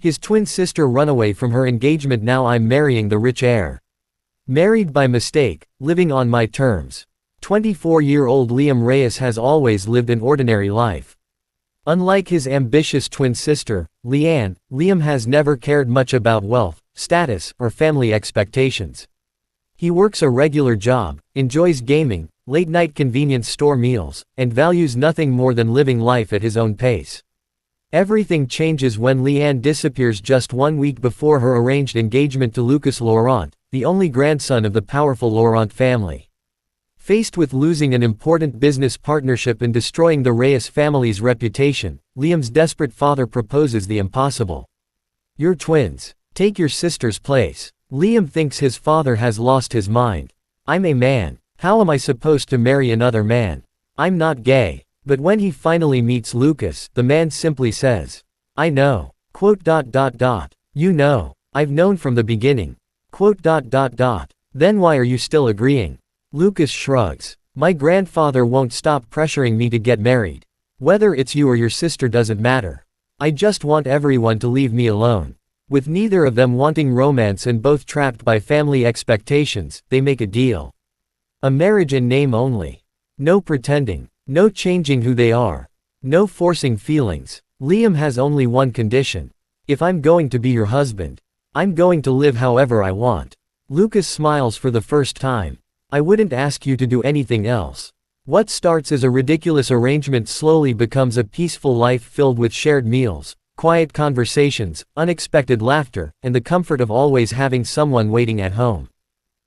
His twin sister Runaway from her engagement. Now I'm marrying the rich heir. Married by mistake, living on my terms. 24-year-old Liam Reyes has always lived an ordinary life. Unlike his ambitious twin sister, Liann, Liam has never cared much about wealth, status, or family expectations. He works a regular job, enjoys gaming, late-night convenience store meals, and values nothing more than living life at his own pace. Everything changes when Liann disappears just 1 week before her arranged engagement to Lucas Laurent, the only grandson of the powerful Laurent family. Faced with losing an important business partnership and destroying the Reyes family's reputation, Liam's desperate father proposes the impossible. "You're twins. Take your sister's place." Liam thinks his father has lost his mind. "I'm a man. How am I supposed to marry another man? I'm not gay." But when he finally meets Lucas, the man simply says, "I know. You know. I've known from the beginning. Then why are you still agreeing?" Lucas shrugs. "My grandfather won't stop pressuring me to get married. Whether it's you or your sister doesn't matter. I just want everyone to leave me alone." With neither of them wanting romance and both trapped by family expectations, they make a deal. A marriage in name only. No pretending. No changing who they are. No forcing feelings. Liam has only one condition. "If I'm going to be your husband, I'm going to live however I want." Lucas smiles for the first time. "I wouldn't ask you to do anything else." What starts as a ridiculous arrangement slowly becomes a peaceful life filled with shared meals, quiet conversations, unexpected laughter, and the comfort of always having someone waiting at home.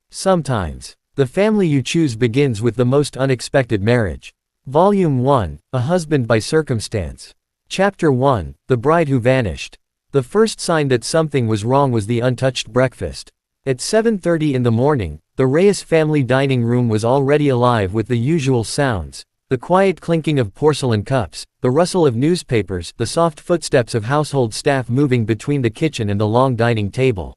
Sometimes, the family you choose begins with the most unexpected marriage. Volume 1, A Husband by Circumstance. Chapter 1, The Bride Who Vanished. The first sign that something was wrong was the untouched breakfast. At 7:30 in the morning, the Reyes family dining room was already alive with the usual sounds: the quiet clinking of porcelain cups, the rustle of newspapers, the soft footsteps of household staff moving between the kitchen and the long dining table.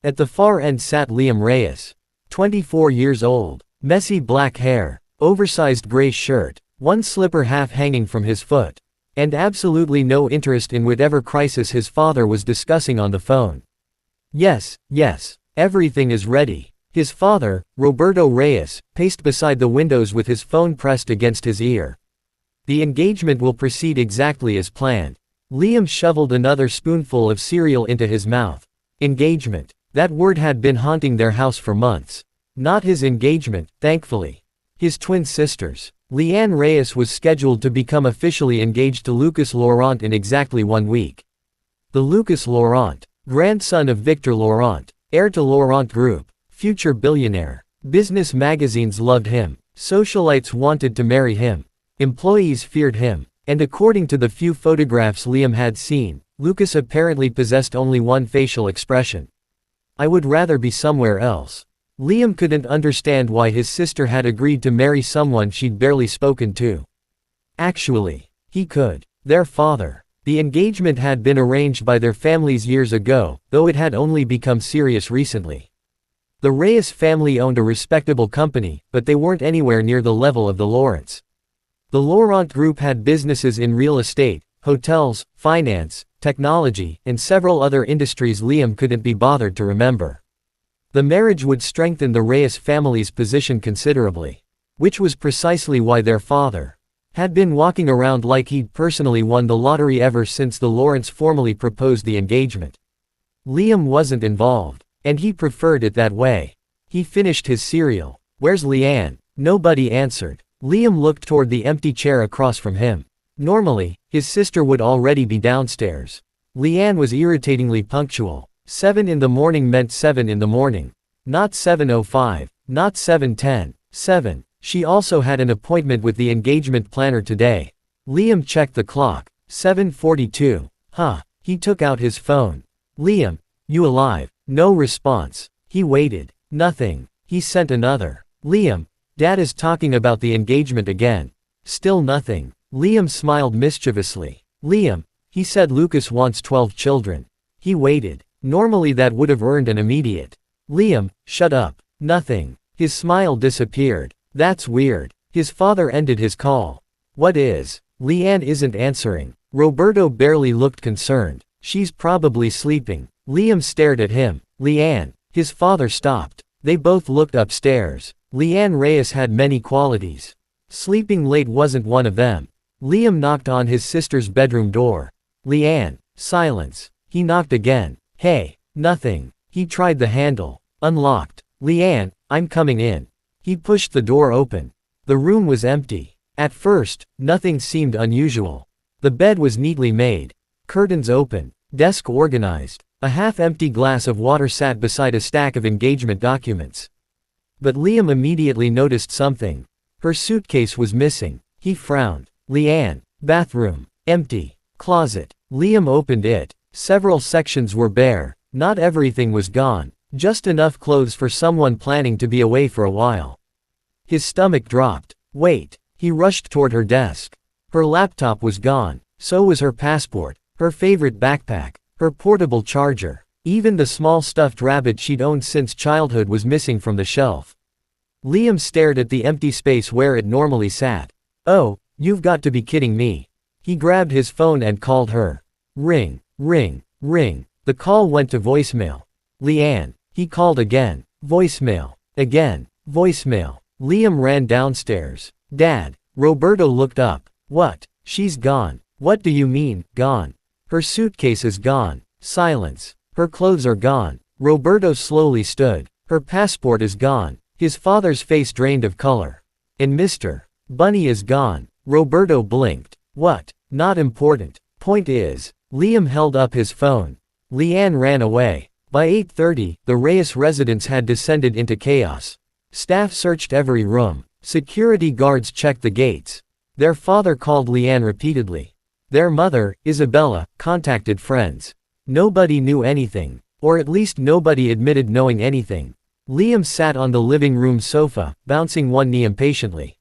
At the far end sat Liam Reyes. 24 years old. Messy black hair. Oversized gray shirt. One slipper half hanging from his foot. And absolutely no interest in whatever crisis his father was discussing on the phone. Yes, everything is ready." His father, Roberto Reyes, paced beside the windows with his phone pressed against his ear. "The engagement will proceed exactly as planned." Liam shoveled another spoonful of cereal into his mouth. Engagement. That word had been haunting their house for months. Not his engagement, thankfully. His twin sister's. Liann Reyes was scheduled to become officially engaged to Lucas Laurent in exactly 1 week. The Lucas Laurent, grandson of Victor Laurent, heir to Laurent Group, future billionaire. Business magazines loved him. Socialites wanted to marry him. Employees feared him. And according to the few photographs Liam had seen, Lucas apparently possessed only one facial expression. "I would rather be somewhere else." Liam couldn't understand why his sister had agreed to marry someone she'd barely spoken to. Actually, he could. Their father. The engagement had been arranged by their families years ago, though it had only become serious recently. The Reyes family owned a respectable company, but they weren't anywhere near the level of the Laurents. The Laurent Group had businesses in real estate, hotels, finance, technology, and several other industries Liam couldn't be bothered to remember. The marriage would strengthen the Reyes family's position considerably. Which was precisely why their father had been walking around like he'd personally won the lottery ever since the Laurents formally proposed the engagement. Liam wasn't involved, and he preferred it that way. He finished his cereal. "Where's Liann?" Nobody answered. Liam looked toward the empty chair across from him. Normally, his sister would already be downstairs. Liann was irritatingly punctual. 7 in the morning meant 7 in the morning. Not 7:05, not 7:10, 7. She also had an appointment with the engagement planner today. Liam checked the clock. 7:42. He took out his phone. "Liam, you alive?" No response. He waited. Nothing. He sent another. "Liam, Dad is talking about the engagement again." Still nothing. Liam smiled mischievously. "Liam, he said Lucas wants 12 children." He waited. Normally that would have earned an immediate "Liam, shut up." Nothing. His smile disappeared. "That's weird." His father ended his call. "What is?" Liann isn't answering. Roberto barely looked concerned. She's probably sleeping. Liam stared at him. Liann. His father stopped. They both looked upstairs. Liam Reyes had many qualities. Sleeping late wasn't one of them. Liam knocked on his sister's bedroom door. Liann. Silence. He knocked again. Hey. Nothing. He tried the handle. Unlocked. Liann, I'm coming in. He pushed the door open. The room was empty. At first, nothing seemed unusual. The bed was neatly made. Curtains open. Desk organized. A half-empty glass of water sat beside a stack of engagement documents. But Liam immediately noticed something. Her suitcase was missing. He frowned. Liann. Bathroom. Empty. Closet. Liam opened it. Several sections were bare. Not everything was gone. Just enough clothes for someone planning to be away for a while. His stomach dropped. Wait. He rushed toward her desk. Her laptop was gone. So was her passport, her favorite backpack, her portable charger. Even the small stuffed rabbit she'd owned since childhood was missing from the shelf. Liam stared at the empty space where it normally sat. Oh, you've got to be kidding me. He grabbed his phone and called her. Ring, ring, ring. The call went to voicemail. Liann. He called again. Voicemail. Again. Voicemail. Liam ran downstairs. Dad. Roberto looked up. What? She's gone. What do you mean, gone? Her suitcase is gone. Silence. Her clothes are gone. Roberto slowly stood. Her passport is gone. His father's face drained of color. And Mr. Bunny is gone. Roberto blinked. What? Not important. Point is, Liam held up his phone. Liann ran away. By 8:30, the Reyes residence had descended into chaos. Staff searched every room. Security guards checked the gates. Their father called Liann repeatedly. Their mother, Isabella, contacted friends. Nobody knew anything. Or at least nobody admitted knowing anything. Liam sat on the living room sofa, bouncing one knee impatiently.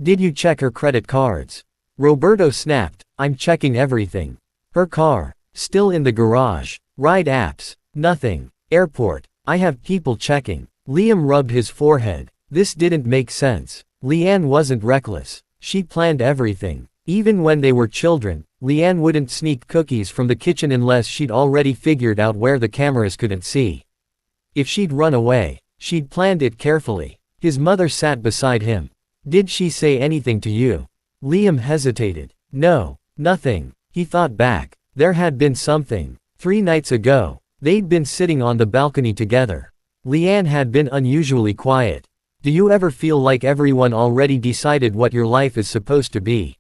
Did you check her credit cards? Roberto snapped. I'm checking everything. Her car. Still in the garage. Ride apps. Nothing. Airport. I have people checking. Liam rubbed his forehead. This didn't make sense. Liann wasn't reckless. She planned everything. Even when they were children, Liann wouldn't sneak cookies from the kitchen unless she'd already figured out where the cameras couldn't see. If she'd run away, she'd planned it carefully. His mother sat beside him. Did she say anything to you? Liam hesitated. No, nothing. He thought back. There had been something. 3 nights ago, they'd been sitting on the balcony together. Liann had been unusually quiet. Do you ever feel like everyone already decided what your life is supposed to be?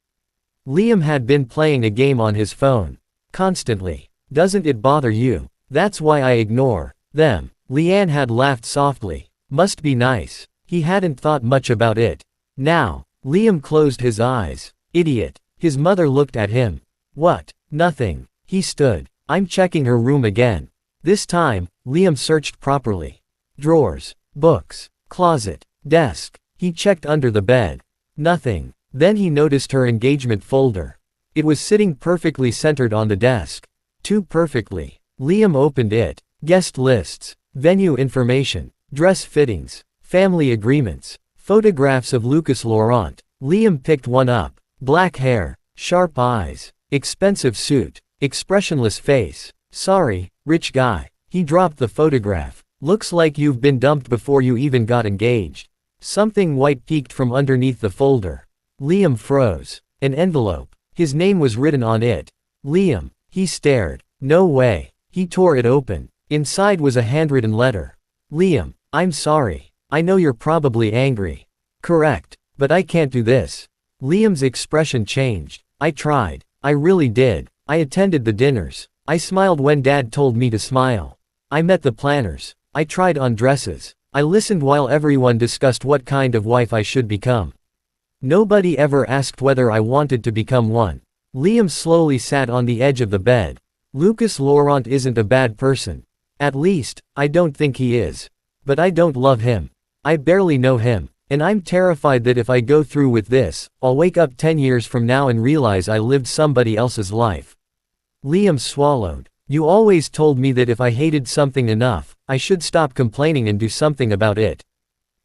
Liam had been playing a game on his phone. Constantly. Doesn't it bother you? That's why I ignore them. Liann had laughed softly. Must be nice. He hadn't thought much about it. Now, Liam closed his eyes. Idiot. His mother looked at him. What? Nothing. He stood. I'm checking her room again. This time, Liam searched properly. Drawers. Books. Closet. Desk. He checked under the bed. Nothing. Then he noticed her engagement folder. It was sitting perfectly centered on the desk. Too perfectly. Liam opened it. Guest lists. Venue information. Dress fittings. Family agreements. Photographs of Lucas Laurent. Liam picked one up. Black hair. Sharp eyes. Expensive suit. Expressionless face. Sorry, rich guy. He dropped the photograph. Looks like you've been dumped before you even got engaged. Something white peeked from underneath the folder. Liam froze. An envelope. His name was written on it. Liam. He stared. No way. He tore it open. Inside was a handwritten letter. Liam. I'm sorry. I know you're probably angry. Correct. But I can't do this. Liam's expression changed. I tried. I really did. I attended the dinners. I smiled when Dad told me to smile. I met the planners. I tried on dresses. I listened while everyone discussed what kind of wife I should become. Nobody ever asked whether I wanted to become one. Liam slowly sat on the edge of the bed. Lucas Laurent isn't a bad person. At least, I don't think he is. But I don't love him. I barely know him. And I'm terrified that if I go through with this, I'll wake up 10 years from now and realize I lived somebody else's life. Liam swallowed. You always told me that if I hated something enough, I should stop complaining and do something about it.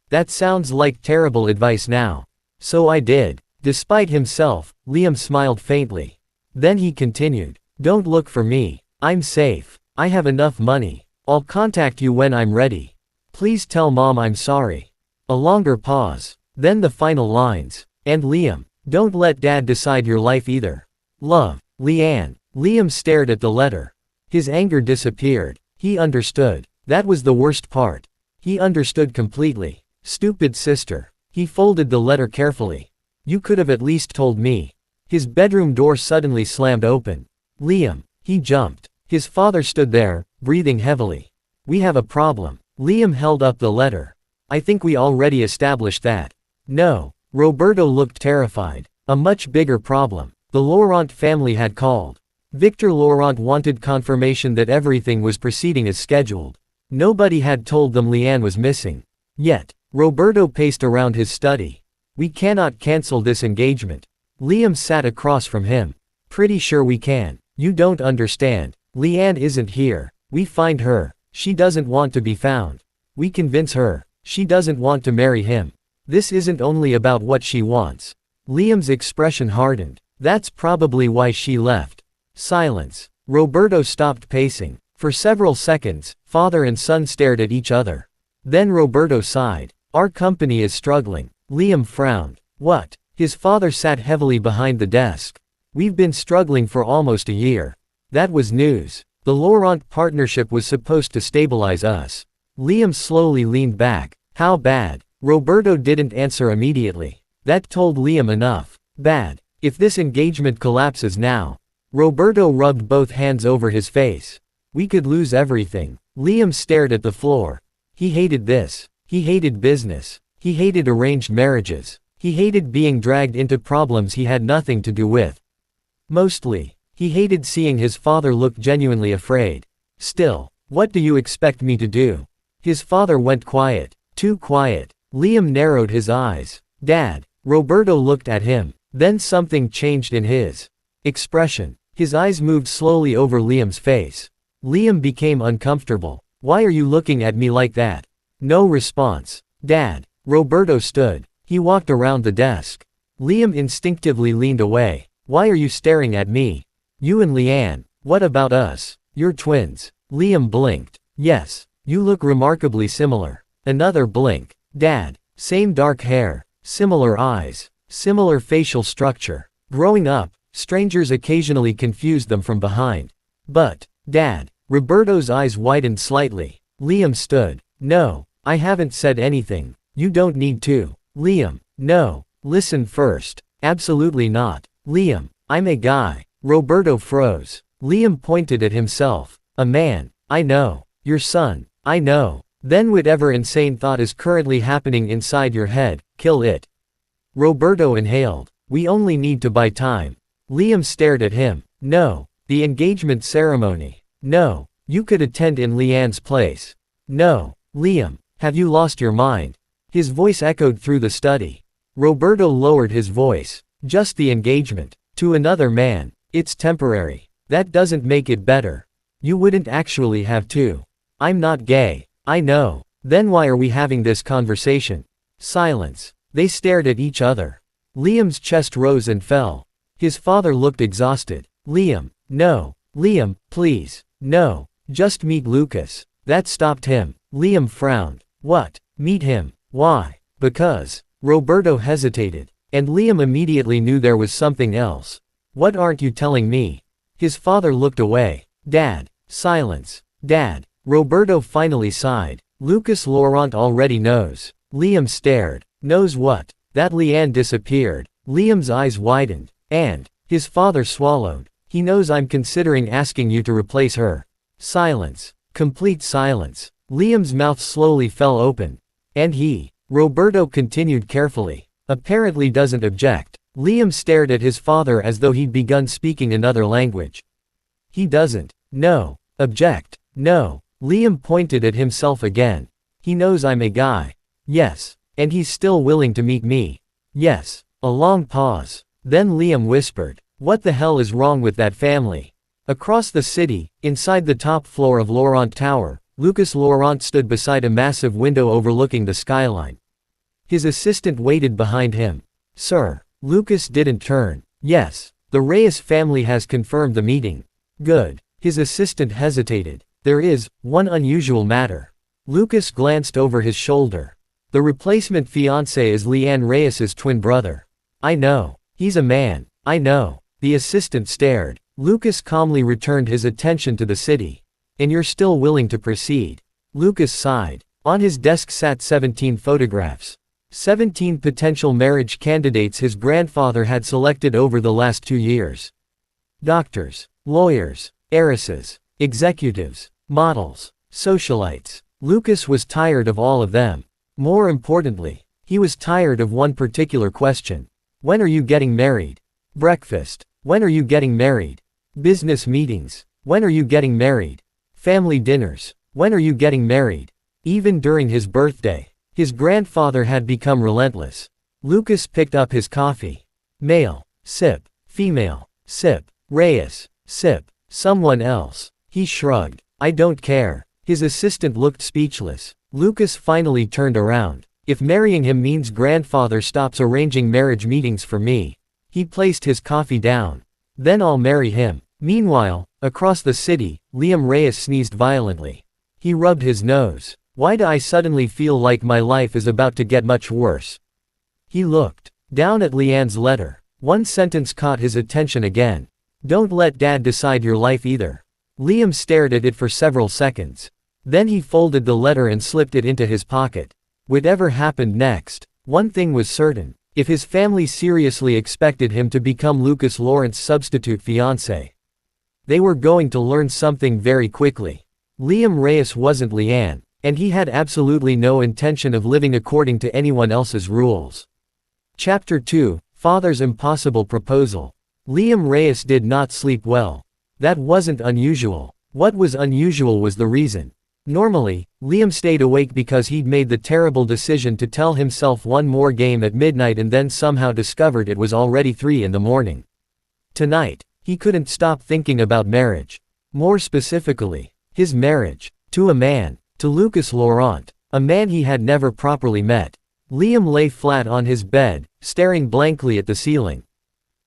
That sounds like terrible advice now. So I did. Despite himself, Liam smiled faintly. Then he continued. Don't look for me. I'm safe. I have enough money. I'll contact you when I'm ready. Please tell Mom I'm sorry. A longer pause. Then the final lines. And Liam, don't let Dad decide your life either. Love, Liann. Liam stared at the letter. His anger disappeared. He understood. That was the worst part. He understood completely. Stupid sister. He folded the letter carefully. You could have at least told me. His bedroom door suddenly slammed open. Liam. He jumped. His father stood there, breathing heavily. We have a problem. Liam held up the letter. I think we already established that. No. Roberto looked terrified. A much bigger problem. The Laurent family had called. Victor Laurent wanted confirmation that everything was proceeding as scheduled. Nobody had told them Liann was missing. Yet, Roberto paced around his study. We cannot cancel this engagement. Liam sat across from him. Pretty sure we can. You don't understand. Liann isn't here. We find her. She doesn't want to be found. We convince her. She doesn't want to marry him. This isn't only about what she wants. Liam's expression hardened. That's probably why she left. Silence. Roberto stopped pacing. For several seconds, father and son stared at each other. Then Roberto sighed. Our company is struggling. Liam frowned. What? His father sat heavily behind the desk. We've been struggling for almost a year. That was news. The Laurent partnership was supposed to stabilize us. Liam slowly leaned back. How bad? Roberto didn't answer immediately. That told Liam enough. Bad. If this engagement collapses now. Roberto rubbed both hands over his face. We could lose everything. Liam stared at the floor. He hated this. He hated business. He hated arranged marriages. He hated being dragged into problems he had nothing to do with. Mostly, he hated seeing his father look genuinely afraid. Still, what do you expect me to do? His father went quiet. Too quiet. Liam narrowed his eyes. Dad. Roberto looked at him. Then something changed in his expression. His eyes moved slowly over Liam's face. Liam became uncomfortable. Why are you looking at me like that? No response. Dad. Roberto stood. He walked around the desk. Liam instinctively leaned away. Why are you staring at me? You and Liann. What about us? You're twins. Liam blinked. Yes. You look remarkably similar. Another blink. Dad. Same dark hair. Similar eyes. Similar facial structure. Growing up, strangers occasionally confused them from behind. But, Dad. Roberto's eyes widened slightly. Liam stood. No. I haven't said anything. You don't need to. Liam. No. Listen first. Absolutely not. Liam. I'm a guy. Roberto froze. Liam pointed at himself. A man. I know. Your son. I know. Then whatever insane thought is currently happening inside your head, kill it. Roberto inhaled. We only need to buy time. Liam stared at him. No. The engagement ceremony. No. You could attend in Liann's place. No. Liam. Have you lost your mind? His voice echoed through the study. Roberto lowered his voice. Just the engagement. To another man. It's temporary. That doesn't make it better. You wouldn't actually have to. I'm not gay. I know. Then why are we having this conversation? Silence. They stared at each other. Liam's chest rose and fell. His father looked exhausted. Liam. No. Liam, please. No. Just meet Lucas. That stopped him. Liam frowned. What? Meet him. Why? Because. Roberto hesitated. And Liam immediately knew there was something else. What aren't you telling me? His father looked away. Dad. Silence. Dad. Roberto finally sighed. Lucas Laurent already knows. Liam stared. Knows what? That Liann disappeared. Liam's eyes widened. And. His father swallowed. He knows I'm considering asking you to replace her. Silence. Complete silence. Liam's mouth slowly fell open. And he. Roberto continued carefully. Apparently doesn't object. Liam stared at his father as though he'd begun speaking another language. He doesn't. No. Object. No. Liam pointed at himself again. He knows I'm a guy. Yes. And he's still willing to meet me. Yes. A long pause. Then Liam whispered. What the hell is wrong with that family? Across the city, inside the top floor of Laurent Tower, Lucas Laurent stood beside a massive window overlooking the skyline. His assistant waited behind him. Sir. Lucas didn't turn. Yes. The Reyes family has confirmed the meeting. Good. His assistant hesitated. There is one unusual matter. Lucas glanced over his shoulder. The replacement fiancé is Liam Reyes's twin brother. I know. He's a man. I know. The assistant stared. Lucas calmly returned his attention to the city. And you're still willing to proceed? Lucas sighed. On his desk sat 17 photographs. 17 potential marriage candidates his grandfather had selected over the last 2 years. Doctors, lawyers, heiresses, executives, models, socialites. Lucas was tired of all of them. More importantly, he was tired of one particular question. When are you getting married? Breakfast. When are you getting married? Business meetings. When are you getting married? Family dinners. When are you getting married? Even during his birthday, his grandfather had become relentless. Lucas picked up his coffee. Male. Sip. Female. Sip. Reyes. Sip. Someone else. He shrugged. I don't care. His assistant looked speechless. Lucas finally turned around. If marrying him means grandfather stops arranging marriage meetings for me. He placed his coffee down. Then I'll marry him. Meanwhile, across the city, Liam Reyes sneezed violently. He rubbed his nose. Why do I suddenly feel like my life is about to get much worse? He looked down at Liann's letter. One sentence caught his attention again. Don't let Dad decide your life either. Liam stared at it for several seconds. Then he folded the letter and slipped it into his pocket. Whatever happened next, one thing was certain. If his family seriously expected him to become Lucas Laurent's substitute fiancé, they were going to learn something very quickly. Liam Reyes wasn't Liann, and he had absolutely no intention of living according to anyone else's rules. Chapter 2, Father's Impossible Proposal. Liam Reyes did not sleep well. That wasn't unusual. What was unusual was the reason. Normally, Liam stayed awake because he'd made the terrible decision to tell himself one more game at midnight and then somehow discovered it was already 3 in the morning. Tonight, he couldn't stop thinking about marriage. More specifically, his marriage. To a man. To Lucas Laurent. A man he had never properly met. Liam lay flat on his bed, staring blankly at the ceiling.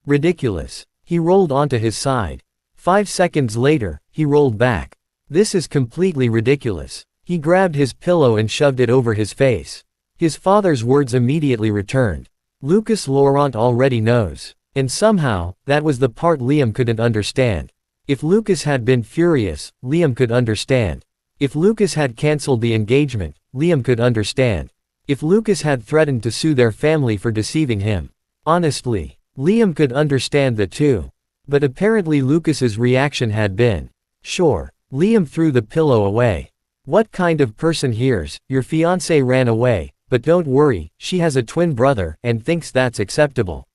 Ridiculous. He rolled onto his side. 5 seconds later, he rolled back. This is completely ridiculous. He grabbed his pillow and shoved it over his face. His father's words immediately returned. Lucas Laurent already knows. And somehow, that was the part Liam couldn't understand. If Lucas had been furious, Liam could understand. If Lucas had cancelled the engagement, Liam could understand. If Lucas had threatened to sue their family for deceiving him. Honestly, Liam could understand that too. But apparently Lucas's reaction had been, sure. Liam threw the pillow away. What kind of person hears, your fiancé ran away, but don't worry, she has a twin brother, and thinks that's acceptable?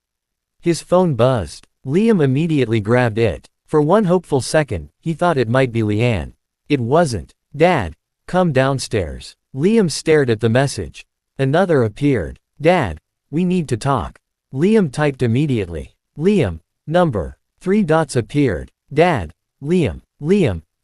His phone buzzed. Liam immediately grabbed it. For one hopeful second, he thought it might be Liann. It wasn't. Dad, come downstairs. Liam stared at the message. Another appeared. Dad, we need to talk. Liam typed immediately. Liam, number. 3 dots appeared. Dad, Liam,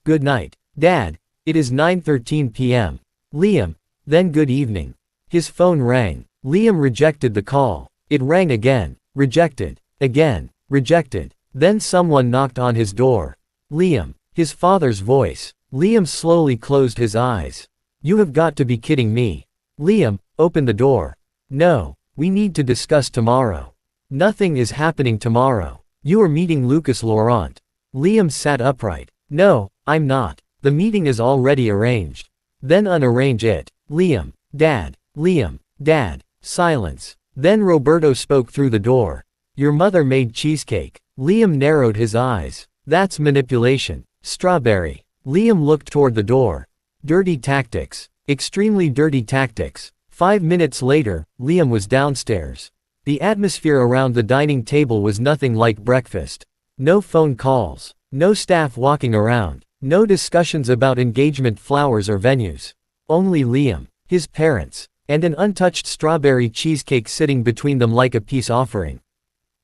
good night. Dad, it is 9:13 p.m. Liam, then good evening. His phone rang. Liam rejected the call. It rang again. Rejected. Again. Rejected. Then someone knocked on his door. Liam. His father's voice. Liam slowly closed his eyes. You have got to be kidding me. Liam, open the door. No, we need to discuss tomorrow. Nothing is happening tomorrow. You are meeting Lucas Laurent. Liam sat upright. No, I'm not. The meeting is already arranged. Then unarrange it. Liam. Dad. Liam. Dad. Silence. Then Roberto spoke through the door. Your mother made cheesecake. Liam narrowed his eyes. That's manipulation. Strawberry. Liam looked toward the door. Dirty tactics. Extremely dirty tactics. 5 minutes later, Liam was downstairs. The atmosphere around the dining table was nothing like breakfast. No phone calls. No staff walking around. No discussions about engagement flowers or venues. Only Liam, his parents, and an untouched strawberry cheesecake sitting between them like a peace offering.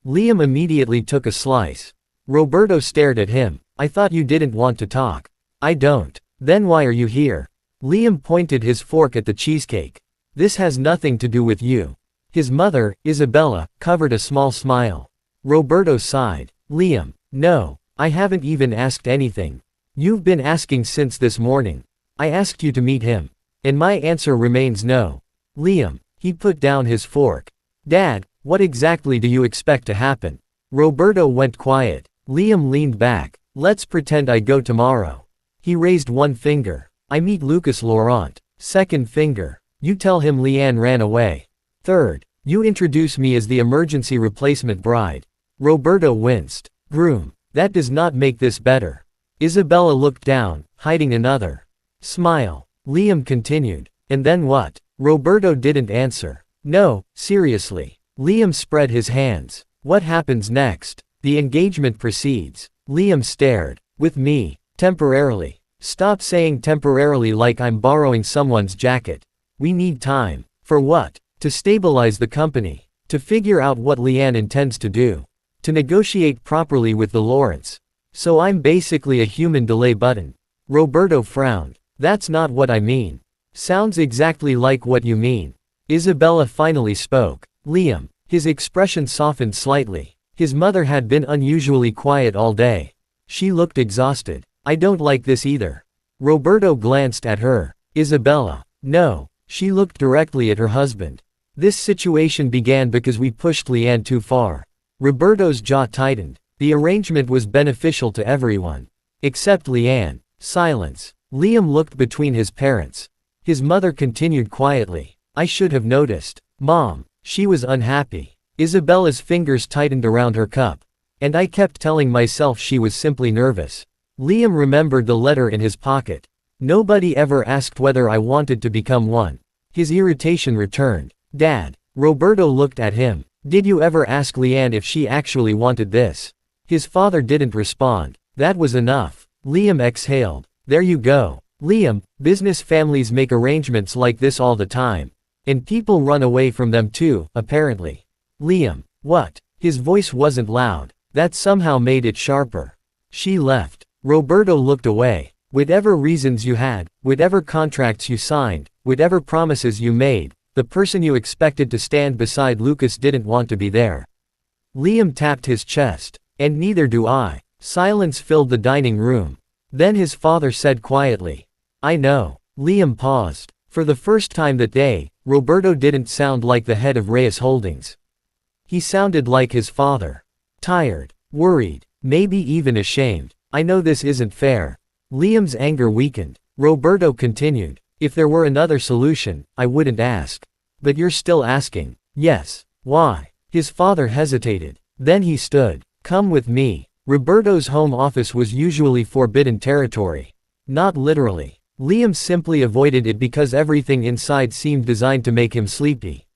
Liam immediately took a slice. Roberto stared at him. I thought you didn't want to talk. I don't. Then why are you here? Liam pointed his fork at the cheesecake. This has nothing to do with you. His mother, Isabella, covered a small smile. Roberto sighed. Liam, no. I haven't even asked anything. You've been asking since this morning. I asked you to meet him. And my answer remains no. Liam. He put down his fork. Dad, what exactly do you expect to happen? Roberto went quiet. Liam leaned back. Let's pretend I go tomorrow. He raised one finger. I meet Lucas Laurent. Second finger. You tell him Liann ran away. Third. You introduce me as the emergency replacement bride. Roberto winced. Groom. That does not make this better. Isabella looked down, hiding another smile. Liam continued. And then what? Roberto didn't answer. No, seriously. Liam spread his hands. What happens next? The engagement proceeds. Liam stared. With me. Temporarily. Stop saying temporarily like I'm borrowing someone's jacket. We need time. For what? To stabilize the company. To figure out what Liann intends to do. To negotiate properly with the Laurents. So I'm basically a human delay button. Roberto frowned. That's not what I mean. Sounds exactly like what you mean. Isabella finally spoke. Liam. His expression softened slightly. His mother had been unusually quiet all day. She looked exhausted. I don't like this either. Roberto glanced at her. Isabella. No. She looked directly at her husband. This situation began because we pushed Liann too far. Roberto's jaw tightened. The arrangement was beneficial to everyone. Except Liann. Silence. Liam looked between his parents. His mother continued quietly. I should have noticed. Mom. She was unhappy. Isabella's fingers tightened around her cup. And I kept telling myself she was simply nervous. Liam remembered the letter in his pocket. Nobody ever asked whether I wanted to become one. His irritation returned. Dad. Roberto looked at him. Did you ever ask Liann if she actually wanted this? His father didn't respond. That was enough. Liam exhaled. There you go. Liam, business families make arrangements like this all the time. And people run away from them too, apparently. Liam. What? His voice wasn't loud. That somehow made it sharper. She left. Roberto looked away. Whatever reasons you had, whatever contracts you signed, whatever promises you made, the person you expected to stand beside Lucas didn't want to be there. Liam tapped his chest. And neither do I. Silence filled the dining room. Then his father said quietly. I know. Liam paused. For the first time that day, Roberto didn't sound like the head of Reyes Holdings. He sounded like his father. Tired. Worried. Maybe even ashamed. I know this isn't fair. Liam's anger weakened. Roberto continued. If there were another solution, I wouldn't ask. But you're still asking. Yes. Why? His father hesitated. Then he stood. Come with me. Roberto's home office was usually forbidden territory. Not literally. Liam simply avoided it because everything inside seemed designed to make him sleepy.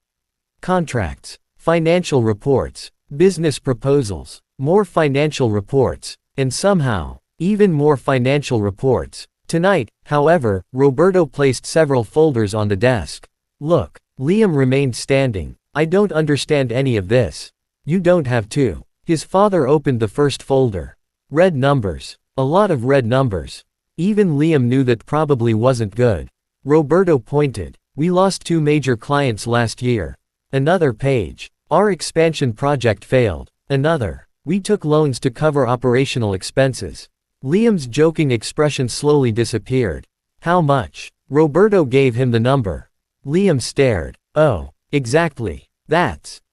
Contracts. Financial reports. Business proposals. More financial reports. And somehow, even more financial reports. Tonight, however, Roberto placed several folders on the desk. Look. Liam remained standing. I don't understand any of this. You don't have to. His father opened the first folder. Red numbers. A lot of red numbers. Even Liam knew that probably wasn't good. Roberto pointed. We lost 2 major clients last year. Another page. Our expansion project failed. Another. We took loans to cover operational expenses. Liam's joking expression slowly disappeared. How much? Roberto gave him the number. Liam stared. Oh, exactly.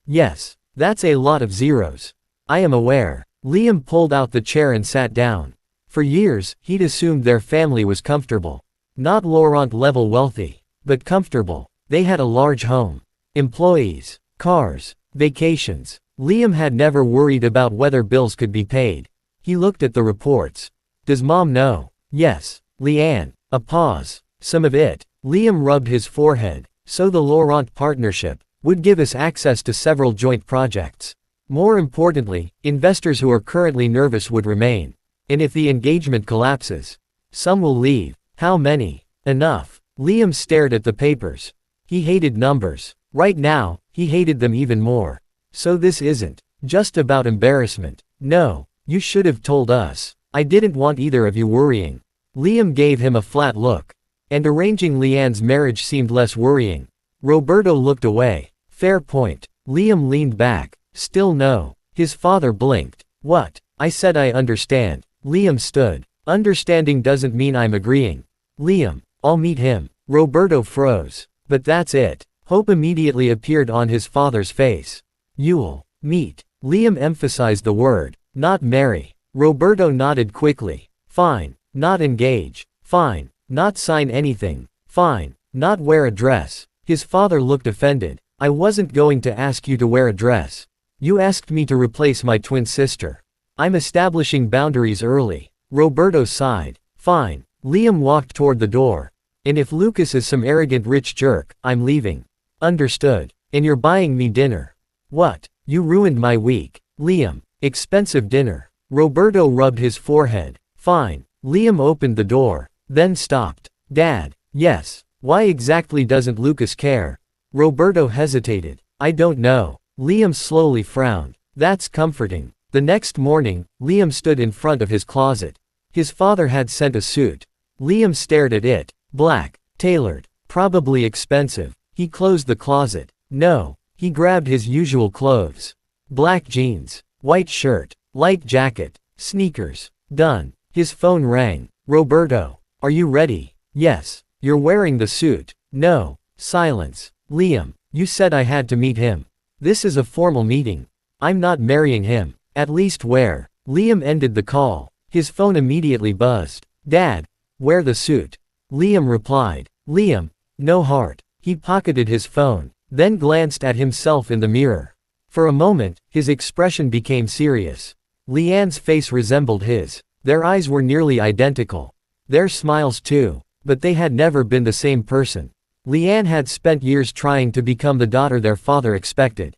Yes, that's a lot of zeros. I am aware. Liam pulled out the chair and sat down. For years, he'd assumed their family was comfortable. Not Laurent-level wealthy, but comfortable. They had a large home. Employees. Cars. Vacations. Liam had never worried about whether bills could be paid. He looked at the reports. Does Mom know? Yes. Liann. A pause. Some of it. Liam rubbed his forehead. So the Laurent partnership would give us access to several joint projects. More importantly, investors who are currently nervous would remain. And if the engagement collapses, some will leave. How many? Enough. Liam stared at the papers. He hated numbers. Right now, he hated them even more. So this isn't just about embarrassment. No, you should have told us. I didn't want either of you worrying. Liam gave him a flat look. And arranging Liann's marriage seemed less worrying. Roberto looked away. Fair point. Liam leaned back. Still no. His father blinked. What? I said I understand. Liam stood. Understanding doesn't mean I'm agreeing. Liam, I'll meet him. Roberto froze. But that's it. Hope immediately appeared on his father's face. You'll meet. Liam emphasized the word, not marry. Roberto nodded quickly. Fine. Not engage. Fine. Not sign anything. Fine. Not wear a dress. His father looked offended. I wasn't going to ask you to wear a dress. You asked me to replace my twin sister. I'm establishing boundaries early. Roberto sighed. Fine. Liam walked toward the door. And if Lucas is some arrogant rich jerk, I'm leaving. Understood. And you're buying me dinner. What? You ruined my week. Liam. Expensive dinner. Roberto rubbed his forehead. Fine. Liam opened the door, then stopped. Dad. Yes. Why exactly doesn't Lucas care? Roberto hesitated. I don't know. Liam slowly frowned. That's comforting. The next morning, Liam stood in front of his closet. His father had sent a suit. Liam stared at it. Black. Tailored. Probably expensive. He closed the closet. No. He grabbed his usual clothes. Black jeans. White shirt. Light jacket. Sneakers. Done. His phone rang. Roberto. Are you ready? Yes. You're wearing the suit. No. Silence. Liam. You said I had to meet him. This is a formal meeting. I'm not marrying him. At least wear. Liam ended the call. His phone immediately buzzed. Dad. Wear the suit. Liam replied. Liam. No heart. He pocketed his phone, then glanced at himself in the mirror. For a moment, his expression became serious. Liann's face resembled his. Their eyes were nearly identical. Their smiles too. But they had never been the same person. Liann had spent years trying to become the daughter their father expected.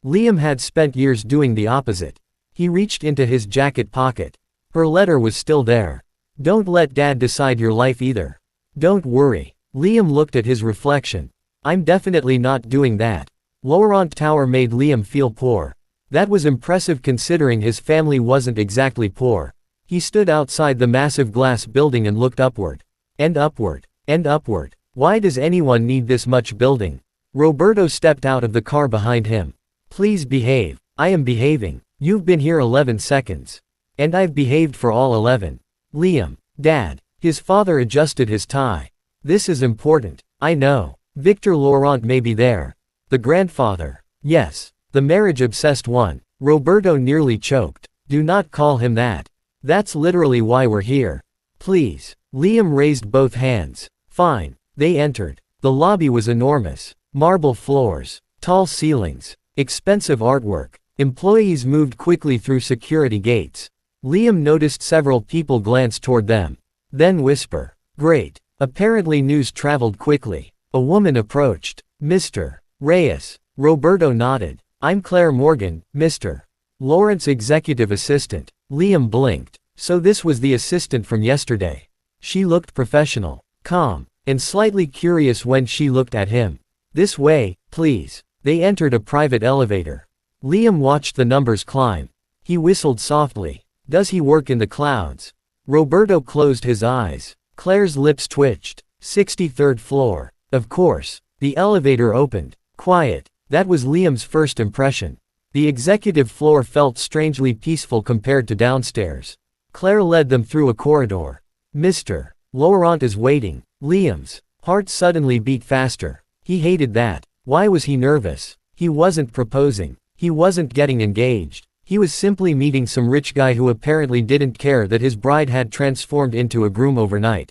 Liam had spent years doing the opposite. He reached into his jacket pocket. Her letter was still there. Don't let Dad decide your life either. Don't worry. Liam looked at his reflection. I'm definitely not doing that. Laurent Tower made Liam feel poor. That was impressive considering his family wasn't exactly poor. He stood outside the massive glass building and looked upward. And upward. And upward. Why does anyone need this much building? Roberto stepped out of the car behind him. Please behave. I am behaving. You've been here 11 seconds. And I've behaved for all 11. Liam. Dad. His father adjusted his tie. This is important. I know. Victor Laurent may be there. The grandfather. Yes. The marriage-obsessed one. Roberto nearly choked. Do not call him that. That's literally why we're here. Please. Liam raised both hands. Fine. They entered. The lobby was enormous. Marble floors. Tall ceilings. Expensive artwork. Employees moved quickly through security gates. Liam noticed several people glance toward them. Then whisper. Great. Apparently news traveled quickly. A woman approached. Mr. Reyes. Roberto nodded. I'm Claire Morgan, Mr. Lawrence executive assistant. Liam blinked. So this was the assistant from yesterday. She looked professional, calm, and slightly curious when she looked at him. This way, please. They entered a private elevator. Liam watched the numbers climb. He whistled softly. Does he work in the clouds? Roberto closed his eyes. Claire's lips twitched. 63rd floor. Of course. The elevator opened. Quiet. That was Liam's first impression. The executive floor felt strangely peaceful compared to downstairs. Claire led them through a corridor. Mr. Laurent is waiting. Liam's heart suddenly beat faster. He hated that. Why was he nervous? He wasn't proposing. He wasn't getting engaged. He was simply meeting some rich guy who apparently didn't care that his bride had transformed into a groom overnight.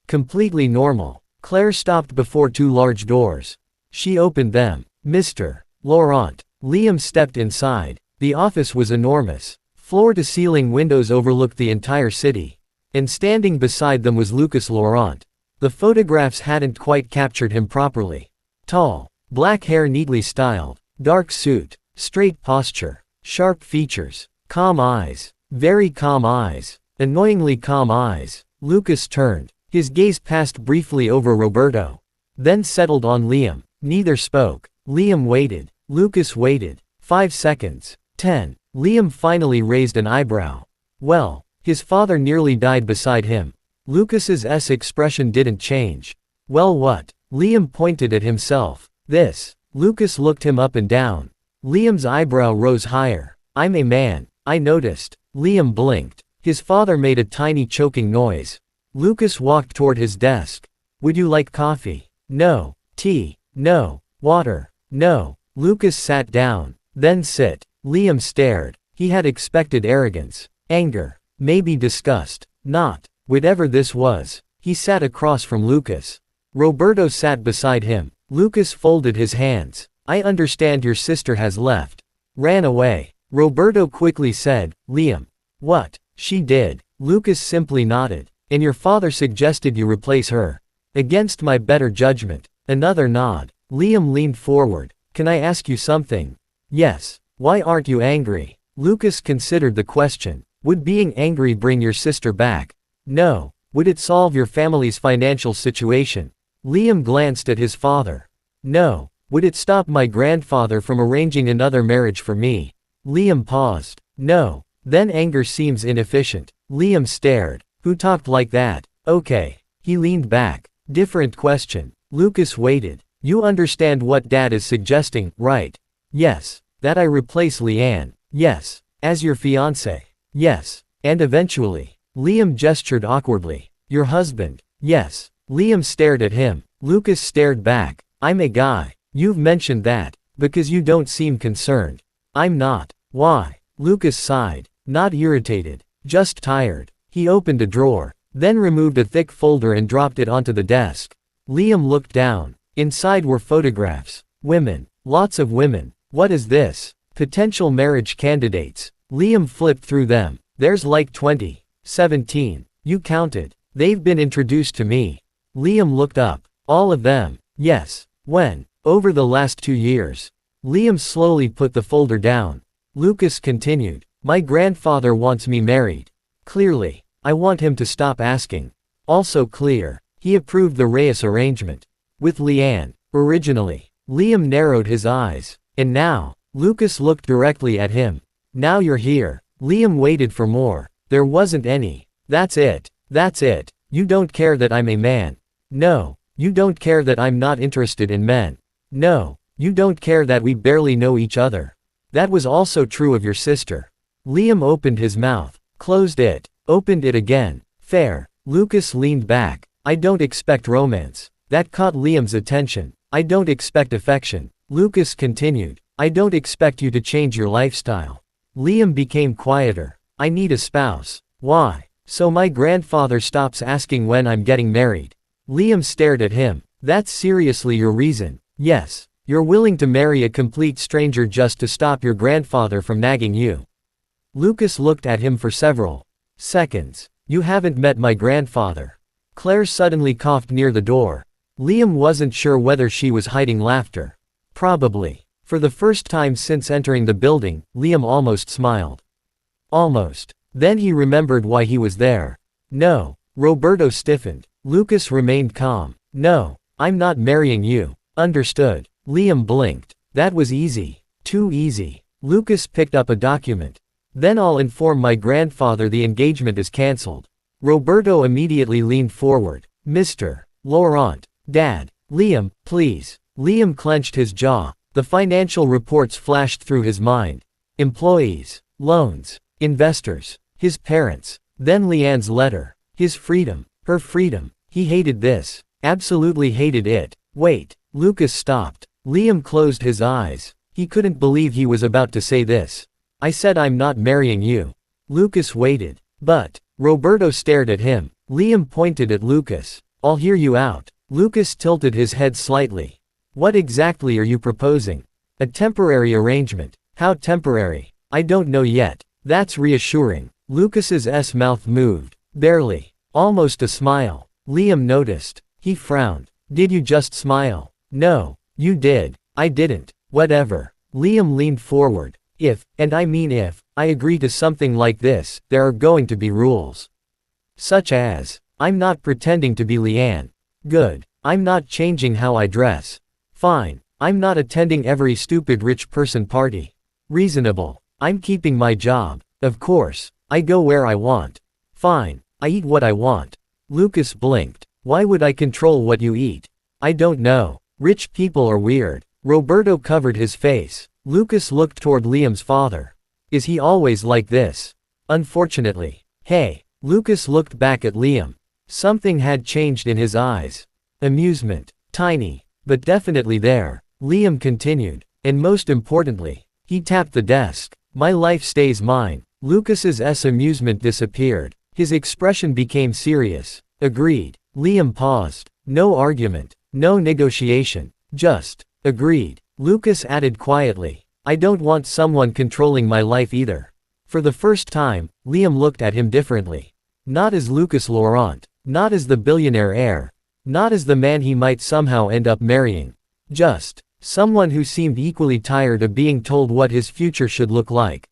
Completely normal. Claire stopped before two large doors. She opened them. Mr. Laurent. Liam stepped inside. The office was enormous. Floor-to-ceiling windows overlooked the entire city. And standing beside them was Lucas Laurent. The photographs hadn't quite captured him properly. Tall. Black hair neatly styled. Dark suit. Straight posture. Sharp features. Calm eyes. Very calm eyes. Annoyingly calm eyes. Lucas turned. His gaze passed briefly over Roberto. Then settled on Liam. Neither spoke. Liam waited. Lucas waited. 5 seconds. 10. Liam finally raised an eyebrow. Well, his father nearly died beside him. Lucas's expression didn't change. Well, what? Liam pointed at himself. This. Lucas looked him up and down. Liam's eyebrow rose higher. I'm a man. I noticed. Liam blinked. His father made a tiny choking noise. Lucas walked toward his desk. Would you like coffee? No. Tea? No. Water? No. Lucas sat down. Then sit. Liam stared. He had expected arrogance, anger, maybe disgust. Not. Whatever this was. He sat across from Lucas. Roberto sat beside him. Lucas folded his hands. I understand your sister has left. Ran away. Roberto quickly said, Liam. What? She did. Lucas simply nodded. And your father suggested you replace her. Against my better judgment. Another nod. Liam leaned forward. Can I ask you something? Yes. Why aren't you angry? Lucas considered the question. Would being angry bring your sister back? No. Would it solve your family's financial situation? Liam glanced at his father. No. Would it stop my grandfather from arranging another marriage for me? Liam paused. No. Then anger seems inefficient. Liam stared. Who talked like that? Okay. He leaned back. Different question. Lucas waited. You understand what Dad is suggesting, right? Yes. That I replace Liann. Yes. As your fiancé. Yes. And eventually. Liam gestured awkwardly. Your husband. Yes. Liam stared at him. Lucas stared back. I'm a guy. You've mentioned that. Because you don't seem concerned. I'm not. Why? Lucas sighed. Not irritated. Just tired. He opened a drawer. Then removed a thick folder and dropped it onto the desk. Liam looked down. Inside were photographs. Women. Lots of women. What is this? Potential marriage candidates. Liam flipped through them. There's like 20. 17. You counted. They've been introduced to me. Liam looked up. All of them. Yes. When? Over the last 2 years. Liam slowly put the folder down. Lucas continued. My grandfather wants me married. Clearly. I want him to stop asking. Also clear. He approved the Reyes arrangement. With Liann. Originally. Liam narrowed his eyes. And now. Lucas looked directly at him. Now you're here. Liam waited for more. There wasn't any. That's it. That's it. You don't care that I'm a man. No. You don't care that I'm not interested in men. No. You don't care that we barely know each other. That was also true of your sister. Liam opened his mouth. Closed it. Opened it again. Fair. Lucas leaned back. I don't expect romance. That caught Liam's attention. I don't expect affection. Lucas continued. I don't expect you to change your lifestyle. Liam became quieter. I need a spouse. Why? So my grandfather stops asking when I'm getting married. Liam stared at him. That's seriously your reason? Yes. You're willing to marry a complete stranger just to stop your grandfather from nagging you. Lucas looked at him for several seconds. You haven't met my grandfather. Claire suddenly coughed near the door. Liam wasn't sure whether she was hiding laughter. Probably. For the first time since entering the building, Liam almost smiled. Almost. Then he remembered why he was there. No. Roberto stiffened. Lucas remained calm. No. I'm not marrying you. Understood. Liam blinked. That was easy. Too easy. Lucas picked up a document. Then I'll inform my grandfather the engagement is cancelled. Roberto immediately leaned forward. Mr. Laurent. Dad. Liam, please. Liam clenched his jaw. The financial reports flashed through his mind. Employees. Loans. Investors. His parents. Then Liann's letter. His freedom. Her freedom. He hated this. Absolutely hated it. Wait. Lucas stopped. Liam closed his eyes. He couldn't believe he was about to say this. I said I'm not marrying you. Lucas waited. But. Roberto stared at him. Liam pointed at Lucas. I'll hear you out. Lucas tilted his head slightly. What exactly are you proposing? A temporary arrangement. How temporary? I don't know yet. That's reassuring. Lucas's mouth moved. Barely. Almost a smile. Liam noticed. He frowned. Did you just smile? No. You did. I didn't. Whatever. Liam leaned forward. If, and I mean if, I agree to something like this, there are going to be rules. Such as, I'm not pretending to be Liann. Good. I'm not changing how I dress. Fine. I'm not attending every stupid rich person party. Reasonable. I'm keeping my job. Of course. I go where I want. Fine. I eat what I want. Lucas blinked. Why would I control what you eat? I don't know. Rich people are weird. Roberto covered his face. Lucas looked toward Liam's father. Is he always like this? Unfortunately. Hey. Lucas looked back at Liam. Something had changed in his eyes. Amusement. Tiny. But definitely there. Liam continued. And most importantly, he tapped the desk. My life stays mine. Lucas's amusement disappeared. His expression became serious. Agreed. Liam paused. No argument. No negotiation. Just. Agreed. Lucas added quietly. I don't want someone controlling my life either. For the first time, Liam looked at him differently. Not as Lucas Laurent. Not as the billionaire heir. Not as the man he might somehow end up marrying. Just. Someone who seemed equally tired of being told what his future should look like.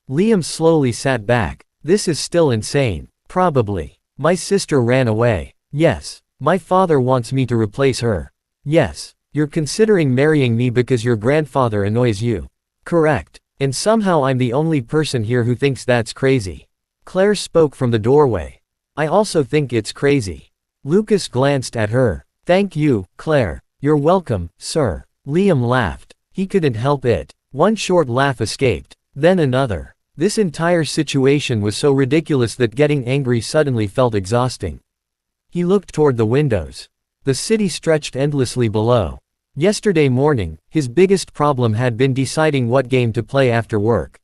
Liam slowly sat back. This is still insane. Probably. My sister ran away. Yes. My father wants me to replace her. Yes. You're considering marrying me because your grandfather annoys you. Correct. And somehow I'm the only person here who thinks that's crazy. Claire spoke from the doorway. I also think it's crazy. Lucas glanced at her. Thank you, Claire. You're welcome, sir. Liam laughed. He couldn't help it. One short laugh escaped. Then another. This entire situation was so ridiculous that getting angry suddenly felt exhausting. He looked toward the windows. The city stretched endlessly below. Yesterday morning, his biggest problem had been deciding what game to play after work.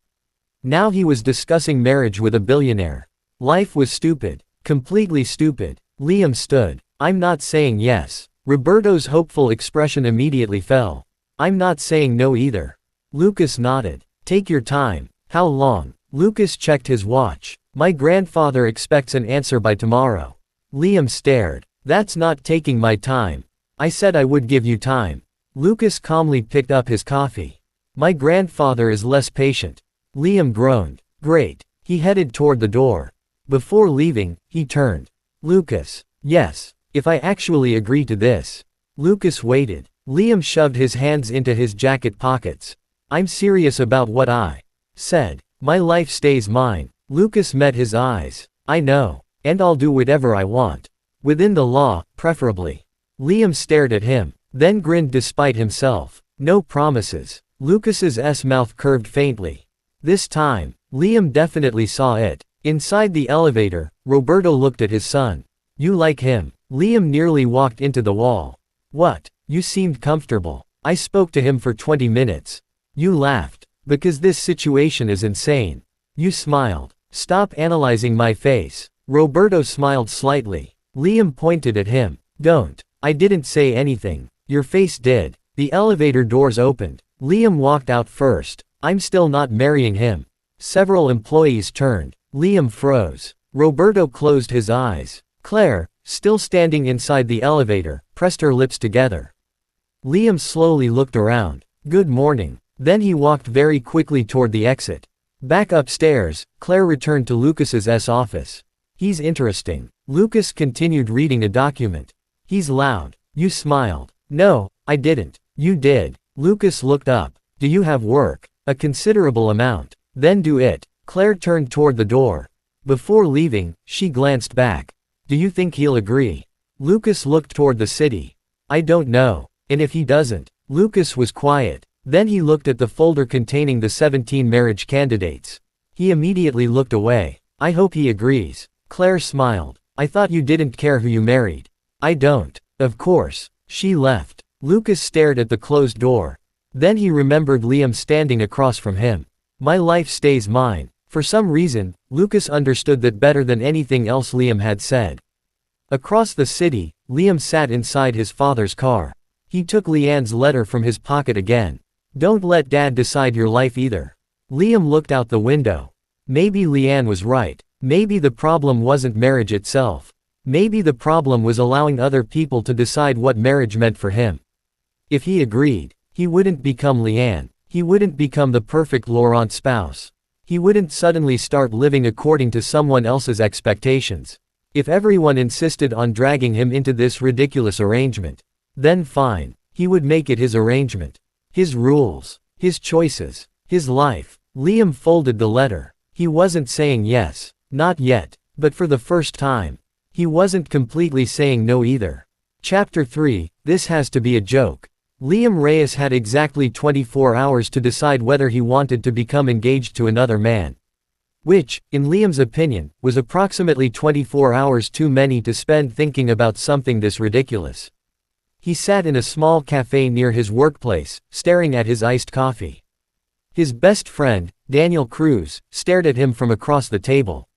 Now he was discussing marriage with a billionaire. Life was stupid. Completely stupid. Liam stood. I'm not saying yes. Roberto's hopeful expression immediately fell. I'm not saying no either. Lucas nodded. Take your time. How long? Lucas checked his watch. My grandfather expects an answer by tomorrow. Liam stared. That's not taking my time. I said I would give you time. Lucas calmly picked up his coffee. My grandfather is less patient. Liam groaned. Great. He headed toward the door. Before leaving, he turned. Lucas. Yes. If I actually agree to this. Lucas waited. Liam shoved his hands into his jacket pockets. I'm serious about what I said. My life stays mine. Lucas met his eyes. I know. And I'll do whatever I want. Within the law, preferably. Liam stared at him, then grinned despite himself. No promises. Lucas's mouth curved faintly. This time, Liam definitely saw it. Inside the elevator, Roberto looked at his son. You like him? Liam nearly walked into the wall. What? You seemed comfortable. I spoke to him for 20 minutes. You laughed. Because this situation is insane. You smiled. Stop analyzing my face. Roberto smiled slightly. Liam pointed at him. Don't. I didn't say anything. Your face did. The elevator doors opened. Liam walked out first. I'm still not marrying him. Several employees turned. Liam froze. Roberto closed his eyes. Claire, still standing inside the elevator, pressed her lips together. Liam slowly looked around. Good morning. Then he walked very quickly toward the exit. Back upstairs, Claire returned to Lucas's office. He's interesting. Lucas continued reading a document. He's loud. You smiled. No, I didn't. You did. Lucas looked up. Do you have work? A considerable amount. Then do it. Claire turned toward the door. Before leaving, she glanced back. Do you think he'll agree? Lucas looked toward the city. I don't know. And if he doesn't? Lucas was quiet. Then he looked at the folder containing the 17 marriage candidates. He immediately looked away. I hope he agrees. Claire smiled. I thought you didn't care who you married. I don't. Of course. She left. Lucas stared at the closed door. Then he remembered Liam standing across from him. My life stays mine. For some reason, Lucas understood that better than anything else Liam had said. Across the city, Liam sat inside his father's car. He took Liann's letter from his pocket again. Don't let Dad decide your life either. Liam looked out the window. Maybe Liann was right. Maybe the problem wasn't marriage itself. Maybe the problem was allowing other people to decide what marriage meant for him. If he agreed, he wouldn't become Liann. He wouldn't become the perfect Laurent spouse. He wouldn't suddenly start living according to someone else's expectations. If everyone insisted on dragging him into this ridiculous arrangement, then fine. He would make it his arrangement. His rules. His choices. His life. Liam folded the letter. He wasn't saying yes. Not yet. But for the first time. He wasn't completely saying no either. Chapter 3, This has to be a joke. Liam Reyes had exactly 24 hours to decide whether he wanted to become engaged to another man. which, in Liam's opinion, was approximately 24 hours too many to spend thinking about something this ridiculous. He sat in a small cafe near his workplace, staring at his iced coffee. His best friend, Daniel Cruz, stared at him from across the table.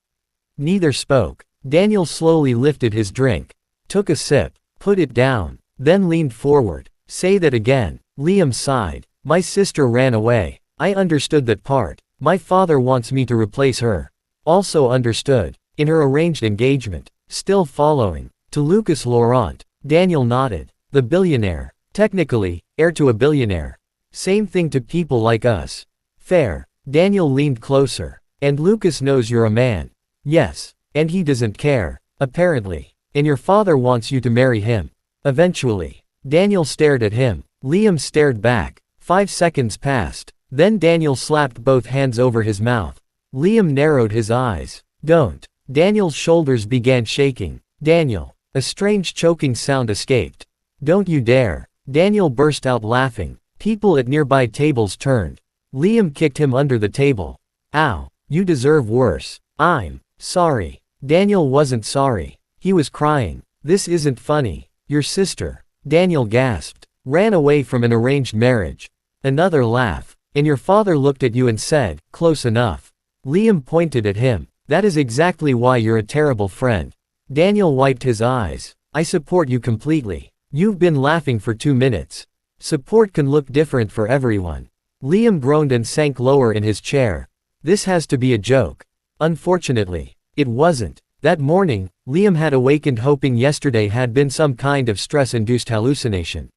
Neither spoke. Daniel slowly lifted his drink, took a sip, put it down, then leaned forward. Say that again. Liam sighed. My sister ran away. I understood that part. My father wants me to replace her. Also understood. In her arranged engagement. Still following. To Lucas Laurent. Daniel nodded. The billionaire. Technically, heir to a billionaire. Same thing to people like us. Fair. Daniel leaned closer. And Lucas knows you're a man. Yes. And he doesn't care. Apparently. And your father wants you to marry him. Eventually. Daniel stared at him. Liam stared back. 5 seconds passed. Then Daniel slapped both hands over his mouth. Liam narrowed his eyes. Don't. Daniel's shoulders began shaking. Daniel. A strange choking sound escaped. Don't you dare. Daniel burst out laughing. People at nearby tables turned. Liam kicked him under the table. Ow. You deserve worse. I'm sorry. Daniel wasn't sorry. He was crying. This isn't funny. Your sister. Daniel gasped. Ran away from an arranged marriage. Another laugh. And your father looked at you and said, close enough. Liam pointed at him. That is exactly why you're a terrible friend. Daniel wiped his eyes. I support you completely. You've been laughing for 2 minutes. Support can look different for everyone. Liam groaned and sank lower in his chair. This has to be a joke. Unfortunately, it wasn't. That morning, Liam had awakened hoping yesterday had been some kind of stress-induced hallucination.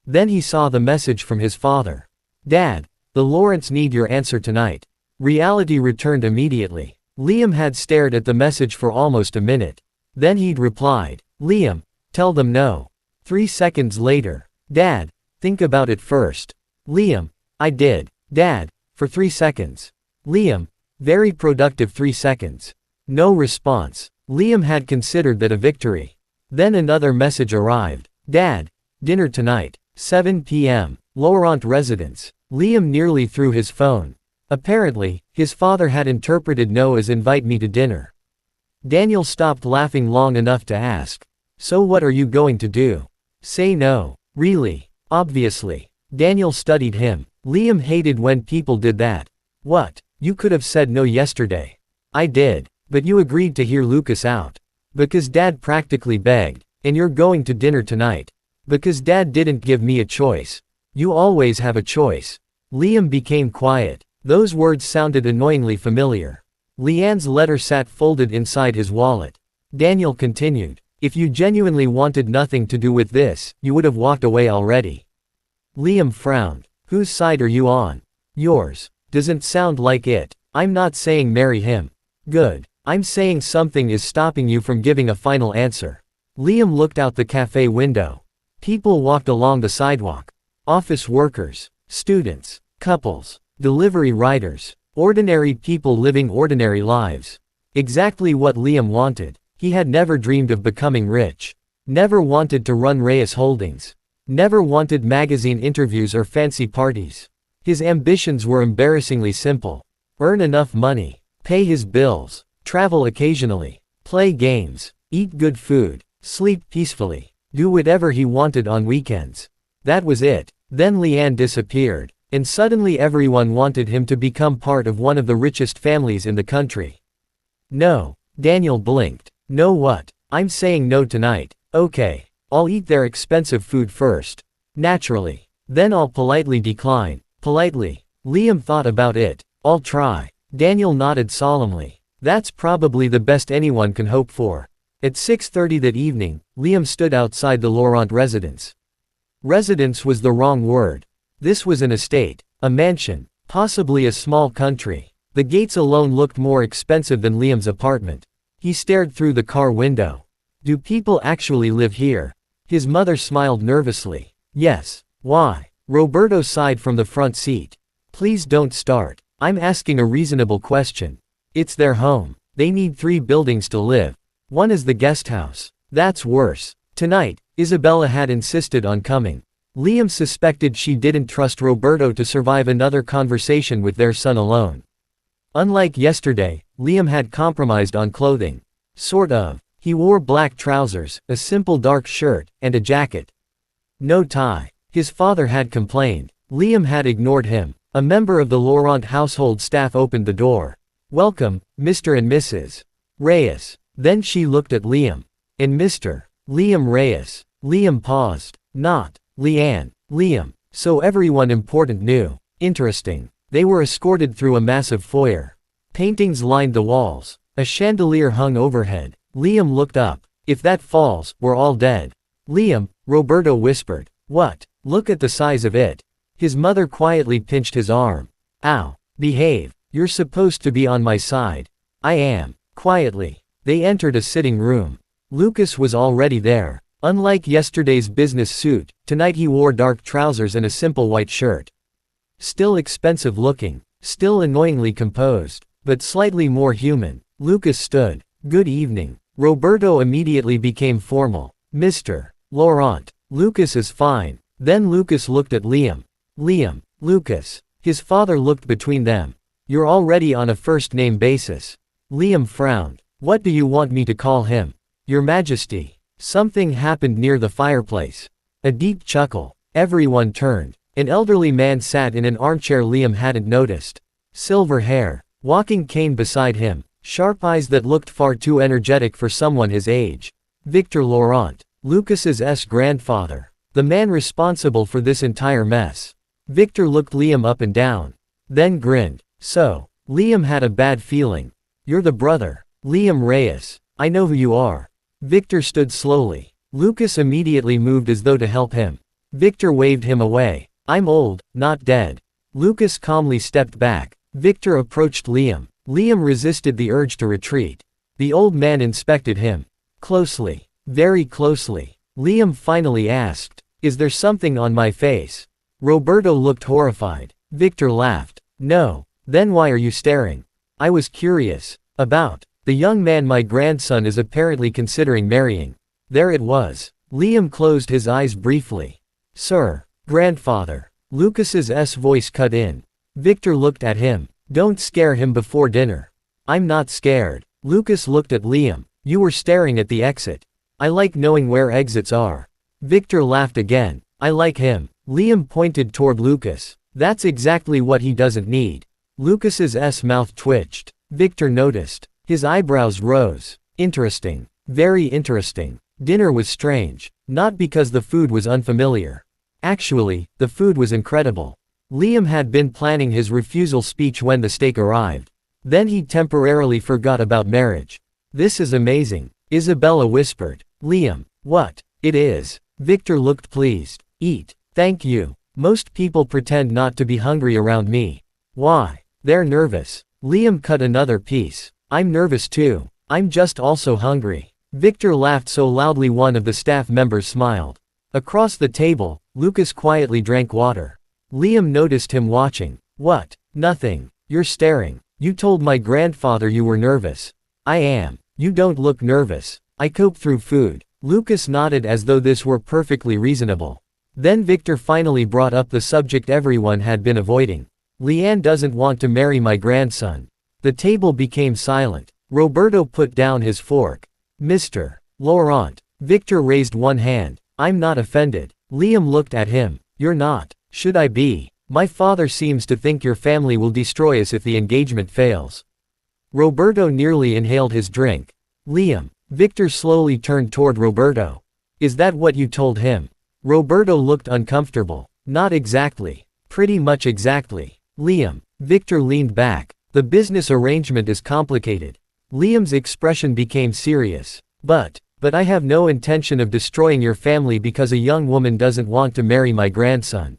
Then he saw the message from his father. Dad, the Laurents need your answer tonight. Reality returned immediately. Liam had stared at the message for almost a minute. Then he'd replied, Liam, tell them no. 3 seconds later. Dad, think about it first. Liam, I did. Dad, for 3 seconds. Liam, very productive 3 seconds. No response. Liam had considered that a victory. Then another message arrived. Dad, dinner tonight, 7 p.m., Laurent residence. Liam nearly threw his phone. Apparently, his father had interpreted no as invite me to dinner. Daniel stopped laughing long enough to ask. So what are you going to do? Say no. Really? Obviously. Daniel studied him. Liam hated when people did that. What? You could have said no yesterday. I did. But you agreed to hear Lucas out. Because Dad practically begged. And you're going to dinner tonight. Because Dad didn't give me a choice. You always have a choice. Liam became quiet. Those words sounded annoyingly familiar. Liann's letter sat folded inside his wallet. Daniel continued. If you genuinely wanted nothing to do with this, you would have walked away already. Liam frowned. Whose side are you on? Yours. Doesn't sound like it. I'm not saying marry him. Good. I'm saying something is stopping you from giving a final answer. Liam looked out the cafe window. People walked along the sidewalk. Office workers, students, couples, delivery riders, ordinary people living ordinary lives. Exactly what Liam wanted. He had never dreamed of becoming rich. Never wanted to run Reyes Holdings. Never wanted magazine interviews or fancy parties. His ambitions were embarrassingly simple. Earn enough money, pay his bills, travel occasionally, play games, eat good food, sleep peacefully, do whatever he wanted on weekends. That was it. Then Liann disappeared, and suddenly everyone wanted him to become part of one of the richest families in the country. No. Daniel blinked. No what? I'm saying no tonight. Okay. I'll eat their expensive food first. Naturally. Then I'll politely decline. Politely. Liam thought about it. I'll try. Daniel nodded solemnly. That's probably the best anyone can hope for. At 6:30 that evening, Liam stood outside the Laurent residence. Residence was the wrong word. This was an estate, a mansion, possibly a small country. The gates alone looked more expensive than Liam's apartment. He stared through the car window. Do people actually live here? His mother smiled nervously. Yes. Why? Roberto sighed from the front seat. Please don't start. I'm asking a reasonable question. It's their home. They need 3 buildings to live. One is the guest house. That's worse. Tonight, Isabella had insisted on coming. Liam suspected she didn't trust Roberto to survive another conversation with their son alone. Unlike yesterday, Liam had compromised on clothing. Sort of. He wore black trousers, a simple dark shirt, and a jacket. No tie. His father had complained. Liam had ignored him. A member of the Laurent household staff opened the door. "Welcome, Mr. and Mrs. Reyes." Then she looked at Liam. "And Mr. Liam Reyes." Liam paused. "Not Liann." Liam. So everyone important knew. Interesting. They were escorted through a massive foyer. Paintings lined the walls. A chandelier hung overhead. Liam looked up. "If that falls, we're all dead." "Liam," Roberto whispered. "What? Look at the size of it." His mother quietly pinched his arm. "Ow. Behave. You're supposed to be on my side." "I am." Quietly. They entered a sitting room. Lucas was already there. Unlike yesterday's business suit, tonight he wore dark trousers and a simple white shirt. Still expensive looking. Still annoyingly composed. But slightly more human. Lucas stood. "Good evening." Roberto immediately became formal. "Mr. Laurent." "Lucas is fine." Then Lucas looked at Liam. "Liam." "Lucas." His father looked between them. "You're already on a first-name basis." Liam frowned. "What do you want me to call him?" "Your Majesty." Something happened near the fireplace. A deep chuckle. Everyone turned. An elderly man sat in an armchair Liam hadn't noticed. Silver hair. Walking cane beside him. Sharp eyes that looked far too energetic for someone his age. Victor Laurent. Lucas's grandfather. The man responsible for this entire mess. Victor looked Liam up and down. Then grinned. "So, Liam had a bad feeling. You're the brother. Liam Reyes. I know who you are." Victor stood slowly. Lucas immediately moved as though to help him. Victor waved him away. "I'm old, not dead." Lucas calmly stepped back. Victor approached Liam. Liam resisted the urge to retreat. The old man inspected him. Closely. Very closely. Liam finally asked, "Is there something on my face?" Roberto looked horrified. Victor laughed. "No." "Then why are you staring?" "I was curious. About the young man my grandson is apparently considering marrying." There it was. Liam closed his eyes briefly. "Sir." "Grandfather." Lucas's voice cut in. Victor looked at him. "Don't scare him before dinner." "I'm not scared." Lucas looked at Liam. "You were staring at the exit." "I like knowing where exits are." Victor laughed again. "I like him." Liam pointed toward Lucas. "That's exactly what he doesn't need." Lucas's mouth twitched. Victor noticed. His eyebrows rose. Interesting. Very interesting. Dinner was strange. Not because the food was unfamiliar. Actually, the food was incredible. Liam had been planning his refusal speech when the steak arrived. Then he temporarily forgot about marriage. "This is amazing," Isabella whispered. "Liam." "What?" "It is." Victor looked pleased. "Eat." "Thank you. Most people pretend not to be hungry around me." "Why?" "They're nervous." Liam cut another piece. "I'm nervous too. I'm just also hungry." Victor laughed so loudly one of the staff members smiled. Across the table, Lucas quietly drank water. Liam noticed him watching. "What?" "Nothing. You're staring. You told my grandfather you were nervous." "I am." "You don't look nervous." "I cope through food." Lucas nodded as though this were perfectly reasonable. Then Victor finally brought up the subject everyone had been avoiding. "Liann doesn't want to marry my grandson." The table became silent. Roberto put down his fork. "Mr. Laurent." Victor raised one hand. "I'm not offended." Liam looked at him. "You're not. Should I be? My father seems to think your family will destroy us if the engagement fails." Roberto nearly inhaled his drink. "Liam." Victor slowly turned toward Roberto. "Is that what you told him?" Roberto looked uncomfortable. "Not exactly. Pretty much exactly." "Liam." Victor leaned back. "The business arrangement is complicated." Liam's expression became serious. But I have no intention of destroying your family because a young woman doesn't want to marry my grandson."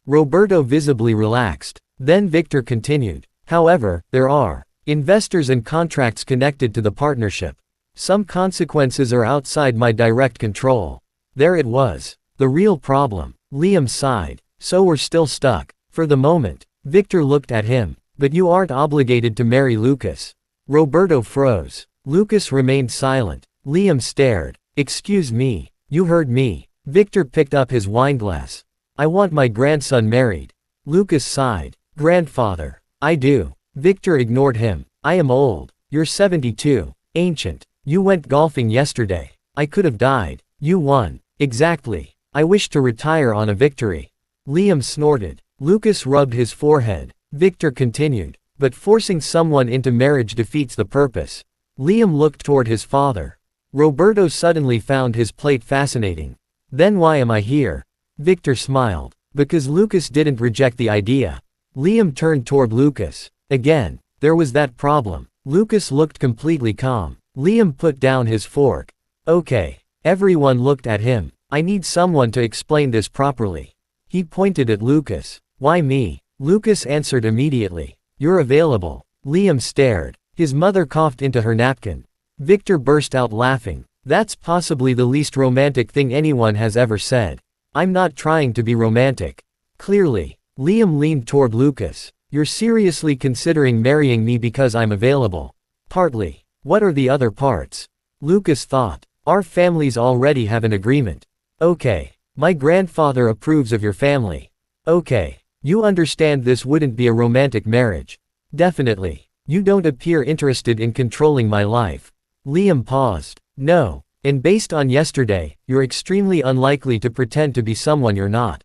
Roberto visibly relaxed. Then Victor continued. "However, there are investors and contracts connected to the partnership. Some consequences are outside my direct control." There it was. The real problem. Liam sighed. "So we're still stuck." For the moment. Victor looked at him. "But you aren't obligated to marry Lucas." Roberto froze. Lucas remained silent. Liam stared. "Excuse me. You heard me." Victor picked up his wineglass. "I want my grandson married." Lucas sighed. "Grandfather." "I do." Victor ignored him. I am old. You're 72. Ancient. You went golfing yesterday. I could have died. You won. Exactly. I wish to retire on a victory. Liam snorted. Lucas rubbed his forehead. Victor continued. But forcing someone into marriage defeats the purpose. Liam looked toward his father. Roberto suddenly found his plate fascinating. Then why am I here? Victor smiled. Because Lucas didn't reject the idea. Liam turned toward Lucas. Again, there was that problem. Lucas looked completely calm. Liam put down his fork. Okay. Everyone looked at him. I need someone to explain this properly. He pointed at Lucas. Why me? Lucas answered immediately. You're available. Liam stared. His mother coughed into her napkin. Victor burst out laughing. That's possibly the least romantic thing anyone has ever said. I'm not trying to be romantic. Clearly. Liam leaned toward Lucas. You're seriously considering marrying me because I'm available. Partly. What are the other parts? Lucas thought. Our families already have an agreement. Okay. My grandfather approves of your family. Okay. You understand this wouldn't be a romantic marriage. Definitely. You don't appear interested in controlling my life. Liam paused. No. And based on yesterday, you're extremely unlikely to pretend to be someone you're not.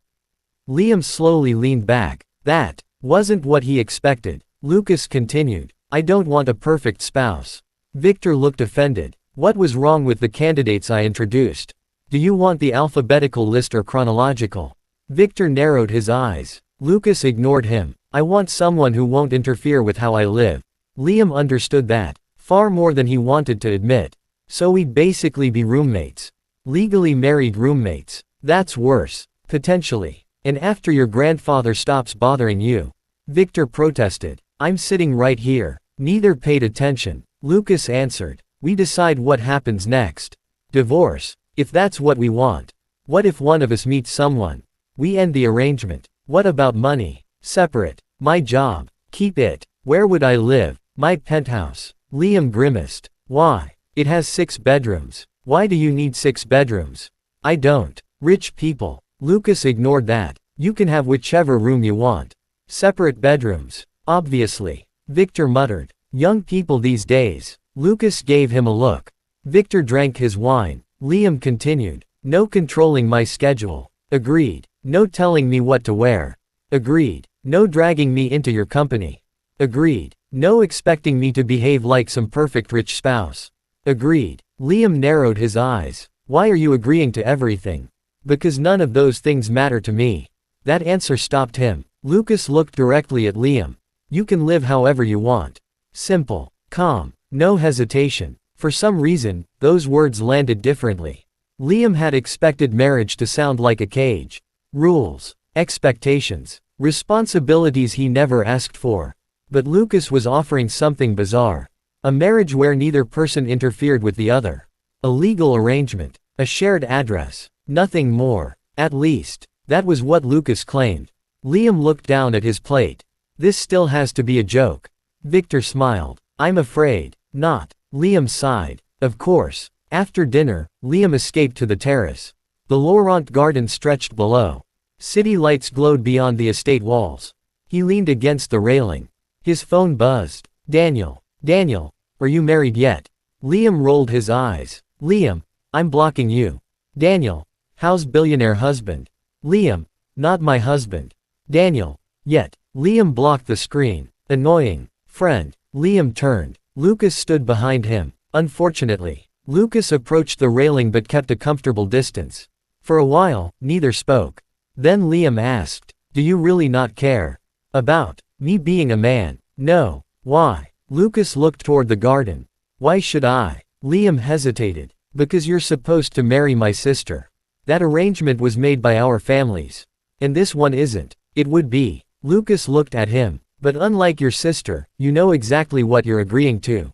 Liam slowly leaned back. That wasn't what he expected. Lucas continued. I don't want a perfect spouse. Victor looked offended. What was wrong with the candidates I introduced? Do you want the alphabetical list or chronological? Victor narrowed his eyes. Lucas ignored him. I want someone who won't interfere with how I live. Liam understood that. Far more than he wanted to admit. So we'd basically be roommates. Legally married roommates. That's worse. Potentially. And after your grandfather stops bothering you. Victor protested. I'm sitting right here. Neither paid attention. Lucas answered. We decide what happens next. Divorce. If that's what we want. What if one of us meets someone? We end the arrangement. What about money? Separate. My job. Keep it. Where would I live? My penthouse. Liam grimaced. Why? It has 6 bedrooms. Why do you need 6 bedrooms? I don't. Rich people. Lucas ignored that. You can have whichever room you want. Separate bedrooms. Obviously. Victor muttered. Young people these days. Lucas gave him a look. Victor drank his wine. Liam continued. No controlling my schedule. Agreed. No telling me what to wear. Agreed. No dragging me into your company. Agreed. No expecting me to behave like some perfect rich spouse. Agreed. Liam narrowed his eyes. Why are you agreeing to everything? Because none of those things matter to me. That answer stopped him. Lucas looked directly at Liam. You can live however you want. Simple. Calm. No hesitation. For some reason, those words landed differently. Liam had expected marriage to sound like a cage. Rules. Expectations. Responsibilities he never asked for. But Lucas was offering something bizarre. A marriage where neither person interfered with the other. A legal arrangement. A shared address. Nothing more. At least, that was what Lucas claimed. Liam looked down at his plate. This still has to be a joke. Victor smiled. I'm afraid. Not. Liam sighed. Of course. After dinner, Liam escaped to the terrace. The Laurent garden stretched below. City lights glowed beyond the estate walls. He leaned against the railing. His phone buzzed. Daniel. Daniel, are you married yet? Liam rolled his eyes. Liam, I'm blocking you. Daniel, how's billionaire husband? Liam, not my husband. Daniel, yet. Liam blocked the screen. Annoying. Friend. Liam turned. Lucas stood behind him. Unfortunately, Lucas approached the railing but kept a comfortable distance. For a while, neither spoke. Then Liam asked, do you really not care? About me being a man? No. Why? Lucas looked toward the garden. Why should I? Liam hesitated. Because you're supposed to marry my sister. That arrangement was made by our families. And this one isn't. It would be. Lucas looked at him. But unlike your sister, you know exactly what you're agreeing to.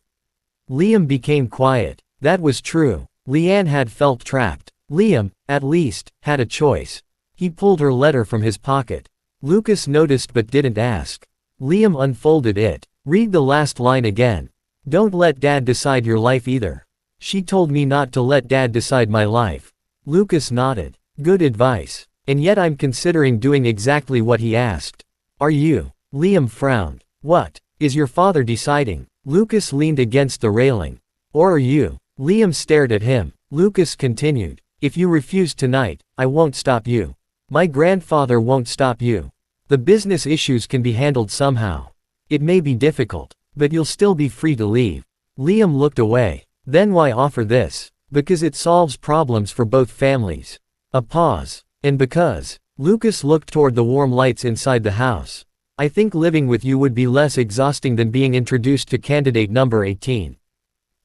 Liam became quiet. That was true. Liann had felt trapped. Liam, at least, had a choice. He pulled her letter from his pocket. Lucas noticed but didn't ask. Liam unfolded it. Read the last line again. Don't let Dad decide your life either. She told me not to let Dad decide my life. Lucas nodded. Good advice. And yet I'm considering doing exactly what he asked. Are you? Liam frowned. What? Is your father deciding? Lucas leaned against the railing. Or are you? Liam stared at him. Lucas continued. If you refuse tonight, I won't stop you. My grandfather won't stop you. The business issues can be handled somehow. It may be difficult, but you'll still be free to leave. Liam looked away. Then why offer this? Because it solves problems for both families. A pause. And because. Lucas looked toward the warm lights inside the house. I think living with you would be less exhausting than being introduced to candidate number 18.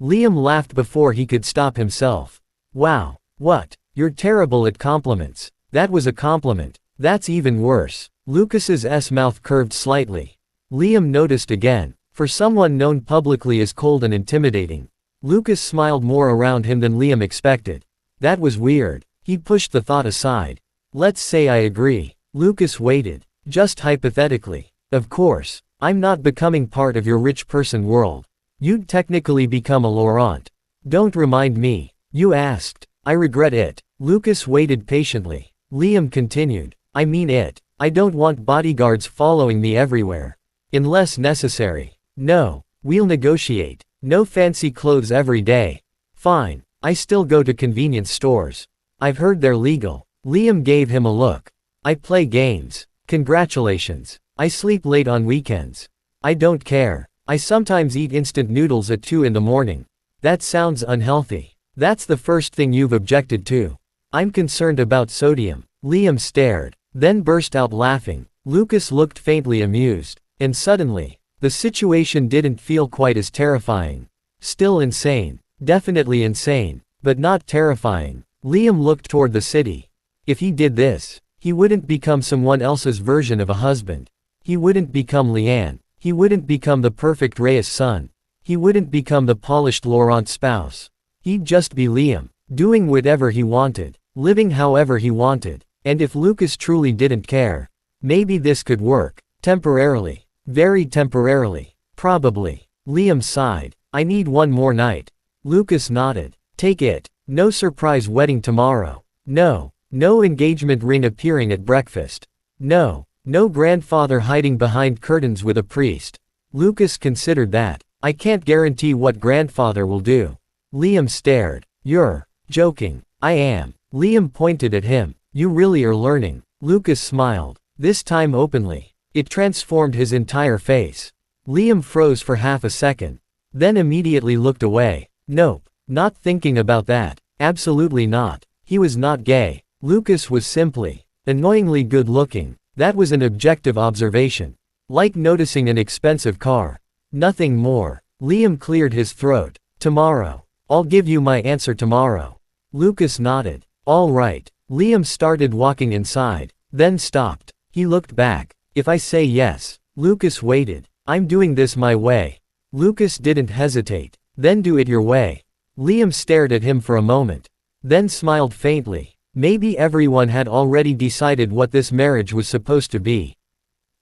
Liam laughed before he could stop himself. Wow. What? You're terrible at compliments. That was a compliment. That's even worse. Lucas's mouth curved slightly. Liam noticed again. For someone known publicly as cold and intimidating. Lucas smiled more around him than Liam expected. That was weird. He pushed the thought aside. Let's say I agree. Lucas waited. Just hypothetically. Of course. I'm not becoming part of your rich person world. You'd technically become a Laurent. Don't remind me. You asked. I regret it. Lucas waited patiently. Liam continued. I mean it. I don't want bodyguards following me everywhere. Unless necessary. No. We'll negotiate. No fancy clothes every day. Fine. I still go to convenience stores. I've heard they're legal. Liam gave him a look. I play games. Congratulations. I sleep late on weekends. I don't care. I sometimes eat instant noodles at 2 in the morning. That sounds unhealthy. That's the first thing you've objected to. I'm concerned about sodium. Liam stared, then burst out laughing. Lucas looked faintly amused. And suddenly, the situation didn't feel quite as terrifying. Still insane. Definitely insane, but not terrifying. Liam looked toward the city. If he did this, he wouldn't become someone else's version of a husband. He wouldn't become Liann. He wouldn't become the perfect Reyes son. He wouldn't become the polished Laurent spouse. He'd just be Liam, doing whatever he wanted, living however he wanted. And if Lucas truly didn't care, maybe this could work. Temporarily. Very temporarily. Probably. Liam sighed. I need one more night. Lucas nodded. Take it. No surprise wedding tomorrow. No. No engagement ring appearing at breakfast. No. No grandfather hiding behind curtains with a priest. Lucas considered that. I can't guarantee what grandfather will do. Liam stared. You're joking. I am. Liam pointed at him. You really are learning. Lucas smiled. This time openly. It transformed his entire face. Liam froze for half a second. Then immediately looked away. Nope. Not thinking about that. Absolutely not. He was not gay. Lucas was simply annoyingly good looking. That was an objective observation. Like noticing an expensive car. Nothing more. Liam cleared his throat. Tomorrow. I'll give you my answer tomorrow. Lucas nodded. All right. Liam started walking inside, then stopped. He looked back. If I say yes. Lucas waited. I'm doing this my way. Lucas didn't hesitate. Then do it your way. Liam stared at him for a moment. Then smiled faintly. Maybe everyone had already decided what this marriage was supposed to be.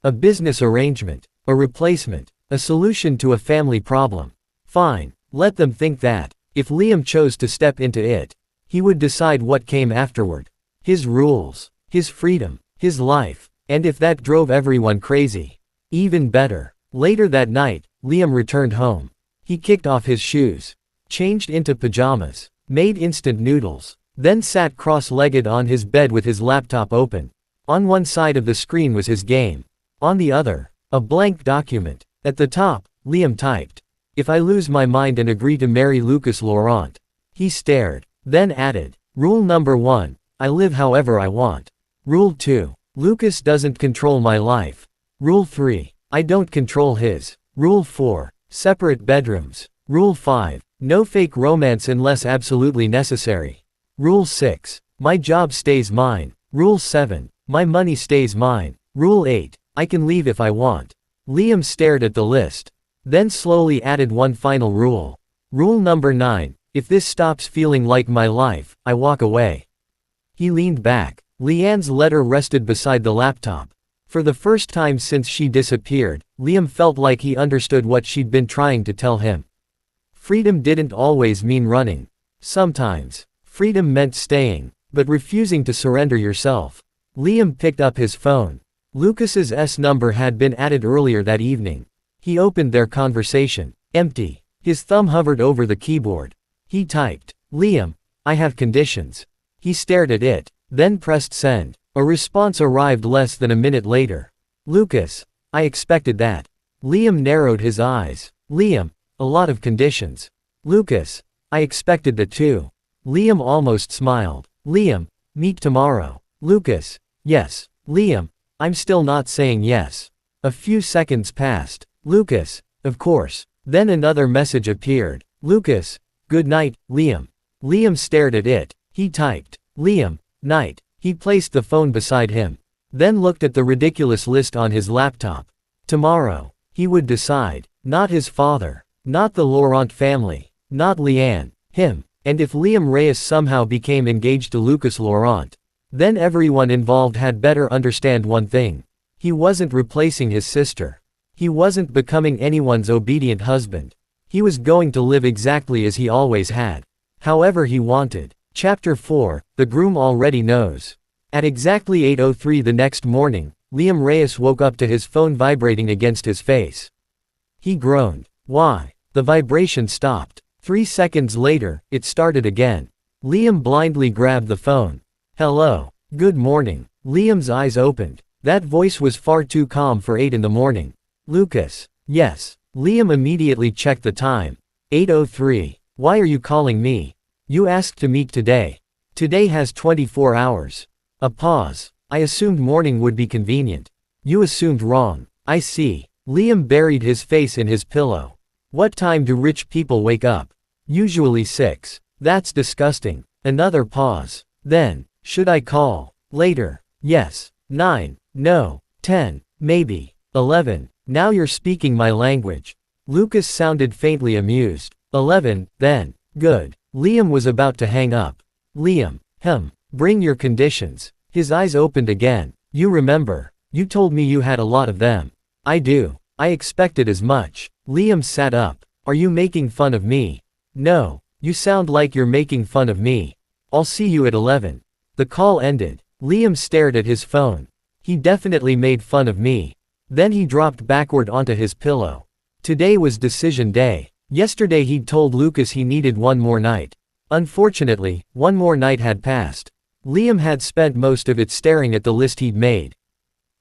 A business arrangement. A replacement. A solution to a family problem. Fine. Let them think that. If Liam chose to step into it, he would decide what came afterward. His rules. His freedom. His life. And if that drove everyone crazy, even better. Later that night, Liam returned home. He kicked off his shoes, changed into pajamas, made instant noodles, then sat cross-legged on his bed with his laptop open. On one side of the screen was his game. On the other, a blank document. At the top, Liam typed, "If I lose my mind and agree to marry Lucas Laurent." He stared, then added, "Rule number 1, I live however I want. Rule 2, Lucas doesn't control my life. Rule 3, I don't control his. Rule 4, separate bedrooms. Rule 5, no fake romance unless absolutely necessary. Rule 6, my job stays mine. Rule 7, my money stays mine. Rule 8, I can leave if I want." Liam stared at the list, then slowly added one final rule. Rule number 9, if this stops feeling like my life, I walk away. He leaned back. Liann's letter rested beside the laptop. For the first time since she disappeared, Liam felt like he understood what she'd been trying to tell him. Freedom didn't always mean running. Sometimes, freedom meant staying, but refusing to surrender yourself. Liam picked up his phone. Lucas's number had been added earlier that evening. He opened their conversation. Empty. His thumb hovered over the keyboard. He typed, Liam, I have conditions. He stared at it, then pressed send. A response arrived less than a minute later. Lucas, I expected that. Liam narrowed his eyes. Liam, a lot of conditions. Lucas, I expected that too. Liam almost smiled. Liam, meet tomorrow. Lucas, yes. Liam, I'm still not saying yes. A few seconds passed. Lucas, of course. Then another message appeared. Lucas, good night, Liam. Liam stared at it. He typed, Liam, night. He placed the phone beside him. Then looked at the ridiculous list on his laptop. Tomorrow, he would decide. Not his father. Not the Laurent family. Not Liann. Him. And if Liam Reyes somehow became engaged to Lucas Laurent, then everyone involved had better understand one thing. He wasn't replacing his sister. He wasn't becoming anyone's obedient husband. He was going to live exactly as he always had. However he wanted. Chapter 4, The Groom Already Knows. At exactly 8:03 the next morning, Liam Reyes woke up to his phone vibrating against his face. He groaned. Why? The vibration stopped. 3 seconds later, it started again. Liam blindly grabbed the phone. Hello. Good morning. Liam's eyes opened. That voice was far too calm for 8 in the morning. Lucas. Yes. Liam immediately checked the time. 8:03. Why are you calling me? You asked to meet today. Today has 24 hours. A pause. I assumed morning would be convenient. You assumed wrong. I see. Liam buried his face in his pillow. What time do rich people wake up? Usually 6. That's disgusting. Another pause. Then, should I call? Later. Yes. 9. No. 10. Maybe. 11. Now you're speaking my language. Lucas sounded faintly amused. 11. Then. Good. Liam was about to hang up. Liam. Bring your conditions. His eyes opened again. You remember. You told me you had a lot of them. I do. I expected as much. Liam sat up. Are you making fun of me? No. You sound like you're making fun of me. I'll see you at 11. The call ended. Liam stared at his phone. He definitely made fun of me. Then he dropped backward onto his pillow. Today was decision day. Yesterday he'd told Lucas he needed one more night. Unfortunately, one more night had passed. Liam had spent most of it staring at the list he'd made.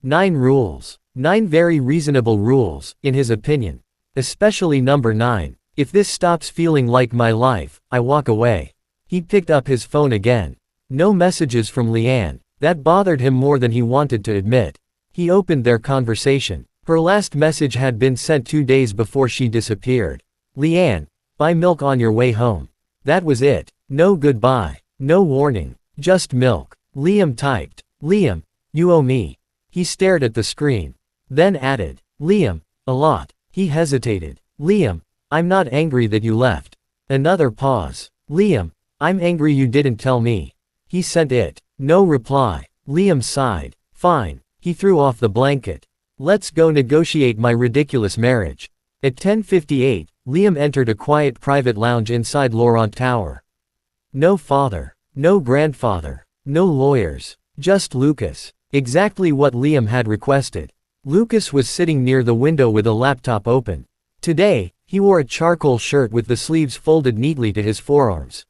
9 rules. 9 very reasonable rules, in his opinion. Especially number 9. If this stops feeling like my life, I walk away. He picked up his phone again. No messages from Liann. That bothered him more than he wanted to admit. He opened their conversation. Her last message had been sent 2 days before she disappeared. Liann, buy milk on your way home. That was it. No goodbye. No warning. Just milk. Liam typed. Liam, you owe me. He stared at the screen. Then added. Liam, a lot. He hesitated. Liam, I'm not angry that you left. Another pause. Liam, I'm angry you didn't tell me. He sent it. No reply. Liam sighed. Fine. He threw off the blanket. Let's go negotiate my ridiculous marriage. At 10:58, Liam entered a quiet private lounge inside Laurent Tower. No father. No grandfather. No lawyers. Just Lucas. Exactly what Liam had requested. Lucas was sitting near the window with a laptop open. Today, he wore a charcoal shirt with the sleeves folded neatly to his forearms.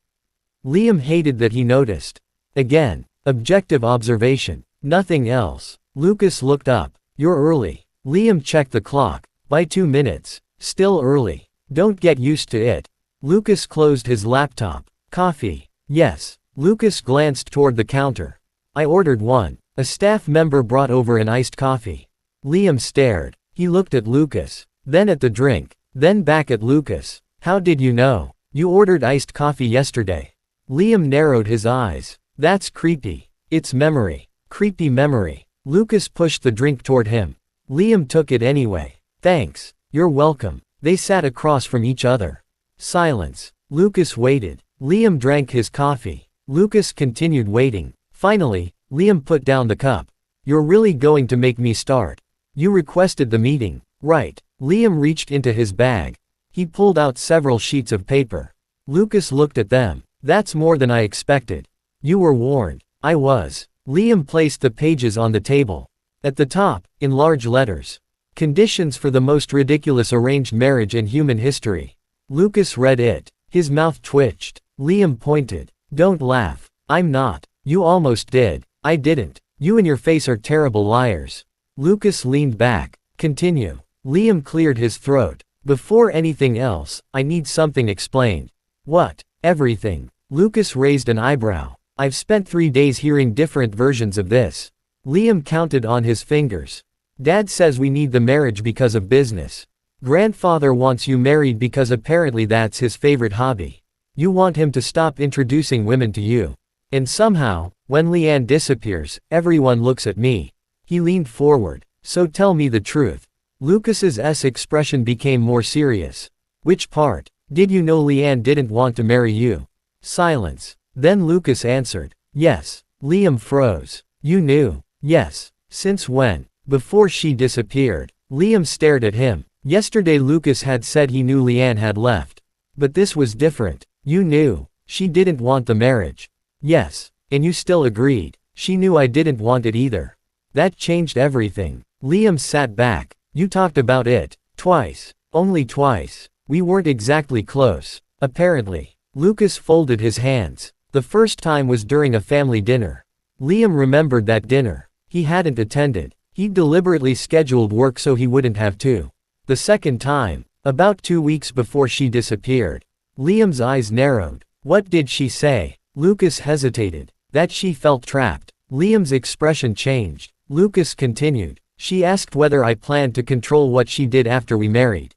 Liam hated that he noticed. Again, objective observation. Nothing else. Lucas looked up. You're early. Liam checked the clock. By 2 minutes. Still early. Don't get used to it. Lucas closed his laptop. Coffee. Yes. Lucas glanced toward the counter. I ordered one. A staff member brought over an iced coffee. Liam stared. He looked at Lucas. Then at the drink. Then back at Lucas. How did you know? You ordered iced coffee yesterday. Liam narrowed his eyes. That's creepy. It's memory. Creepy memory. Lucas pushed the drink toward him. Liam took it anyway. Thanks. You're welcome. They sat across from each other. Silence. Lucas waited. Liam drank his coffee. Lucas continued waiting. Finally, Liam put down the cup. You're really going to make me start. You requested the meeting, right? Liam reached into his bag. He pulled out several sheets of paper. Lucas looked at them. That's more than I expected. You were warned. I was. Liam placed the pages on the table. At the top, in large letters. Conditions for the most ridiculous arranged marriage in human history. Lucas read it. His mouth twitched. Liam pointed. Don't laugh. I'm not. You almost did. I didn't. You and your face are terrible liars. Lucas leaned back. Continue. Liam cleared his throat. Before anything else, I need something explained. What? Everything. Lucas raised an eyebrow. I've spent 3 days hearing different versions of this. Liam counted on his fingers. Dad says we need the marriage because of business. Grandfather wants you married because apparently that's his favorite hobby. You want him to stop introducing women to you. And somehow, when Liann disappears, everyone looks at me. He leaned forward. So tell me the truth. Lucas's expression became more serious. Which part? Did you know Liann didn't want to marry you? Silence. Then Lucas answered. Yes. Liam froze. You knew? Yes. Since when? Before she disappeared. Liam stared at him. Yesterday Lucas had said he knew Liann had left. But this was different. You knew. She didn't want the marriage. Yes. And you still agreed. She knew I didn't want it either. That changed everything. Liam sat back. You talked about it. Twice. Only twice. We weren't exactly close. Apparently. Lucas folded his hands. The first time was during a family dinner. Liam remembered that dinner. He hadn't attended. He deliberately scheduled work so he wouldn't have to. The second time, about 2 weeks before she disappeared. Liam's eyes narrowed. What did she say? Lucas hesitated. That she felt trapped. Liam's expression changed. Lucas continued. She asked whether I planned to control what she did after we married.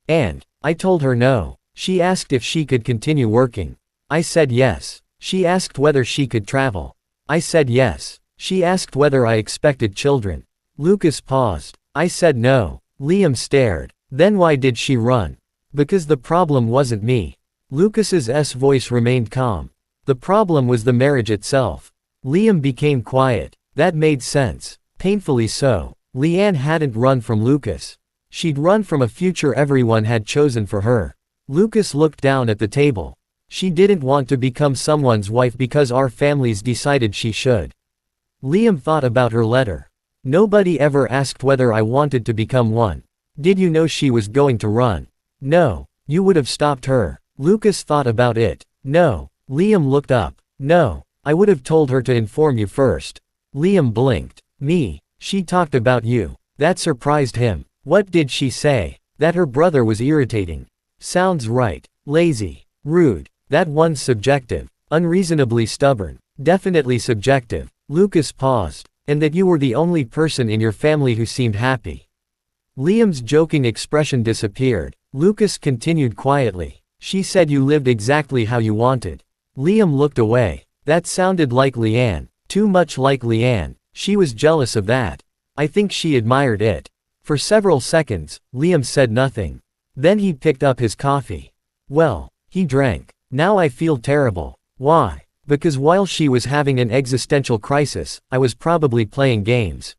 And I told her no. She asked if she could continue working. I said yes. She asked whether she could travel. I said yes. She asked whether I expected children. Lucas paused. I said no. Liam stared. Then why did she run? Because the problem wasn't me. Lucas's voice remained calm. The problem was the marriage itself. Liam became quiet. That made sense. Painfully so. Liann hadn't run from Lucas. She'd run from a future everyone had chosen for her. Lucas looked down at the table. She didn't want to become someone's wife because our families decided she should. Liam thought about her letter. Nobody ever asked whether I wanted to become one. Did you know she was going to run? No. You would have stopped her. Lucas thought about it. No. Liam looked up. No. I would have told her to inform you first. Liam blinked. Me. She talked about you. That surprised him. What did she say? That her brother was irritating. Sounds right. Lazy. Rude. That one's subjective. Unreasonably stubborn. Definitely subjective. Lucas paused. And that you were the only person in your family who seemed happy. Liam's joking expression disappeared. Lucas continued quietly. She said you lived exactly how you wanted. Liam looked away. That sounded like Liann. Too much like Liann. She was jealous of that. I think she admired it. For several seconds, Liam said nothing. Then he picked up his coffee. Well, he drank. Now I feel terrible. Why? Because while she was having an existential crisis, I was probably playing games.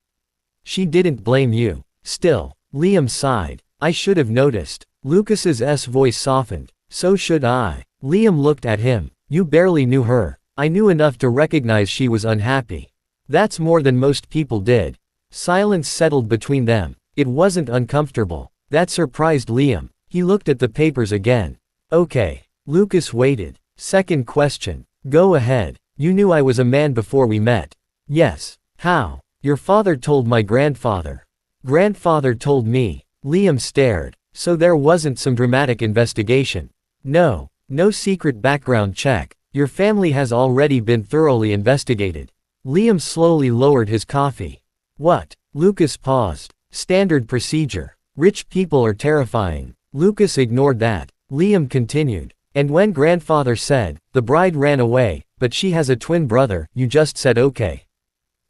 She didn't blame you. Still, Liam sighed. I should have noticed. Lucas's voice softened. So should I. Liam looked at him. You barely knew her. I knew enough to recognize she was unhappy. That's more than most people did. Silence settled between them. It wasn't uncomfortable. That surprised Liam. He looked at the papers again. Okay. Lucas waited. Second question. Go ahead. You knew I was a man before we met. Yes. How? Your father told my grandfather. Grandfather told me. Liam stared. So there wasn't some dramatic investigation. No. No secret background check. Your family has already been thoroughly investigated. Liam slowly lowered his coffee. What? Lucas paused. Standard procedure. Rich people are terrifying. Lucas ignored that. Liam continued. And when grandfather said, the bride ran away, but she has a twin brother, you just said okay.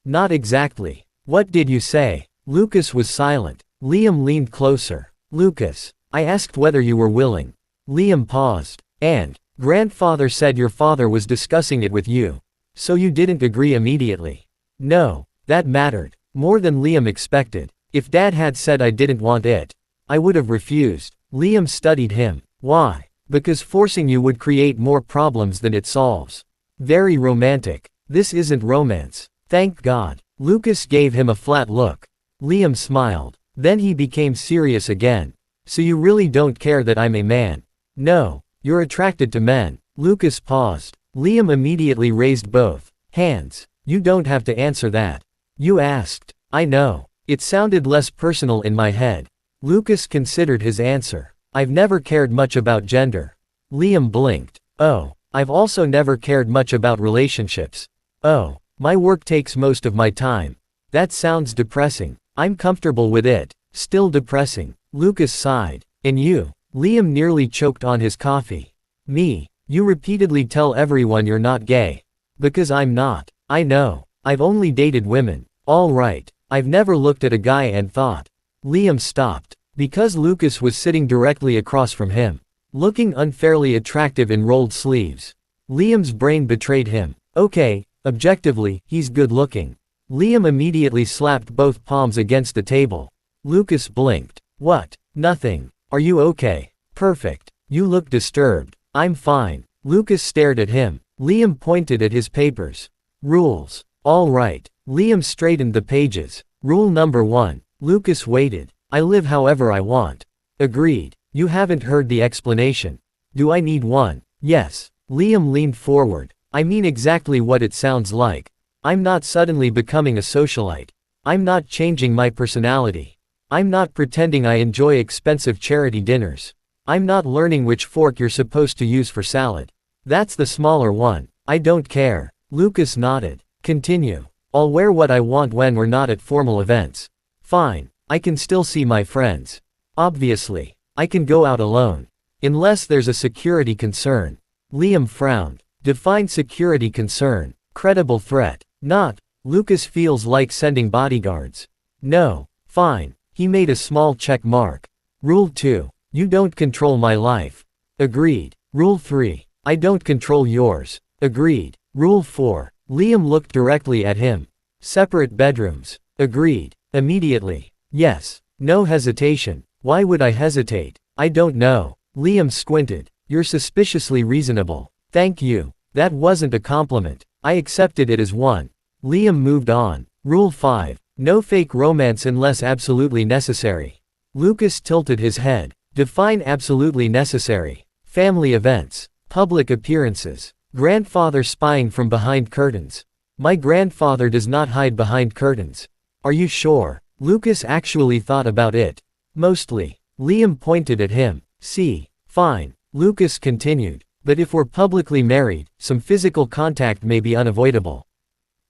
Not exactly. What did you say? Lucas was silent. Liam leaned closer. Lucas, I asked whether you were willing. Liam paused. And, grandfather said your father was discussing it with you. So you didn't agree immediately. No, that mattered. More than Liam expected. If Dad had said I didn't want it, I would have refused. Liam studied him. Why? Because forcing you would create more problems than it solves. Very romantic. This isn't romance. Thank God. Lucas gave him a flat look. Liam smiled. Then he became serious again. So you really don't care that I'm a man? No. You're attracted to men. Lucas paused. Liam immediately raised both hands. You don't have to answer that. You asked. I know. It sounded less personal in my head. Lucas considered his answer. I've never cared much about gender. Liam blinked. Oh. I've also never cared much about relationships. Oh. My work takes most of my time. That sounds depressing. I'm comfortable with it. Still depressing. Lucas sighed. And you? Liam nearly choked on his coffee. Me. You repeatedly tell everyone you're not gay. Because I'm not. I know. I've only dated women. All right. I've never looked at a guy and thought. Liam stopped. Because Lucas was sitting directly across from him. Looking unfairly attractive in rolled sleeves. Liam's brain betrayed him. Okay, objectively, he's good looking. Liam immediately slapped both palms against the table. Lucas blinked. What? Nothing. Are you okay? Perfect. You look disturbed. I'm fine. Lucas stared at him. Liam pointed at his papers. Rules. All right. Liam straightened the pages. Rule number 1. Lucas waited. I live however I want. Agreed. You haven't heard the explanation. Do I need one? Yes. Liam leaned forward. I mean exactly what it sounds like. I'm not suddenly becoming a socialite. I'm not changing my personality. I'm not pretending I enjoy expensive charity dinners. I'm not learning which fork you're supposed to use for salad. That's the smaller one. I don't care. Lucas nodded. Continue. I'll wear what I want when we're not at formal events. Fine. I can still see my friends. Obviously. I can go out alone. Unless there's a security concern. Liam frowned. Define security concern. Credible threat. Not. Lucas feels like sending bodyguards. No. Fine. He made a small check mark. Rule 2. You don't control my life. Agreed. Rule 3. I don't control yours. Agreed. Rule 4. Liam looked directly at him. Separate bedrooms. Agreed. Immediately. Yes. No hesitation. Why would I hesitate? I don't know. Liam squinted. You're suspiciously reasonable. Thank you. That wasn't a compliment. I accepted it as one. Liam moved on. Rule 5. No fake romance unless absolutely necessary. Lucas tilted his head. Define absolutely necessary. Family events. Public appearances. Grandfather spying from behind curtains. My grandfather does not hide behind curtains. Are you sure? Lucas actually thought about it. Mostly. Liam pointed at him. See. Fine. Lucas continued. But if we're publicly married, some physical contact may be unavoidable.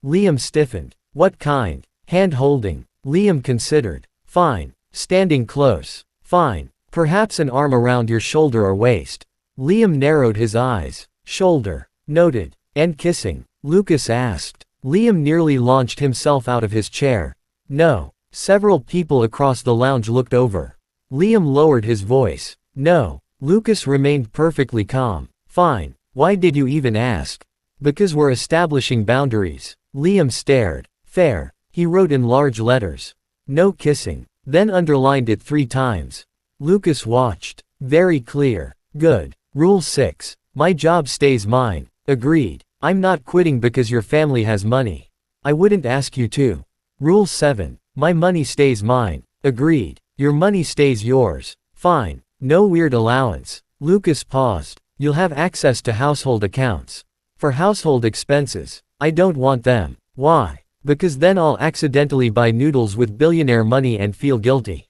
Liam stiffened. What kind? Hand holding. Liam considered. Fine. Standing close. Fine. Perhaps an arm around your shoulder or waist. Liam narrowed his eyes. Shoulder. Noted. And kissing? Lucas asked. Liam nearly launched himself out of his chair. No. Several people across the lounge looked over. Liam lowered his voice. No. Lucas remained perfectly calm. Fine. Why did you even ask? Because we're establishing boundaries. Liam stared. Fair. He wrote in large letters. No kissing. Then underlined it 3 times. Lucas watched. Very clear. Good. Rule 6. My job stays mine. Agreed. I'm not quitting because your family has money. I wouldn't ask you to. Rule 7. My money stays mine. Agreed. Your money stays yours. Fine. No weird allowance. Lucas paused. You'll have access to household accounts. For household expenses. I don't want them. Why? Because then I'll accidentally buy noodles with billionaire money and feel guilty.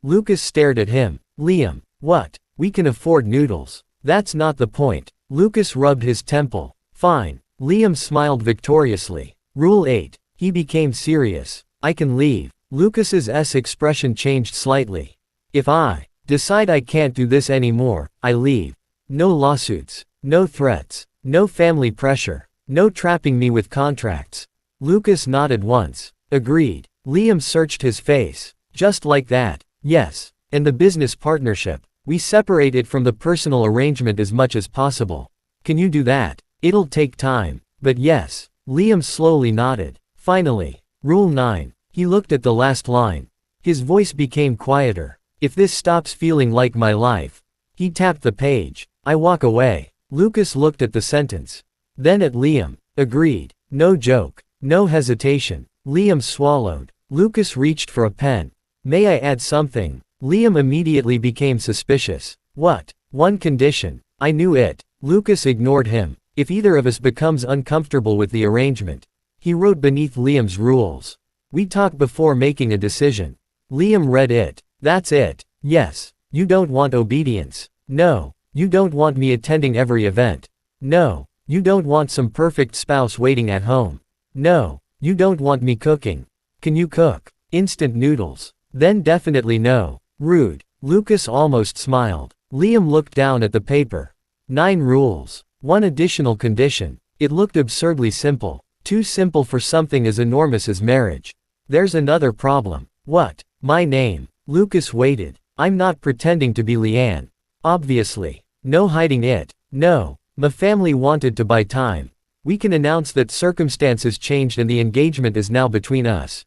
Lucas stared at him. Liam. What? We can afford noodles. That's not the point. Lucas rubbed his temple. Fine. Liam smiled victoriously. Rule 8. He became serious. I can leave. Lucas's expression changed slightly. If I decide I can't do this anymore, I leave. No lawsuits. No threats. No family pressure. No trapping me with contracts. Lucas nodded once. Agreed. Liam searched his face. Just like that. Yes. And the business partnership. We separate it from the personal arrangement as much as possible. Can you do that? It'll take time. But yes. Liam slowly nodded. Finally. Rule 9. He looked at the last line. His voice became quieter. If this stops feeling like my life. He tapped the page. I walk away. Lucas looked at the sentence. Then at Liam. Agreed. No joke. No hesitation. Liam swallowed. Lucas reached for a pen. May I add something? Liam immediately became suspicious. What? One condition. I knew it. Lucas ignored him. If either of us becomes uncomfortable with the arrangement. He wrote beneath Liam's rules. We talk before making a decision. Liam read it. That's it. Yes. You don't want obedience. No. You don't want me attending every event. No. You don't want some perfect spouse waiting at home. No. You don't want me cooking. Can you cook? Instant noodles. Then definitely no. Rude. Lucas almost smiled. Liam looked down at the paper. 9 rules. 1 additional condition. It looked absurdly simple. Too simple for something as enormous as marriage. There's another problem. What? My name. Lucas waited. I'm not pretending to be Liann. Obviously. No hiding it. No. My family wanted to buy time. We can announce that circumstances changed and the engagement is now between us.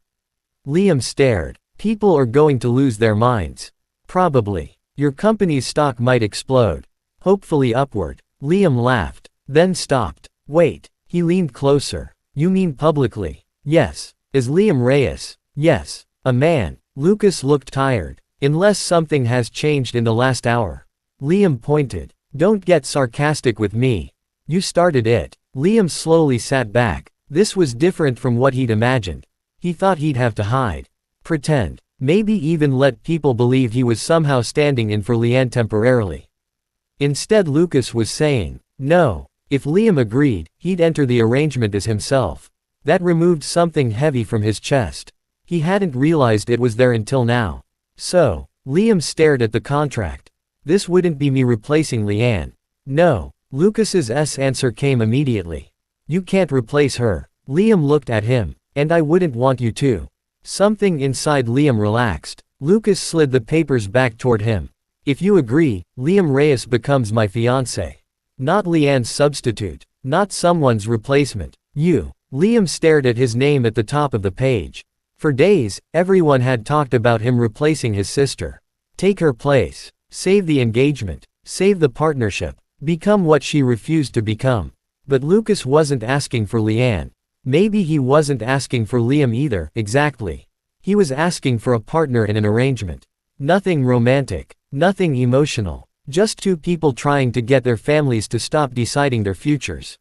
Liam stared. People are going to lose their minds. Probably. Your company's stock might explode. Hopefully upward. Liam laughed. Then stopped. Wait. He leaned closer. You mean publicly? Yes. As Liam Reyes? Yes. A man. Lucas looked tired. Unless something has changed in the last hour. Liam pointed. Don't get sarcastic with me. You started it. Liam slowly sat back. This was different from what he'd imagined. He thought he'd have to hide. Pretend. Maybe even let people believe he was somehow standing in for Liann temporarily. Instead Lucas was saying, no. If Liam agreed, he'd enter the arrangement as himself. That removed something heavy from his chest. He hadn't realized it was there until now. So, Liam stared at the contract. This wouldn't be me replacing Liann. No. Lucas's answer came immediately. You can't replace her. Liam looked at him. And I wouldn't want you to. Something inside Liam relaxed. Lucas slid the papers back toward him. If you agree, Liam Reyes becomes my fiancé. Not Liann's substitute. Not someone's replacement. You. Liam stared at his name at the top of the page. For days, everyone had talked about him replacing his sister. Take her place. Save the engagement. Save the partnership. Become what she refused to become. But Lucas wasn't asking for Liann. Maybe he wasn't asking for Liam either, exactly. He was asking for a partner in an arrangement. Nothing romantic. Nothing emotional. Just 2 people trying to get their families to stop deciding their futures.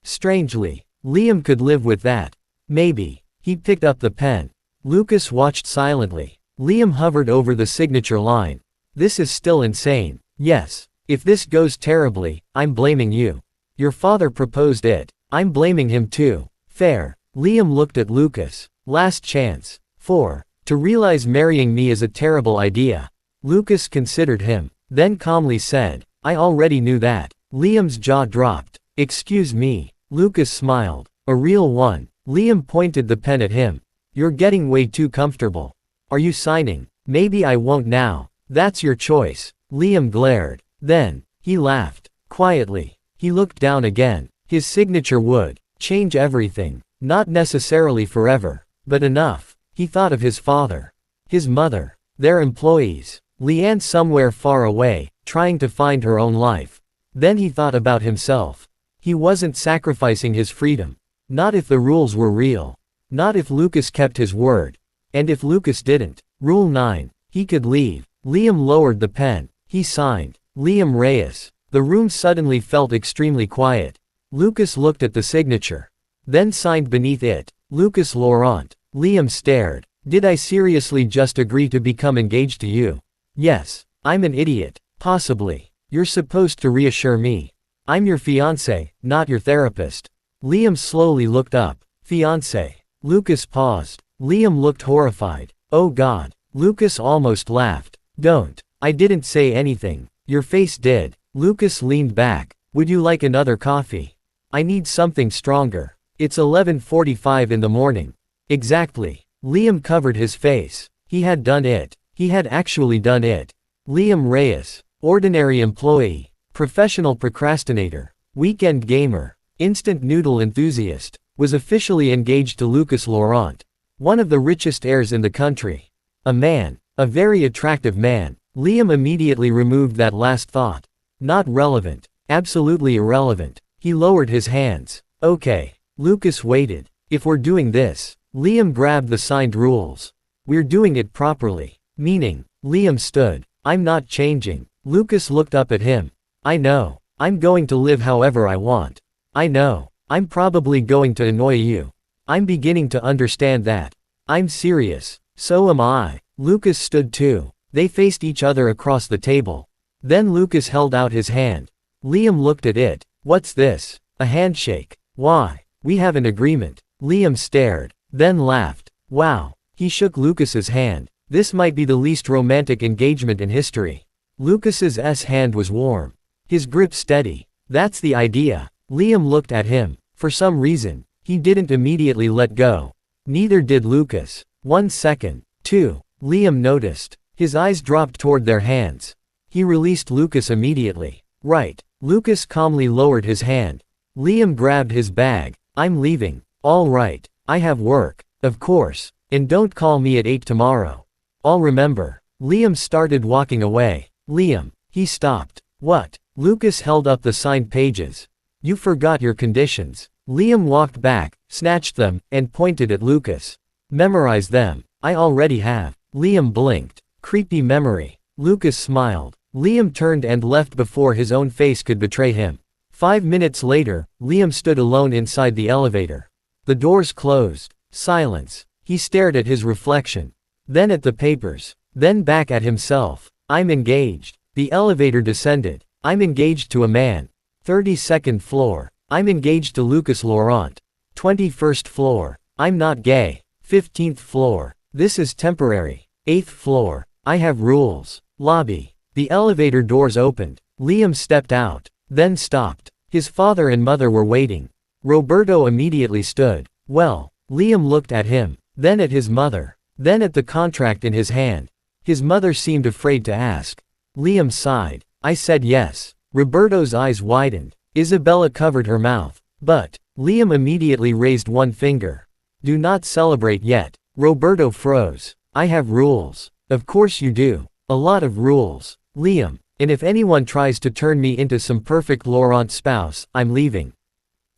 Strangely, Liam could live with that. Maybe. He picked up the pen. Lucas watched silently. Liam hovered over the signature line. This is still insane. Yes. If this goes terribly, I'm blaming you. Your father proposed it. I'm blaming him too. Fair. Liam looked at Lucas. Last chance. 4. To realize marrying me is a terrible idea. Lucas considered him. Then calmly said, I already knew that. Liam's jaw dropped. Excuse me. Lucas smiled. A real one. Liam pointed the pen at him. You're getting way too comfortable. Are you signing? Maybe I won't now. That's your choice. Liam glared. Then, he laughed. Quietly. He looked down again. His signature would change everything. Not necessarily forever. But enough. He thought of his father. His mother. Their employees. Liann somewhere far away, trying to find her own life. Then he thought about himself. He wasn't sacrificing his freedom. Not if the rules were real. Not if Lucas kept his word. And if Lucas didn't. Rule 9. He could leave. Liam lowered the pen. He signed. Liam Reyes. The room suddenly felt extremely quiet. Lucas looked at the signature. Then signed beneath it. Lucas Laurent. Liam stared. Did I seriously just agree to become engaged to you? Yes. I'm an idiot. Possibly. You're supposed to reassure me. I'm your fiancé, not your therapist. Liam slowly looked up. Fiancé. Lucas paused. Liam looked horrified. Oh God. Lucas almost laughed. Don't. I didn't say anything. Your face did. Lucas leaned back. Would you like another coffee? I need something stronger. It's 11:45 in the morning. Exactly. Liam covered his face. He had done it. He had actually done it. Liam Reyes. Ordinary employee. Professional procrastinator. Weekend gamer. Instant noodle enthusiast. Was officially engaged to Lucas Laurent. One of the richest heirs in the country. A man. A very attractive man. Liam immediately removed that last thought. Not relevant. Absolutely irrelevant. He lowered his hands. Okay. Lucas waited. If we're doing this. Liam grabbed the signed rules. We're doing it properly. Meaning, Liam stood. I'm not changing. Lucas looked up at him. I know. I'm going to live however I want. I know. I'm probably going to annoy you. I'm beginning to understand that. I'm serious. So am I. Lucas stood too. They faced each other across the table. Then Lucas held out his hand. Liam looked at it. What's this? A handshake. Why? We have an agreement. Liam stared, then laughed. Wow. He shook Lucas's hand. This might be the least romantic engagement in history. Lucas's hand was warm. His grip steady. That's the idea. Liam looked at him. For some reason, he didn't immediately let go. Neither did Lucas. 1 second. 2. Liam noticed. His eyes dropped toward their hands. He released Lucas immediately. Right. Lucas calmly lowered his hand. Liam grabbed his bag. I'm leaving. All right. I have work. Of course. And don't call me at 8 tomorrow. I'll remember. Liam started walking away. Liam. He stopped. What? Lucas held up the signed pages. You forgot your conditions. Liam walked back, snatched them, and pointed at Lucas. Memorize them. I already have. Liam blinked. Creepy memory. Lucas smiled. Liam turned and left before his own face could betray him. 5 minutes later, Liam stood alone inside the elevator. The doors closed. Silence. He stared at his reflection. Then at the papers. Then back at himself. I'm engaged. The elevator descended. I'm engaged to a man. 32nd floor. I'm engaged to Lucas Laurent. 21st floor. I'm not gay. 15th floor. This is temporary. 8th floor. I have rules. Lobby. The elevator doors opened. Liam stepped out. Then stopped. His father and mother were waiting. Roberto immediately stood. Well, Liam looked at him. Then at his mother. Then at the contract in his hand. His mother seemed afraid to ask. Liam sighed. I said yes. Roberto's eyes widened. Isabella covered her mouth. But, Liam immediately raised one finger. Do not celebrate yet. Roberto froze. I have rules. Of course you do. A lot of rules. Liam. And if anyone tries to turn me into some perfect Laurent spouse, I'm leaving.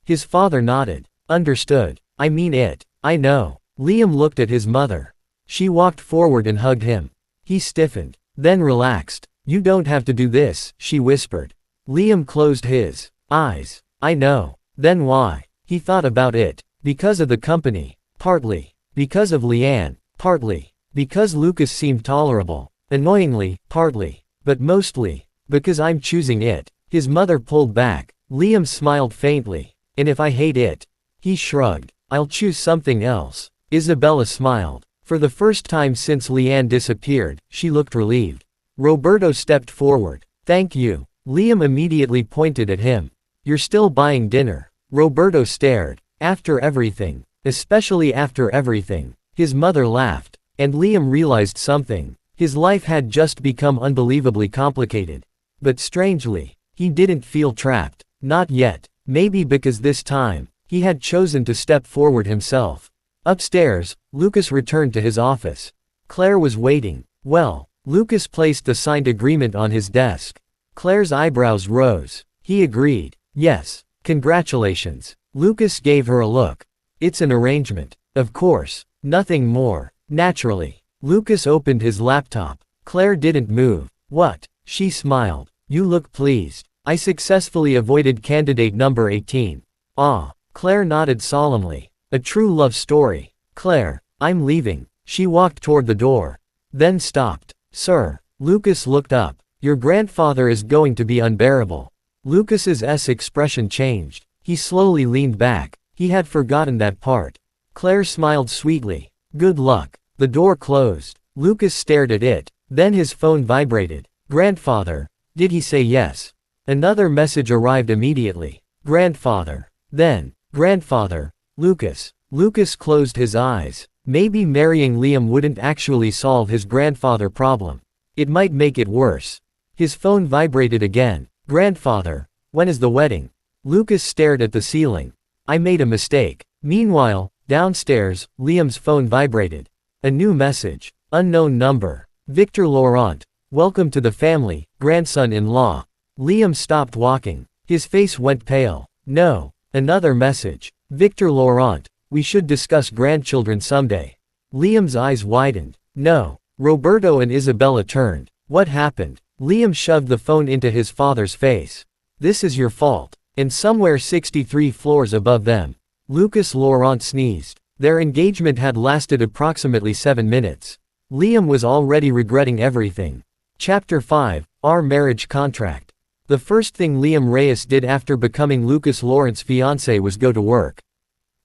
His father nodded. Understood. I mean it. I know. Liam looked at his mother. She walked forward and hugged him. He stiffened. Then relaxed. You don't have to do this, she whispered. Liam closed his eyes. I know. Then why? He thought about it. Because of the company. Partly. Because of Liann. Partly. Because Lucas seemed tolerable. Annoyingly, partly. But mostly. Because I'm choosing it. His mother pulled back. Liam smiled faintly. And if I hate it? He shrugged. I'll choose something else. Isabella smiled. For the first time since Liann disappeared, she looked relieved. Roberto stepped forward. Thank you. Liam immediately pointed at him. You're still buying dinner. Roberto stared. After everything. Especially after everything. His mother laughed. And Liam realized something. His life had just become unbelievably complicated. But strangely, he didn't feel trapped. Not yet. Maybe because this time, he had chosen to step forward himself. Upstairs, Lucas returned to his office. Claire was waiting. Well, Lucas placed the signed agreement on his desk. Claire's eyebrows rose. He agreed. Yes. Congratulations. Lucas gave her a look. It's an arrangement. Of course. Nothing more. Naturally. Lucas opened his laptop. Claire didn't move. What? She smiled. You look pleased. I successfully avoided candidate number 18. Ah. Claire nodded solemnly. A true love story. Claire, I'm leaving. She walked toward the door. Then stopped. Sir. Lucas looked up. Your grandfather is going to be unbearable. Lucas's expression changed. He slowly leaned back. He had forgotten that part. Claire smiled sweetly. Good luck. The door closed. Lucas stared at it. Then his phone vibrated. Grandfather. Did he say yes? Another message arrived immediately. Grandfather. Then, grandfather. Lucas. Lucas closed his eyes. Maybe marrying Liam wouldn't actually solve his grandfather problem. It might make it worse. His phone vibrated again. Grandfather. When is the wedding? Lucas stared at the ceiling. I made a mistake. Meanwhile, downstairs, Liam's phone vibrated. A new message. Unknown number. Victor Laurent. Welcome to the family, grandson-in-law. Liam stopped walking. His face went pale. No. Another message. Victor Laurent. We should discuss grandchildren someday. Liam's eyes widened. No. Roberto and Isabella turned. What happened? Liam shoved the phone into his father's face. This is your fault. And somewhere 63 floors above them, Lucas Laurent sneezed. Their engagement had lasted approximately 7 minutes. Liam was already regretting everything. Chapter 5, Our Marriage Contract. The first thing Liam Reyes did after becoming Lucas Laurent's fiancé was go to work.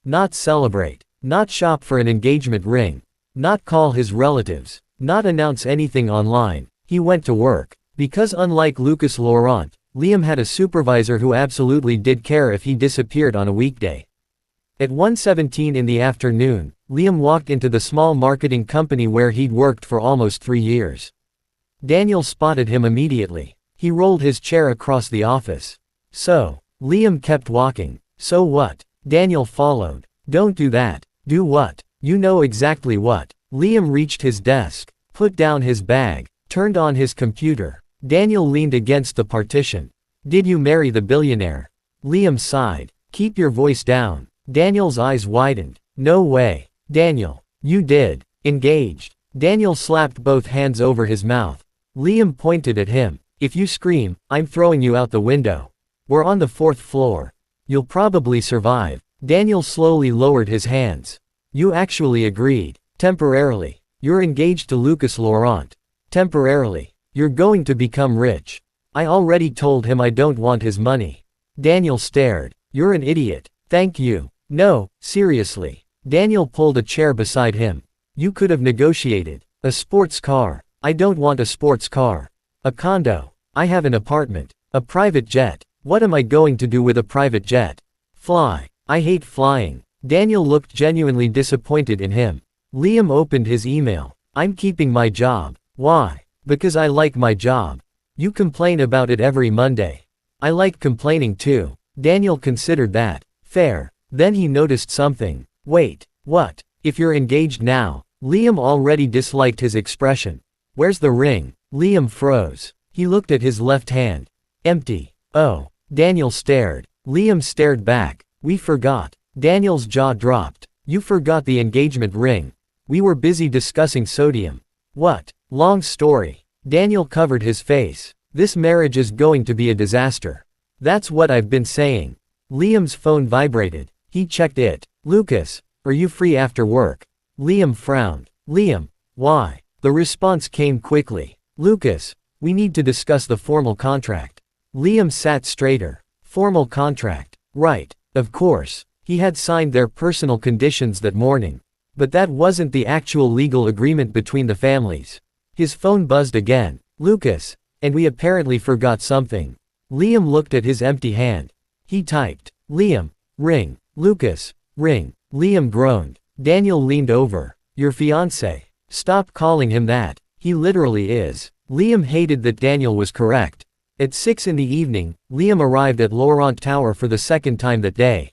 Not celebrate. Not shop for an engagement ring. Not call his relatives. Not announce anything online. He went to work. Because unlike Lucas Laurent, Liam had a supervisor who absolutely did care if he disappeared on a weekday. At 1:17 in the afternoon, Liam walked into the small marketing company where he'd worked for almost 3 years. Daniel spotted him immediately. He rolled his chair across the office. So, Liam kept walking. So what? Daniel followed. Don't do that. Do what? You know exactly what. Liam reached his desk, put down his bag, turned on his computer. Daniel leaned against the partition. Did you marry the billionaire? Liam sighed. Keep your voice down. Daniel's eyes widened. No way. Daniel. You did. Engaged. Daniel slapped both hands over his mouth. Liam pointed at him. If you scream, I'm throwing you out the window. We're on the 4th floor. You'll probably survive. Daniel slowly lowered his hands. You actually agreed. Temporarily. You're engaged to Lucas Laurent. Temporarily. You're going to become rich. I already told him I don't want his money. Daniel stared. You're an idiot. Thank you. No, seriously. Daniel pulled a chair beside him. You could have negotiated. A sports car. I don't want a sports car. A condo. I have an apartment. A private jet. What am I going to do with a private jet? Fly. I hate flying. Daniel looked genuinely disappointed in him. Liam opened his email. I'm keeping my job. Why? Because I like my job. You complain about it every Monday. I like complaining too. Daniel considered that. Fair. Then he noticed something. Wait. What? If you're engaged now? Liam already disliked his expression. Where's the ring? Liam froze. He looked at his left hand. Empty. Oh. Daniel stared. Liam stared back. We forgot. Daniel's jaw dropped. You forgot the engagement ring. We were busy discussing sodium. What? Long story. Daniel covered his face. This marriage is going to be a disaster. That's what I've been saying. Liam's phone vibrated. He checked it. Lucas, are you free after work? Liam frowned. Liam, why? The response came quickly. Lucas, we need to discuss the formal contract. Liam sat straighter. Formal contract. Right. Of course. He had signed their personal conditions that morning. But that wasn't the actual legal agreement between the families. His phone buzzed again. Lucas, and we apparently forgot something. Liam looked at his empty hand. He typed. Liam, ring. Lucas, ring. Liam groaned. Daniel leaned over. Your fiancé. Stop calling him that. He literally is. Liam hated that Daniel was correct. At 6 in the evening, Liam arrived at Laurent Tower for the second time that day.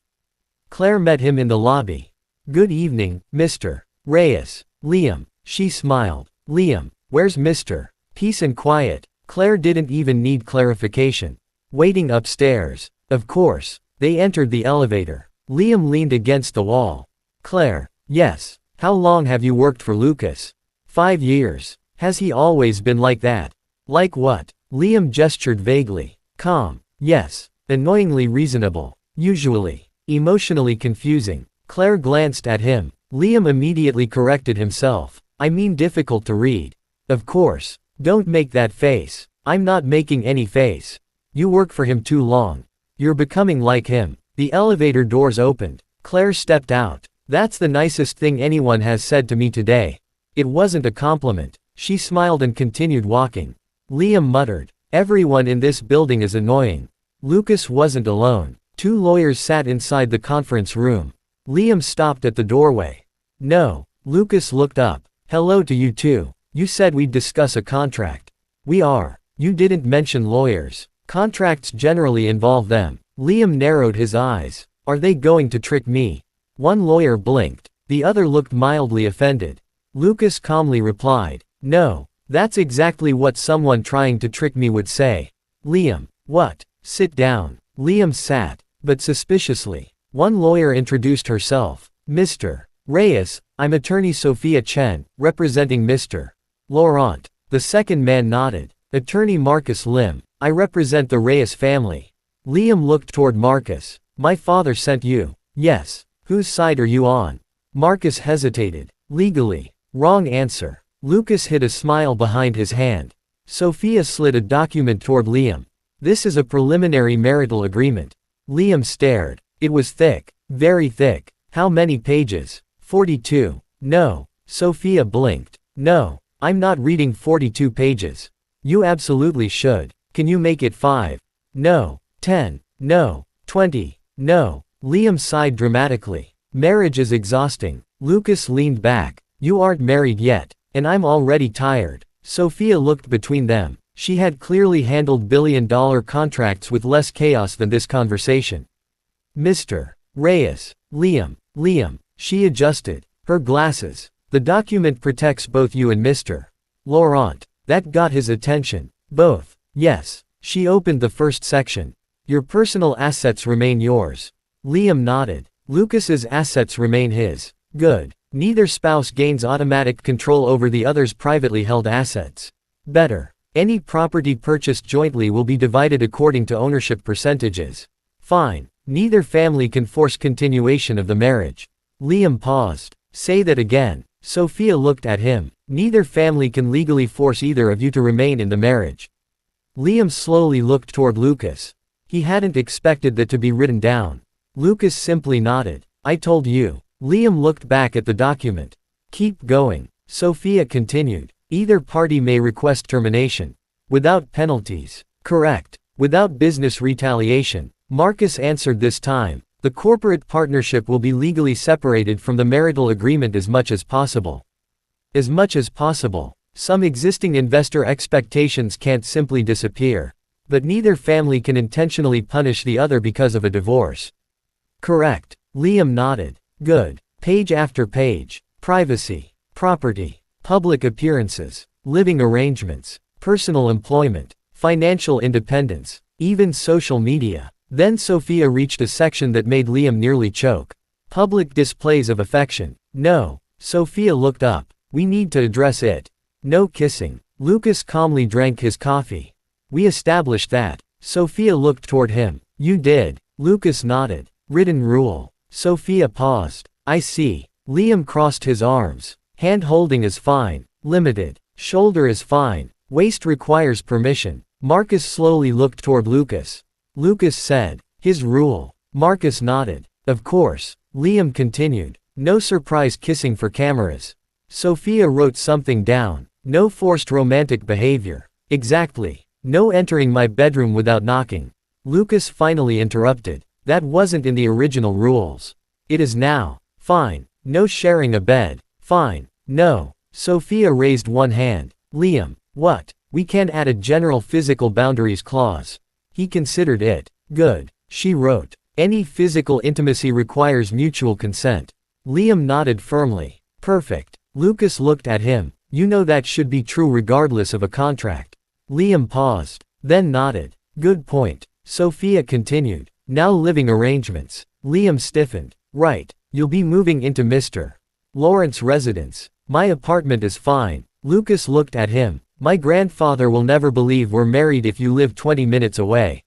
Claire met him in the lobby. Good evening, Mr. Reyes. Liam. She smiled. Liam, where's Mr. Peace and quiet? Claire didn't even need clarification. Waiting upstairs. Of course. They entered the elevator. Liam leaned against the wall. Claire. Yes. How long have you worked for Lucas? 5 years. Has he always been like that? Like what? Liam gestured vaguely. Calm. Yes. Annoyingly reasonable. Usually. Emotionally confusing. Claire glanced at him. Liam immediately corrected himself. I mean difficult to read. Of course. Don't make that face. I'm not making any face. You work for him too long. You're becoming like him. The elevator doors opened. Claire stepped out. That's the nicest thing anyone has said to me today. It wasn't a compliment. She smiled and continued walking. Liam muttered. Everyone in this building is annoying. Lucas wasn't alone. 2 lawyers sat inside the conference room. Liam stopped at the doorway. No. Lucas looked up. Hello to you too. You said we'd discuss a contract. We are. You didn't mention lawyers. Contracts generally involve them. Liam narrowed his eyes. Are they going to trick me? One lawyer blinked. The other looked mildly offended. Lucas calmly replied. No. That's exactly what someone trying to trick me would say. Liam. What? Sit down. Liam sat. But suspiciously. One lawyer introduced herself. Mr. Reyes, I'm attorney Sophia Chen, representing Mr. Laurent. The second man nodded. Attorney Marcus Lim. I represent the Reyes family. Liam looked toward Marcus. My father sent you. Yes. Whose side are you on? Marcus hesitated. Legally. Wrong answer. Lucas hid a smile behind his hand. Sophia slid a document toward Liam. This is a preliminary marital agreement. Liam stared. It was thick. Very thick. How many pages? 42. No. Sophia blinked. No. I'm not reading 42 pages. You absolutely should. Can you make it 5? No. 10. No. 20. No. Liam sighed dramatically. Marriage is exhausting. Lucas leaned back. You aren't married yet. And I'm already tired. Sophia looked between them. She had clearly handled billion-dollar contracts with less chaos than this conversation. Mr. Reyes. Liam. She adjusted her glasses. The document protects both you and Mr. Laurent. That got his attention. Both. Yes. She opened the first section. Your personal assets remain yours. Liam nodded. Lucas's assets remain his. Good. Neither spouse gains automatic control over the other's privately held assets. Better. Any property purchased jointly will be divided according to ownership percentages. Fine. Neither family can force continuation of the marriage. Liam paused. Say that again. Sophia looked at him. Neither family can legally force either of you to remain in the marriage. Liam slowly looked toward Lucas. He hadn't expected that to be written down. Lucas simply nodded. I told you. Liam looked back at the document. Keep going. Sophia continued. Either party may request termination. Without penalties. Correct. Without business retaliation. Marcus answered this time. The corporate partnership will be legally separated from the marital agreement as much as possible. As much as possible. Some existing investor expectations can't simply disappear. But neither family can intentionally punish the other because of a divorce. Correct. Liam nodded. Good. Page after page. Privacy. Property. Public appearances. Living arrangements. Personal employment. Financial independence. Even social media. Then Sophia reached a section that made Liam nearly choke. Public displays of affection. No. Sophia looked up. We need to address it. No kissing. Lucas calmly drank his coffee. We established that. Sophia looked toward him. You did. Lucas nodded. Written rule. Sophia paused. I see. Liam crossed his arms. Hand holding is fine. Limited. Shoulder is fine. Waist requires permission. Marcus slowly looked toward Lucas. Lucas said. His rule. Marcus nodded. Of course. Liam continued. No surprise kissing for cameras. Sophia wrote something down. No forced romantic behavior. Exactly. No entering my bedroom without knocking. Lucas finally interrupted. That wasn't in the original rules. It is now. Fine. No sharing a bed. Fine. No. Sophia raised one hand. Liam. What? We can't add a general physical boundaries clause. He considered it. Good. She wrote. Any physical intimacy requires mutual consent. Liam nodded firmly. Perfect. Lucas looked at him. You know that should be true regardless of a contract. Liam paused. Then nodded. Good point. Sophia continued. Now living arrangements. Liam stiffened. Right. You'll be moving into Mr. Laurent's residence. My apartment is fine. Lucas looked at him. My grandfather will never believe we're married if you live 20 minutes away.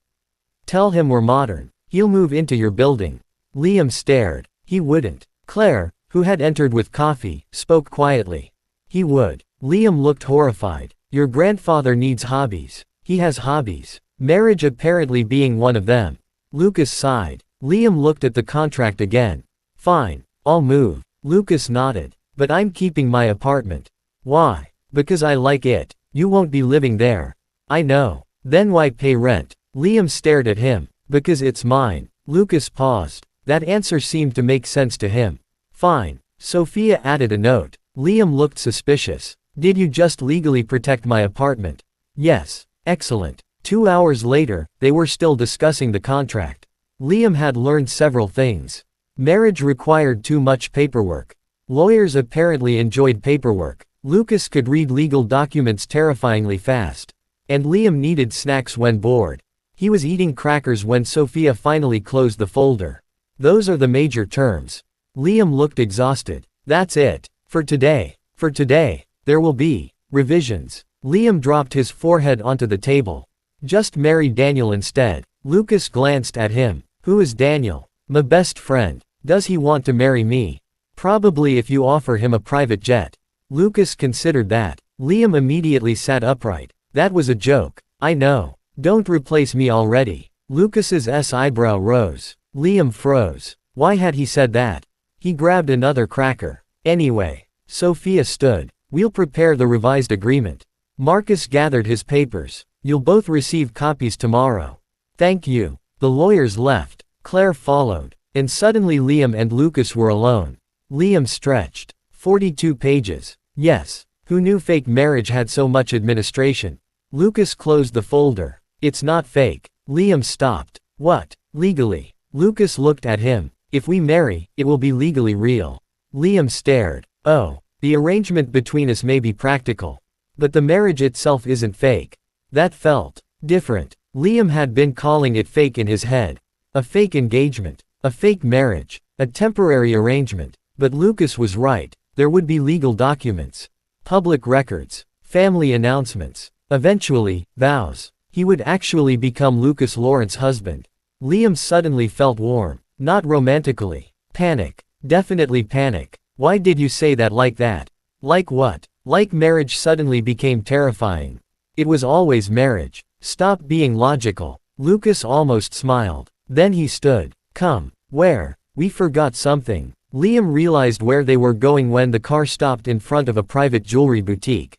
Tell him we're modern. He'll move into your building. Liam stared. He wouldn't. Claire, who had entered with coffee, spoke quietly. He would. Liam looked horrified. Your grandfather needs hobbies. He has hobbies. Marriage apparently being one of them. Lucas sighed. Liam looked at the contract again. Fine. I'll move. Lucas nodded. But I'm keeping my apartment. Why? Because I like it. You won't be living there. I know. Then why pay rent? Liam stared at him. Because it's mine. Lucas paused. That answer seemed to make sense to him. Fine. Sophia added a note. Liam looked suspicious. Did you just legally protect my apartment? Yes. Excellent. 2 hours later, they were still discussing the contract. Liam had learned several things. Marriage required too much paperwork. Lawyers apparently enjoyed paperwork. Lucas could read legal documents terrifyingly fast. And Liam needed snacks when bored. He was eating crackers when Sophia finally closed the folder. Those are the major terms. Liam looked exhausted. That's it. For today. For today. There will be revisions. Liam dropped his forehead onto the table. Just marry Daniel instead. Lucas glanced at him. Who is Daniel? My best friend. Does he want to marry me? Probably if you offer him a private jet. Lucas considered that. Liam immediately sat upright. That was a joke. I know. Don't replace me already. Lucas's eyebrow rose. Liam froze. Why had he said that? He grabbed another cracker. Anyway. Sophia stood. We'll prepare the revised agreement. Marcus gathered his papers. You'll both receive copies tomorrow. Thank you. The lawyers left. Claire followed. And suddenly Liam and Lucas were alone. Liam stretched. 42 pages. Yes. Who knew fake marriage had so much administration? Lucas closed the folder. It's not fake. Liam stopped. What? Legally. Lucas looked at him. If we marry, it will be legally real. Liam stared. Oh. The arrangement between us may be practical. But the marriage itself isn't fake. That felt different. Liam had been calling it fake in his head. A fake engagement. A fake marriage. A temporary arrangement. But Lucas was right. There would be legal documents. Public records. Family announcements. Eventually, vows. He would actually become Lucas Laurent's husband. Liam suddenly felt warm. Not romantically. Panic. Definitely panic. Why did you say that like that? Like what? Like marriage suddenly became terrifying. It was always marriage. Stop being logical. Lucas almost smiled. Then he stood. Come. Where? We forgot something. Liam realized where they were going when the car stopped in front of a private jewelry boutique.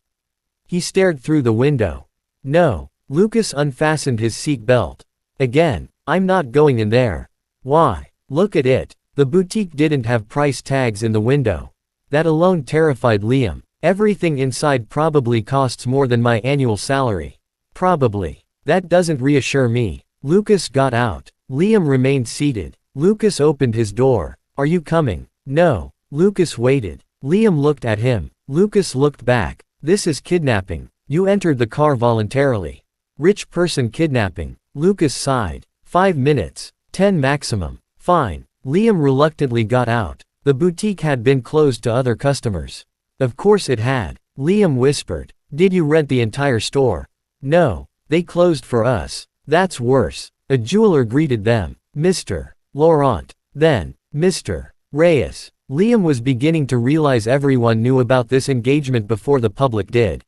He stared through the window. No. Lucas unfastened his seat belt. Again. I'm not going in there. Why? Look at it. The boutique didn't have price tags in the window. That alone terrified Liam. Everything inside probably costs more than my annual salary. Probably. That doesn't reassure me. Lucas got out. Liam remained seated. Lucas opened his door. Are you coming? No. Lucas waited. Liam looked at him. Lucas looked back. This is kidnapping. You entered the car voluntarily. Rich person kidnapping. Lucas sighed. 5 minutes. 10 maximum. Fine. Liam reluctantly got out. The boutique had been closed to other customers. Of course it had. Liam whispered. Did you rent the entire store? No. They closed for us. That's worse. A jeweler greeted them. Mr. Laurent. Then, Mr. Reyes. Liam was beginning to realize everyone knew about this engagement before the public did.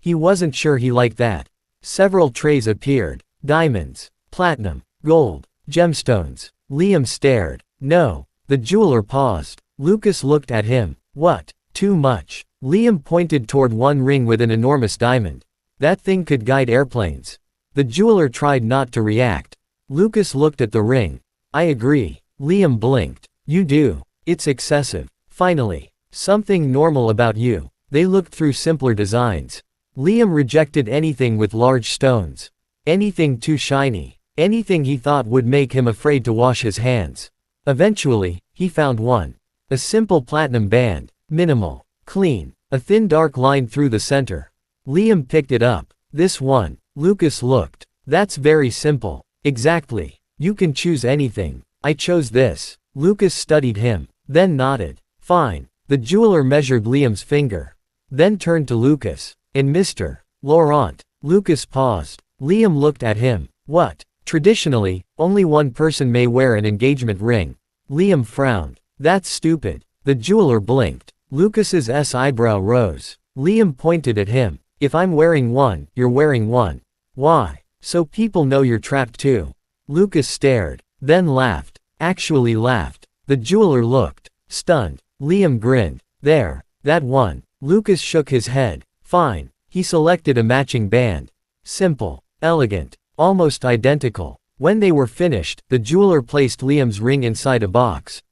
He wasn't sure he liked that. Several trays appeared. Diamonds. Platinum. Gold. Gemstones. Liam stared. No. The jeweler paused. Lucas looked at him. What? Too much. Liam pointed toward one ring with an enormous diamond. That thing could guide airplanes. The jeweler tried not to react. Lucas looked at the ring. I agree. Liam blinked. You do. It's excessive. Finally. Something normal about you. They looked through simpler designs. Liam rejected anything with large stones. Anything too shiny. Anything he thought would make him afraid to wash his hands. Eventually, he found one. A simple platinum band. Minimal. Clean. A thin dark line through the center. Liam picked it up. This one. Lucas looked. That's very simple. Exactly. You can choose anything. I chose this. Lucas studied him. Then nodded. Fine. The jeweler measured Liam's finger. Then turned to Lucas. And Mr. Laurent. Lucas paused. Liam looked at him. What? Traditionally, only one person may wear an engagement ring. Liam frowned. That's stupid. The jeweler blinked. Lucas's eyebrow rose. Liam pointed at him. If I'm wearing one, you're wearing one. Why? So people know you're trapped too. Lucas stared. Then laughed. Actually laughed. The jeweler looked. Stunned. Liam grinned. There. That one. Lucas shook his head. Fine. He selected a matching band. Simple. Elegant. Almost identical. When they were finished, the jeweler placed Liam's ring inside a box.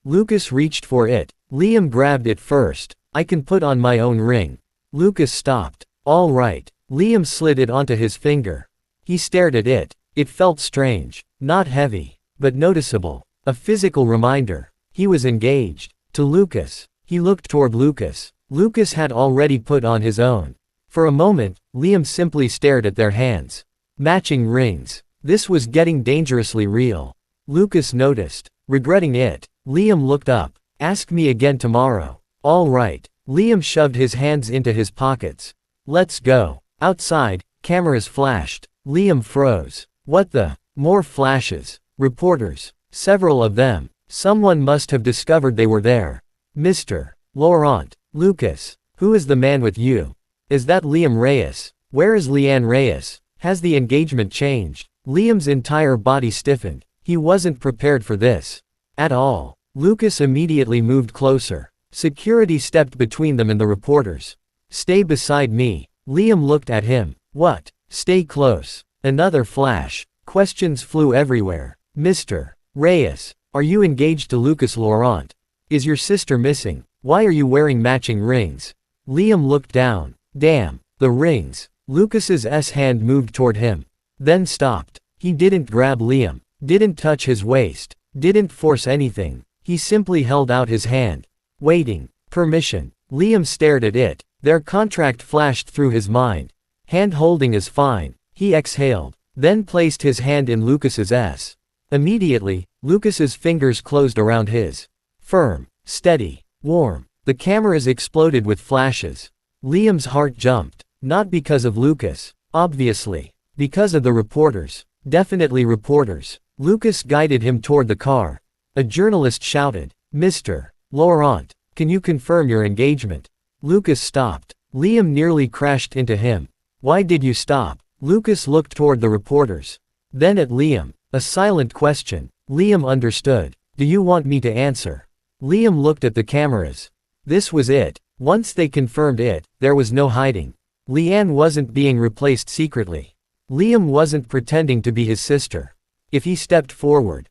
Lucas reached for it. Liam grabbed it first. I can put on my own ring. Lucas stopped. All right. Liam slid it onto his finger. He stared at it. It felt strange. Not heavy. But noticeable. A physical reminder. He was engaged. To Lucas. He looked toward Lucas. Lucas had already put on his own. For a moment, Liam simply stared at their hands. Matching rings. This was getting dangerously real. Lucas noticed. Regretting it, Liam looked up. Ask me again tomorrow. All right. Liam shoved his hands into his pockets. Let's go. Outside, cameras flashed. Liam froze. What the? More flashes. Reporters. Several of them. Someone must have discovered they were there. Mr. Laurent. Lucas. Who is the man with you? Is that Liam Reyes? Where is Liann Reyes? Has the engagement changed? Liam's entire body stiffened. He wasn't prepared for this. At all. Lucas immediately moved closer. Security stepped between them and the reporters. Stay beside me. Liam looked at him. What? Stay close. Another flash. Questions flew everywhere. Mr. Reyes, are you engaged to Lucas Laurent? Is your sister missing? Why are you wearing matching rings? Liam looked down. Damn, the rings. Lucas's hand moved toward him. Then stopped. He didn't grab Liam. Didn't touch his waist. Didn't force anything. He simply held out his hand. Waiting. Permission. Liam stared at it. Their contract flashed through his mind. Hand holding is fine. He exhaled. Then placed his hand in Lucas's. Immediately, Lucas's fingers closed around his. Firm. Steady. Warm. The cameras exploded with flashes. Liam's heart jumped. Not because of Lucas. Obviously. Because of the reporters. Definitely reporters. Lucas guided him toward the car. A journalist shouted. Mr. Laurent, can you confirm your engagement? Lucas stopped. Liam nearly crashed into him. Why did you stop? Lucas looked toward the reporters. Then at Liam. A silent question. Liam understood. Do you want me to answer? Liam looked at the cameras. This was it. Once they confirmed it, there was no hiding. Liann wasn't being replaced secretly. Liam wasn't pretending to be his sister. If he stepped forward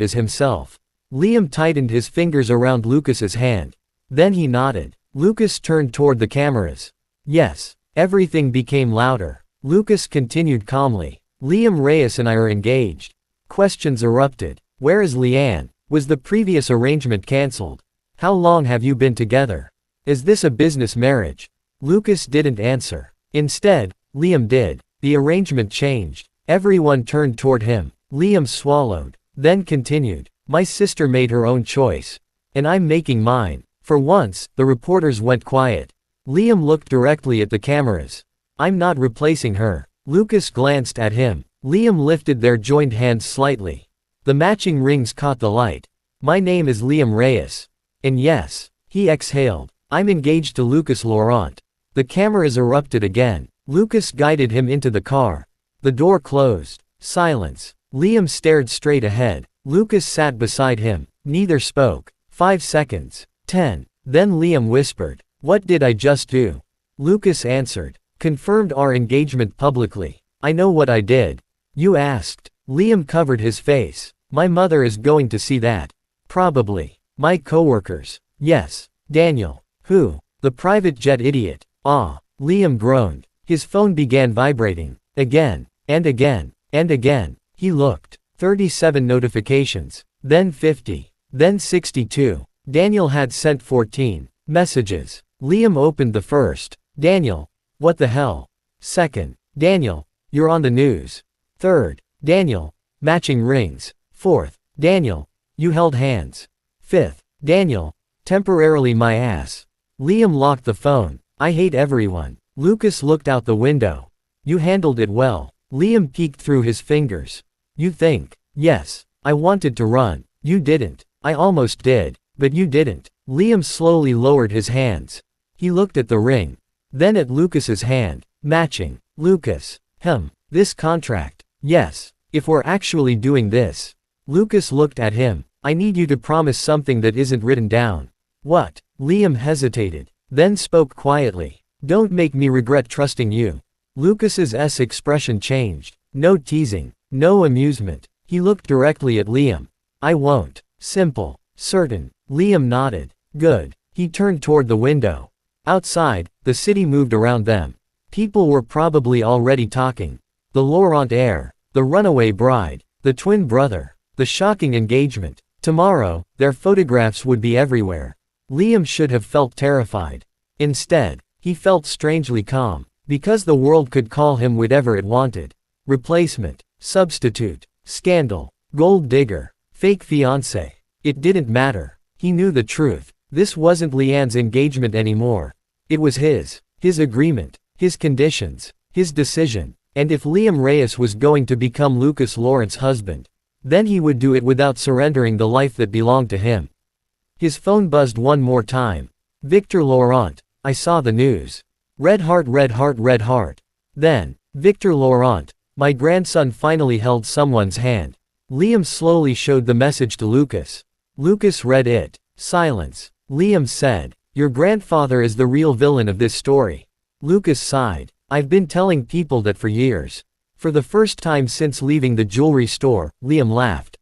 as himself. Liam tightened his fingers around Lucas's hand. Then he nodded. Lucas turned toward the cameras. Yes. Everything became louder. Lucas continued calmly. Liam Reyes and I are engaged. Questions erupted. Where is Liann? Was the previous arrangement cancelled? How long have you been together? Is this a business marriage? Lucas didn't answer. Instead, Liam did. The arrangement changed. Everyone turned toward him. Liam swallowed. Then continued. My sister made her own choice. And I'm making mine. For once, the reporters went quiet. Liam looked directly at the cameras. I'm not replacing her. Lucas glanced at him. Liam lifted their joined hands slightly. The matching rings caught the light. My name is Liam Reyes. And yes. He exhaled. I'm engaged to Lucas Laurent. The cameras erupted again. Lucas guided him into the car. The door closed. Silence. Liam stared straight ahead. Lucas sat beside him. Neither spoke. 5 seconds. 10. Then Liam whispered. What did I just do? Lucas answered. Confirmed our engagement publicly. I know what I did. You asked. Liam covered his face. My mother is going to see that. Probably. My coworkers. Yes. Daniel. Who? The private jet idiot. Ah. Liam groaned. His phone began vibrating. Again. And again. And again. He looked. 37 notifications. Then 50. Then 62. Daniel had sent 14 messages. Liam opened the first. Daniel. What the hell? Second. Daniel. You're on the news. Third. Daniel. Matching rings. Fourth. Daniel. You held hands. Fifth. Daniel. Temporarily my ass. Liam locked the phone. I hate everyone. Lucas looked out the window. You handled it well. Liam peeked through his fingers. You think? Yes. I wanted to run. You didn't. I almost did. But you didn't. Liam slowly lowered his hands. He looked at the ring. Then at Lucas's hand. Matching. Lucas. This contract. Yes. If we're actually doing this. Lucas looked at him. I need you to promise something that isn't written down. What? Liam hesitated. Then spoke quietly. Don't make me regret trusting you. Lucas's expression changed. No teasing. No amusement. He looked directly at Liam. I won't. Simple. Certain. Liam nodded. Good. He turned toward the window. Outside, the city moved around them. People were probably already talking. The Laurent heir. The runaway bride. The twin brother. The shocking engagement. Tomorrow, their photographs would be everywhere. Liam should have felt terrified. Instead, he felt strangely calm. Because the world could call him whatever it wanted. Replacement. Substitute. Scandal. Gold digger. Fake fiancé. It didn't matter. He knew the truth. This wasn't Liann's engagement anymore. It was his agreement, his conditions, his decision. And if Liam Reyes was going to become Lucas Laurent's husband, then he would do it without surrendering the life that belonged to him. His phone buzzed one more time. Victor Laurent, I saw the news. Red heart, red heart, red heart. Then, Victor Laurent, my grandson finally held someone's hand. Liam slowly showed the message to Lucas. Lucas read it. Silence. Liam said, your grandfather is the real villain of this story. Lucas sighed. I've been telling people that for years. For the first time since leaving the jewelry store, Liam laughed.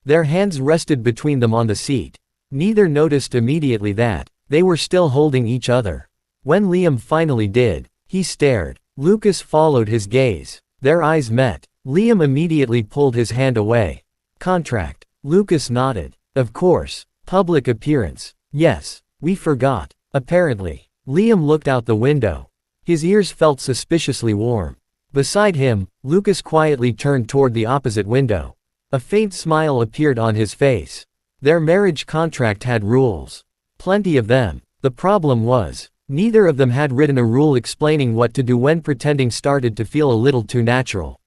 Their hands rested between them on the seat. Neither noticed immediately that they were still holding each other. When Liam finally did, he stared. Lucas followed his gaze. Their eyes met. Liam immediately pulled his hand away. Contract. Lucas nodded. Of course. Public appearance. Yes, we forgot. Apparently. Liam looked out the window. His ears felt suspiciously warm. Beside him, Lucas quietly turned toward the opposite window. A faint smile appeared on his face. Their marriage contract had rules. Plenty of them. The problem was, neither of them had written a rule explaining what to do when pretending started to feel a little too natural.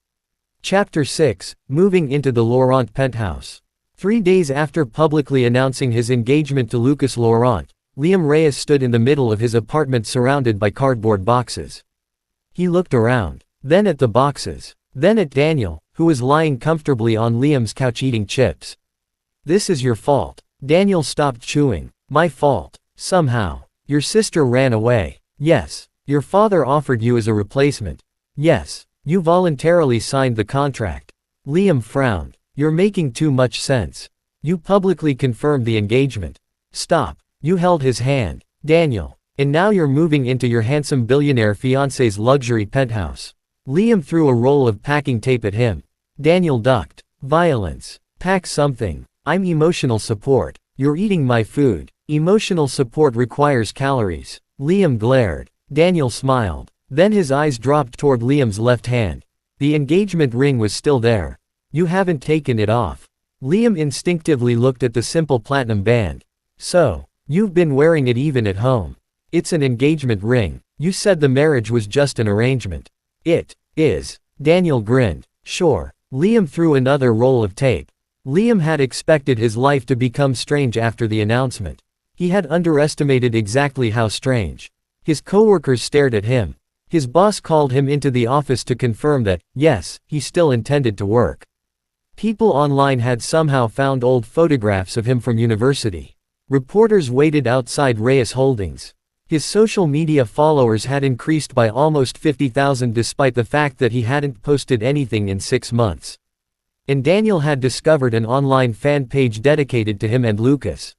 Chapter 6, Moving into the Laurent penthouse. 3 days after publicly announcing his engagement to Lucas Laurent, Liam Reyes stood in the middle of his apartment surrounded by cardboard boxes. He looked around, then at the boxes, then at Daniel, who was lying comfortably on Liam's couch eating chips. This is your fault. Daniel stopped chewing. My fault. Somehow. Your sister ran away. Yes. Your father offered you as a replacement. Yes. You voluntarily signed the contract. Liam frowned. You're making too much sense. You publicly confirmed the engagement. Stop. You held his hand, Daniel. And now you're moving into your handsome billionaire fiancé's luxury penthouse. Liam threw a roll of packing tape at him. Daniel ducked. Violence. Pack something. I'm emotional support. You're eating my food. Emotional support requires calories. Liam glared. Daniel smiled. Then his eyes dropped toward Liam's left hand. The engagement ring was still there. You haven't taken it off. Liam instinctively looked at the simple platinum band. So, you've been wearing it even at home. It's an engagement ring. You said the marriage was just an arrangement. It is. Daniel grinned. Sure. Liam threw another roll of tape. Liam had expected his life to become strange after the announcement. He had underestimated exactly how strange. His coworkers stared at him. His boss called him into the office to confirm that, yes, he still intended to work. People online had somehow found old photographs of him from university. Reporters waited outside Reyes Holdings. His social media followers had increased by almost 50,000 despite the fact that he hadn't posted anything in 6 months. And Daniel had discovered an online fan page dedicated to him and Lucas.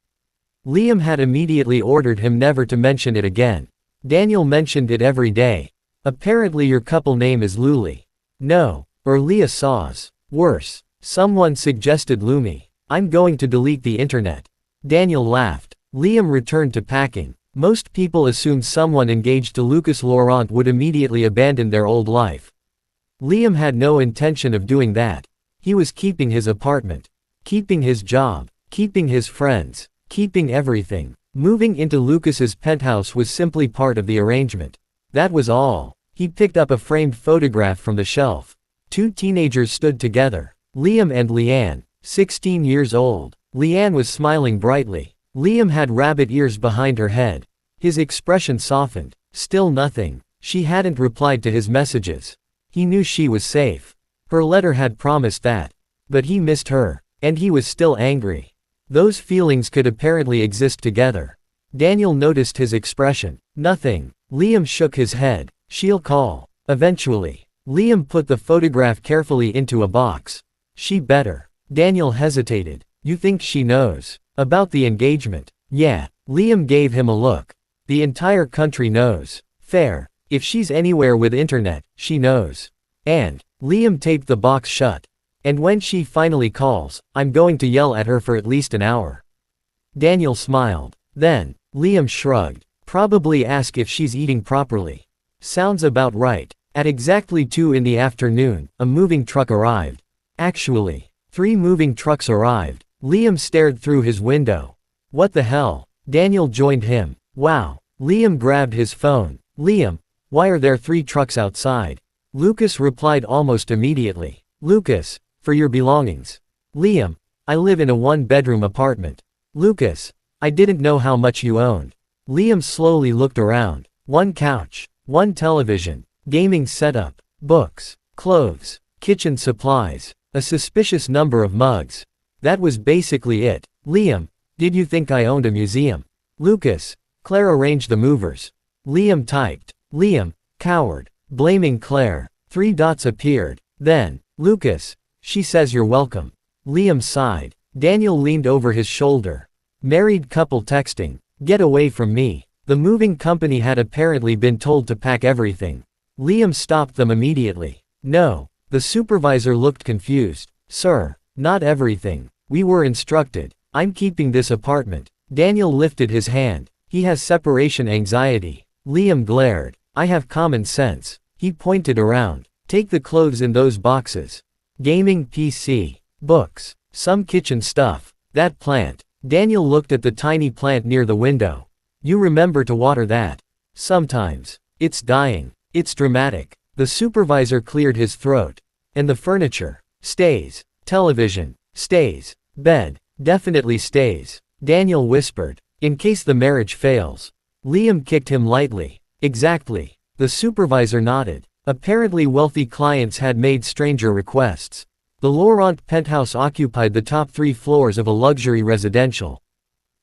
Liam had immediately ordered him never to mention it again. Daniel mentioned it every day. Apparently your couple name is Luli. No, or Leah Saws. Worse. Someone suggested Lumi. I'm going to delete the internet. Daniel laughed. Liam returned to packing. Most people assumed someone engaged to Lucas Laurent would immediately abandon their old life. Liam had no intention of doing that. He was keeping his apartment. Keeping his job. Keeping his friends. Keeping everything. Moving into Lucas's penthouse was simply part of the arrangement. That was all. He picked up a framed photograph from the shelf. 2 teenagers stood together. Liam and Liann, 16 years old. Liann was smiling brightly. Liam had rabbit ears behind her head. His expression softened. Still nothing. She hadn't replied to his messages. He knew she was safe. Her letter had promised that. But he missed her. And he was still angry. Those feelings could apparently exist together. Daniel noticed his expression. Nothing. Liam shook his head. She'll call. Eventually. Liam put the photograph carefully into a box. She better. Daniel hesitated. You think she knows about the engagement? Yeah. Liam gave him a look. The entire country knows. Fair. If she's anywhere with internet, she knows. And Liam taped the box shut. And when she finally calls, I'm going to yell at her for at least an hour. Daniel smiled. Then, Liam shrugged. Probably ask if she's eating properly. Sounds about right. At exactly 2 in the afternoon, a moving truck arrived. Actually, 3 moving trucks arrived. Liam stared through his window. What the hell? Daniel joined him. Wow. Liam grabbed his phone. Liam, why are there 3 trucks outside? Lucas replied almost immediately. Lucas, for your belongings. Liam, I live in a 1-bedroom apartment. Lucas, I didn't know how much you owned. Liam slowly looked around. 1 couch, 1 television, gaming setup, books, clothes, kitchen supplies, a suspicious number of mugs. That was basically it. Liam, did you think I owned a museum? Lucas, Claire arranged the movers. Liam typed. Liam, coward, blaming Claire. 3 dots appeared. Then, Lucas, she says you're welcome. Liam sighed. Daniel leaned over his shoulder. Married couple texting. Get away from me. The moving company had apparently been told to pack everything. Liam stopped them immediately. No. The supervisor looked confused. Sir, not everything. We were instructed. I'm keeping this apartment. Daniel lifted his hand. He has separation anxiety. Liam glared. I have common sense. He pointed around. Take the clothes in those boxes. Gaming PC. Books. Some kitchen stuff. That plant. Daniel looked at the tiny plant near the window. You remember to water that. Sometimes. It's dying. It's dramatic. The supervisor cleared his throat. And the furniture. Stays. Television. Stays. Bed. Definitely stays. Daniel whispered. In case the marriage fails. Liam kicked him lightly. Exactly. The supervisor nodded. Apparently wealthy clients had made stranger requests. The Laurent penthouse occupied the top 3 floors of a luxury residential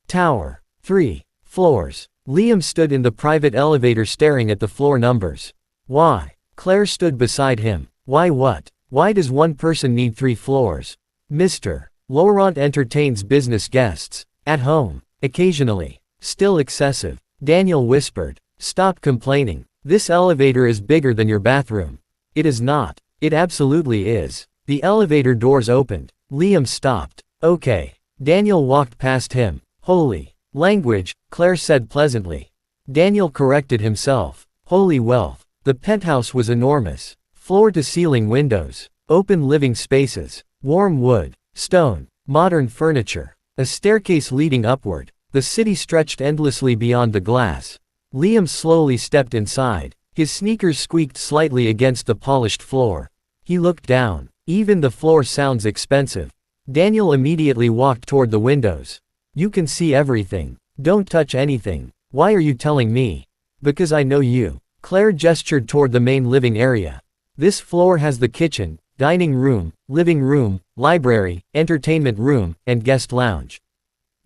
tower. 3 floors. Liam stood in the private elevator staring at the floor numbers. Why? Claire stood beside him. Why what? Why does one person need 3 floors? Mr. Laurent entertains business guests. At home. Occasionally. Still excessive. Daniel whispered. Stop complaining. This elevator is bigger than your bathroom. It is not. It absolutely is. The elevator doors opened. Liam stopped. Okay. Daniel walked past him. Holy language, Claire said pleasantly. Daniel corrected himself. Holy wealth. The penthouse was enormous. Floor-to-ceiling windows. Open living spaces. Warm wood. Stone. Modern furniture. A staircase leading upward. The city stretched endlessly beyond the glass. Liam slowly stepped inside. His sneakers squeaked slightly against the polished floor. He looked down. Even the floor sounds expensive. Daniel immediately walked toward the windows. You can see everything. Don't touch anything. Why are you telling me? Because I know you. Claire gestured toward the main living area. This floor has the kitchen, dining room, living room, library, entertainment room, and guest lounge.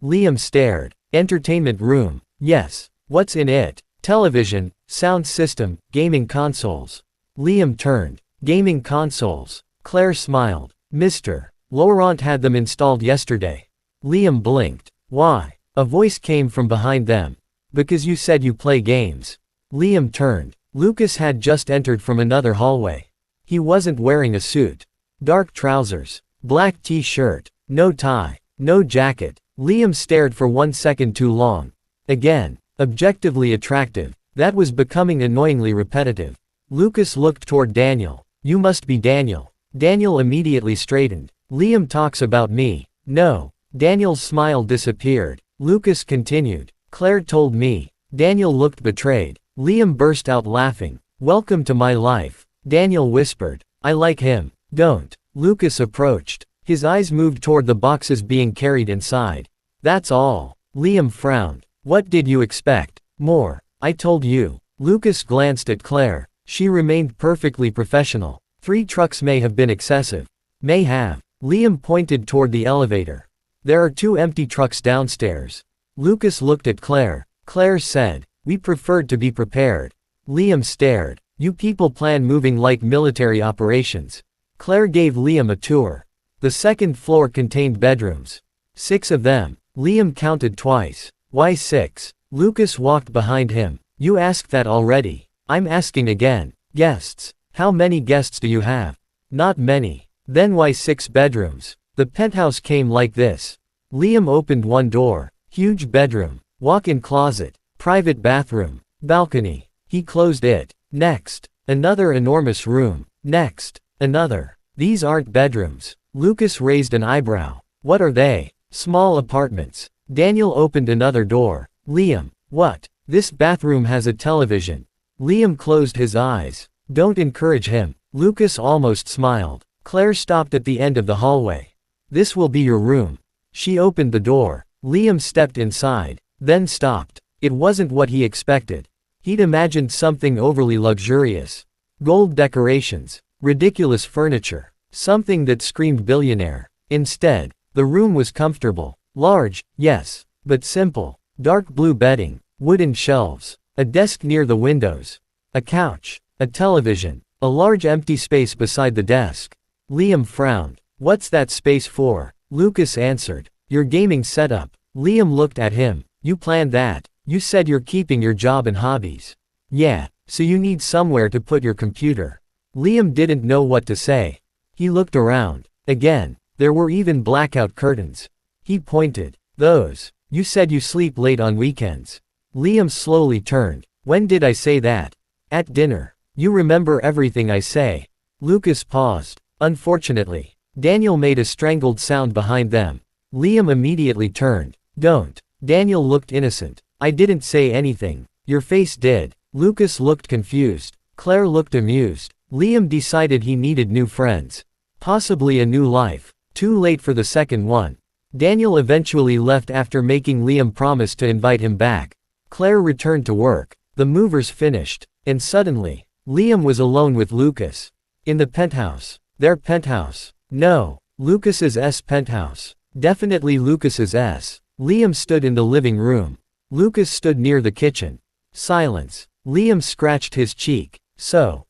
Liam stared. Entertainment room. Yes. What's in it? Television, sound system, gaming consoles. Liam turned. Gaming consoles. Claire smiled. Mr. Laurent had them installed yesterday. Liam blinked. Why? A voice came from behind them. Because you said you play games. Liam turned. Lucas had just entered from another hallway. He wasn't wearing a suit. Dark trousers. Black t-shirt. No tie. No jacket. Liam stared for 1 second too long. Again. Objectively attractive. That was becoming annoyingly repetitive. Lucas looked toward Daniel. You must be Daniel. Daniel immediately straightened. Liam talks about me. No. Daniel's smile disappeared. Lucas continued. Claire told me. Daniel looked betrayed. Liam burst out laughing. Welcome to my life. Daniel whispered. I like him. Don't. Lucas approached. His eyes moved toward the boxes being carried inside. That's all. Liam frowned. What did you expect? More. I told you. Lucas glanced at Claire. She remained perfectly professional. 3 trucks may have been excessive. May have. Liam pointed toward the elevator. There are 2 empty trucks downstairs. Lucas looked at Claire. Claire said, we preferred to be prepared. Liam stared. You people plan moving like military operations. Claire gave Liam a tour. The 2nd floor contained bedrooms. 6 of them. Liam counted twice. Why 6? Lucas walked behind him. You asked that already. I'm asking again. Guests. How many guests do you have? Not many. Then why 6 bedrooms? The penthouse came like this. Liam opened one door. Huge bedroom. Walk-in closet. Private bathroom. Balcony. He closed it. Next. Another enormous room. Next. Another. These aren't bedrooms. Lucas raised an eyebrow. What are they? Small apartments. Daniel opened another door. Liam, what? This bathroom has a television. Liam closed his eyes. Don't encourage him. Lucas almost smiled. Claire stopped at the end of the hallway. This will be your room. She opened the door. Liam stepped inside, then stopped. It wasn't what he expected. He'd imagined something overly luxurious. Gold decorations, ridiculous furniture, something that screamed billionaire. Instead, the room was comfortable. Large, yes, but simple. Dark blue bedding, wooden shelves, a desk near the windows, a couch, a television, a large empty space beside the desk. Liam frowned. What's that space for? Lucas answered. Your gaming setup. Liam looked at him. You planned that. You said you're keeping your job and hobbies. Yeah, so you need somewhere to put your computer. Liam didn't know what to say. He looked around. Again, there were even blackout curtains. He pointed. Those. You said you sleep late on weekends. Liam slowly turned. When did I say that? At dinner. You remember everything I say. Lucas paused. Unfortunately. Daniel made a strangled sound behind them. Liam immediately turned. Don't. Daniel looked innocent. I didn't say anything. Your face did. Lucas looked confused. Claire looked amused. Liam decided he needed new friends. Possibly a new life. Too late for the second one. Daniel eventually left after making Liam promise to invite him back. Claire returned to work. The movers finished. And suddenly, Liam was alone with Lucas. In the penthouse. Their penthouse. No. Lucas's penthouse. Definitely Lucas's S. Liam stood in the living room. Lucas stood near the kitchen. Silence. Liam scratched his cheek. So,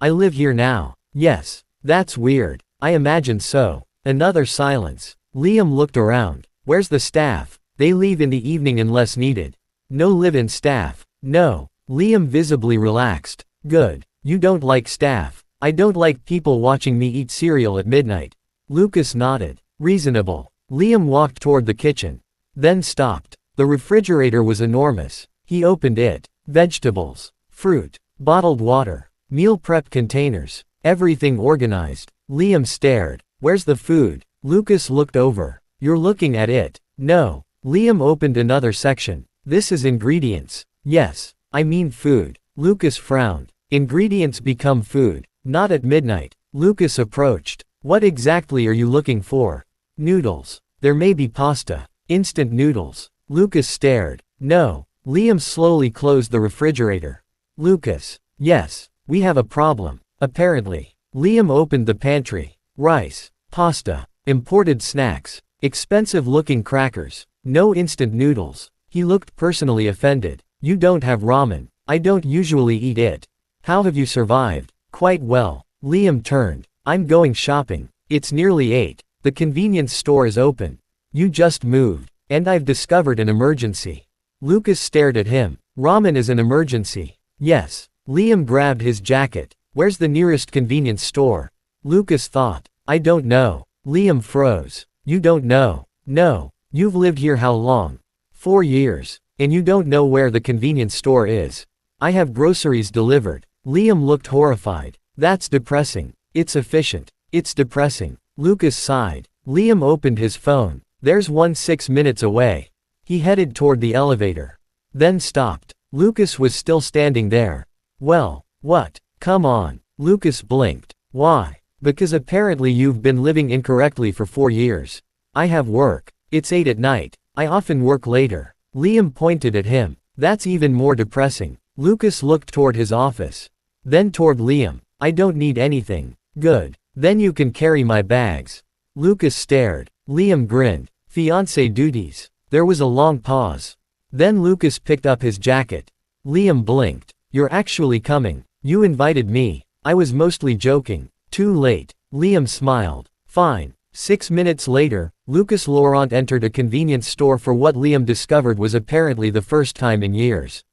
I live here now. Yes. That's weird. I imagine so. Another silence. Liam looked around. Where's the staff? They leave in the evening unless needed. No live-in staff. No. Liam visibly relaxed. Good. You don't like staff. I don't like people watching me eat cereal at midnight. Lucas nodded. Reasonable. Liam walked toward the kitchen. Then stopped. The refrigerator was enormous. He opened it. Vegetables. Fruit. Bottled water. Meal prep containers. Everything organized. Liam stared. Where's the food? Lucas looked over. You're looking at it. No. Liam opened another section. This is ingredients. Yes. I mean food. Lucas frowned. Ingredients become food. Not at midnight. Lucas approached. What exactly are you looking for? Noodles. There may be pasta. Instant noodles. Lucas stared. No. Liam slowly closed the refrigerator. Lucas. Yes. We have a problem. Apparently. Liam opened the pantry. Rice. Pasta. Imported snacks. Expensive-looking crackers. No instant noodles. He looked personally offended. You don't have ramen. I don't usually eat it. How have you survived? Quite well. Liam turned. I'm going shopping. It's nearly 8. The convenience store is open. You just moved. And I've discovered an emergency. Lucas stared at him. Ramen is an emergency. Yes. Liam grabbed his jacket. Where's the nearest convenience store? Lucas thought. I don't know. Liam froze. You don't know? No. You've lived here how long? 4 years. And you don't know where the convenience store is. I have groceries delivered. Liam looked horrified. That's depressing. It's efficient. It's depressing. Lucas sighed. Liam opened his phone. There's one 6 minutes away. He headed toward the elevator. Then stopped. Lucas was still standing there. Well, what? Come on. Lucas blinked. Why? Because apparently you've been living incorrectly for 4 years. I have work. It's 8 at night. I often work later. Liam pointed at him. That's even more depressing. Lucas looked toward his office. Then toward Liam. I don't need anything. Good. Then you can carry my bags. Lucas stared. Liam grinned. Fiancé duties. There was a long pause. Then Lucas picked up his jacket. Liam blinked. You're actually coming. You invited me. I was mostly joking. Too late. Liam smiled. Fine. 6 minutes later, Lucas Laurent entered a convenience store for what Liam discovered was apparently the first time in years.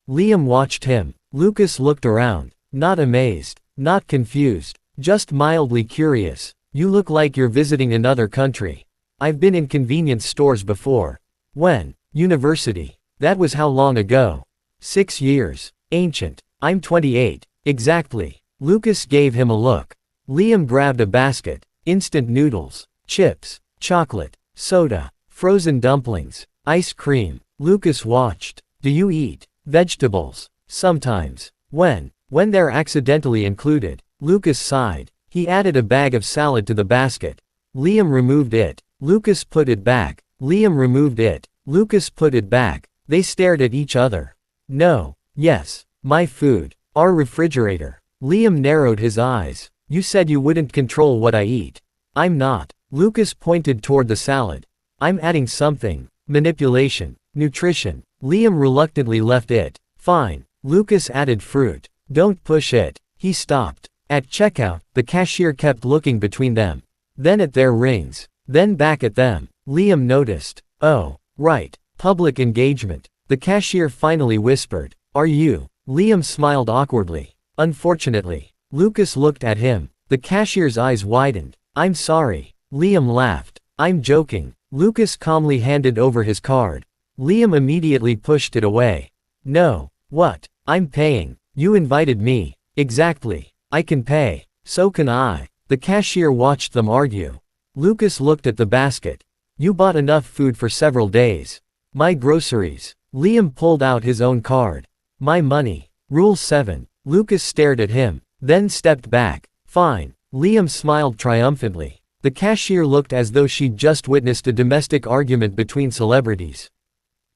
Liam watched him. Lucas looked around. Not amazed. Not confused. Just mildly curious. You look like you're visiting another country. I've been in convenience stores before. When? University. That was how long ago? 6 years. Ancient. I'm 28. Exactly. Lucas gave him a look. Liam grabbed a basket. Instant noodles. Chips. Chocolate. Soda. Frozen dumplings. Ice cream. Lucas watched. Do you eat vegetables? Sometimes. When they're accidentally included. Lucas sighed. He added a bag of salad to the basket. Liam removed it. Lucas put it back. Liam removed it. Lucas put it back. They stared at each other. No. Yes. My food. Our refrigerator. Liam narrowed his eyes. You said you wouldn't control what I eat. I'm not. Lucas pointed toward the salad. I'm adding something. Manipulation. Nutrition. Liam reluctantly left it. Fine. Lucas added fruit. Don't push it. He stopped. At checkout, the cashier kept looking between them. Then at their rings. Then back at them. Liam noticed. Oh, right. Public engagement. The cashier finally whispered. Are you? Liam smiled awkwardly. Unfortunately. Lucas looked at him. The cashier's eyes widened. I'm sorry. Liam laughed. I'm joking. Lucas calmly handed over his card. Liam immediately pushed it away. No. What? I'm paying. You invited me. Exactly. I can pay. So can I. The cashier watched them argue. Lucas looked at the basket. You bought enough food for several days. My groceries. Liam pulled out his own card. My money. Rule 7. Lucas stared at him, then stepped back. Fine. Liam smiled triumphantly. The cashier looked as though she'd just witnessed a domestic argument between celebrities.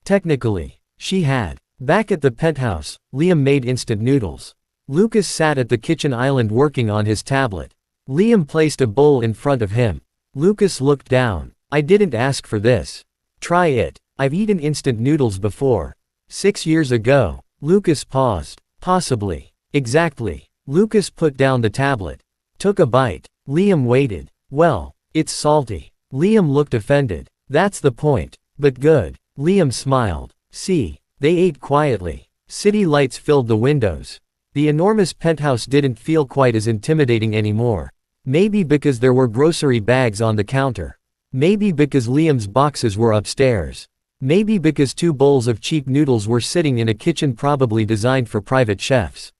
Technically, she had. Back at the penthouse, Liam made instant noodles. Lucas sat at the kitchen island working on his tablet. Liam placed a bowl in front of him. Lucas looked down. I didn't ask for this. Try it. I've eaten instant noodles before. 6 years ago. Lucas paused. Possibly. Exactly. Lucas put down the tablet. Took a bite. Liam waited. Well, it's salty. Liam looked offended. That's the point. But good. Liam smiled. See. They ate quietly. City lights filled the windows. The enormous penthouse didn't feel quite as intimidating anymore. Maybe because there were grocery bags on the counter. Maybe because Liam's boxes were upstairs. Maybe because 2 bowls of cheap noodles were sitting in a kitchen probably designed for private chefs.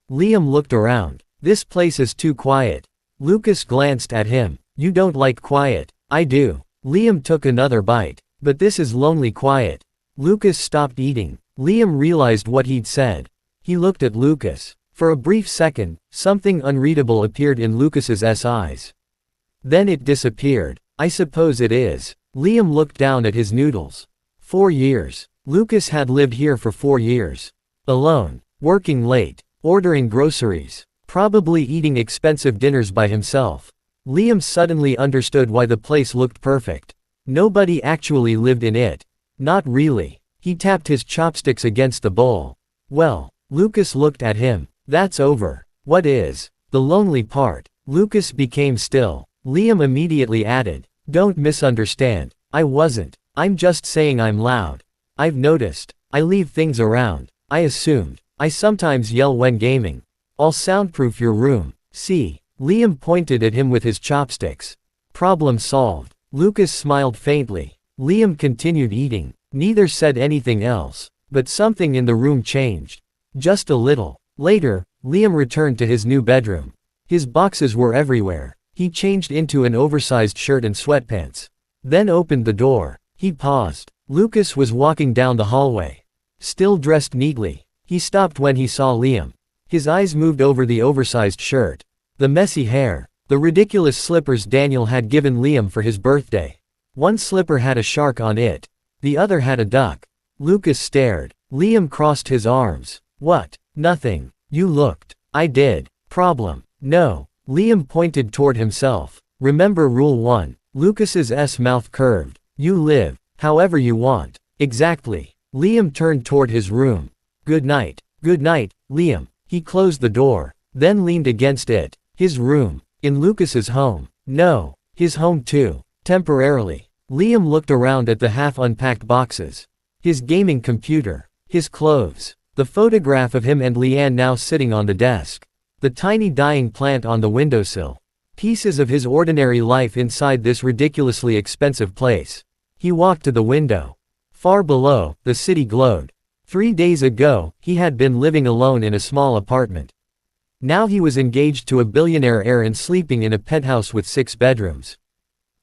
Liam looked around. This place is too quiet. Lucas glanced at him. You don't like quiet. I do. Liam took another bite. But this is lonely quiet. Lucas stopped eating. Liam realized what he'd said. He looked at Lucas. For a brief second, something unreadable appeared in Lucas's eyes. Then it disappeared. I suppose it is. Liam looked down at his noodles. 4 years. Lucas had lived here for 4 years. Alone. Working late. Ordering groceries. Probably eating expensive dinners by himself. Liam suddenly understood why the place looked perfect. Nobody actually lived in it. Not really. He tapped his chopsticks against the bowl. Well, Lucas looked at him. That's over. What is? The lonely part. Lucas became still. Liam immediately added. Don't misunderstand. I wasn't. I'm just saying I'm loud. I've noticed. I leave things around. I assumed. I sometimes yell when gaming. I'll soundproof your room. See. Liam pointed at him with his chopsticks. Problem solved. Lucas smiled faintly. Liam continued eating. Neither said anything else. But something in the room changed. Just a little. Later, Liam returned to his new bedroom. His boxes were everywhere. He changed into an oversized shirt and sweatpants. Then opened the door. He paused. Lucas was walking down the hallway. Still dressed neatly. He stopped when he saw Liam. His eyes moved over the oversized shirt. The messy hair. The ridiculous slippers Daniel had given Liam for his birthday. One slipper had a shark on it. The other had a duck. Lucas stared. Liam crossed his arms. What? Nothing. You looked. I did. Problem. No. Liam pointed toward himself. Remember rule 1. Lucas's mouth curved. You live. However you want. Exactly. Liam turned toward his room. Good night. Good night, Liam. He closed the door. Then leaned against it. His room. In Lucas's home. No. His home too. Temporarily. Liam looked around at the half-unpacked boxes. His gaming computer. His clothes. The photograph of him and Liann now sitting on the desk. The tiny dying plant on the windowsill. Pieces of his ordinary life inside this ridiculously expensive place. He walked to the window. Far below, the city glowed. 3 days ago, he had been living alone in a small apartment. Now he was engaged to a billionaire heir and sleeping in a penthouse with 6 bedrooms.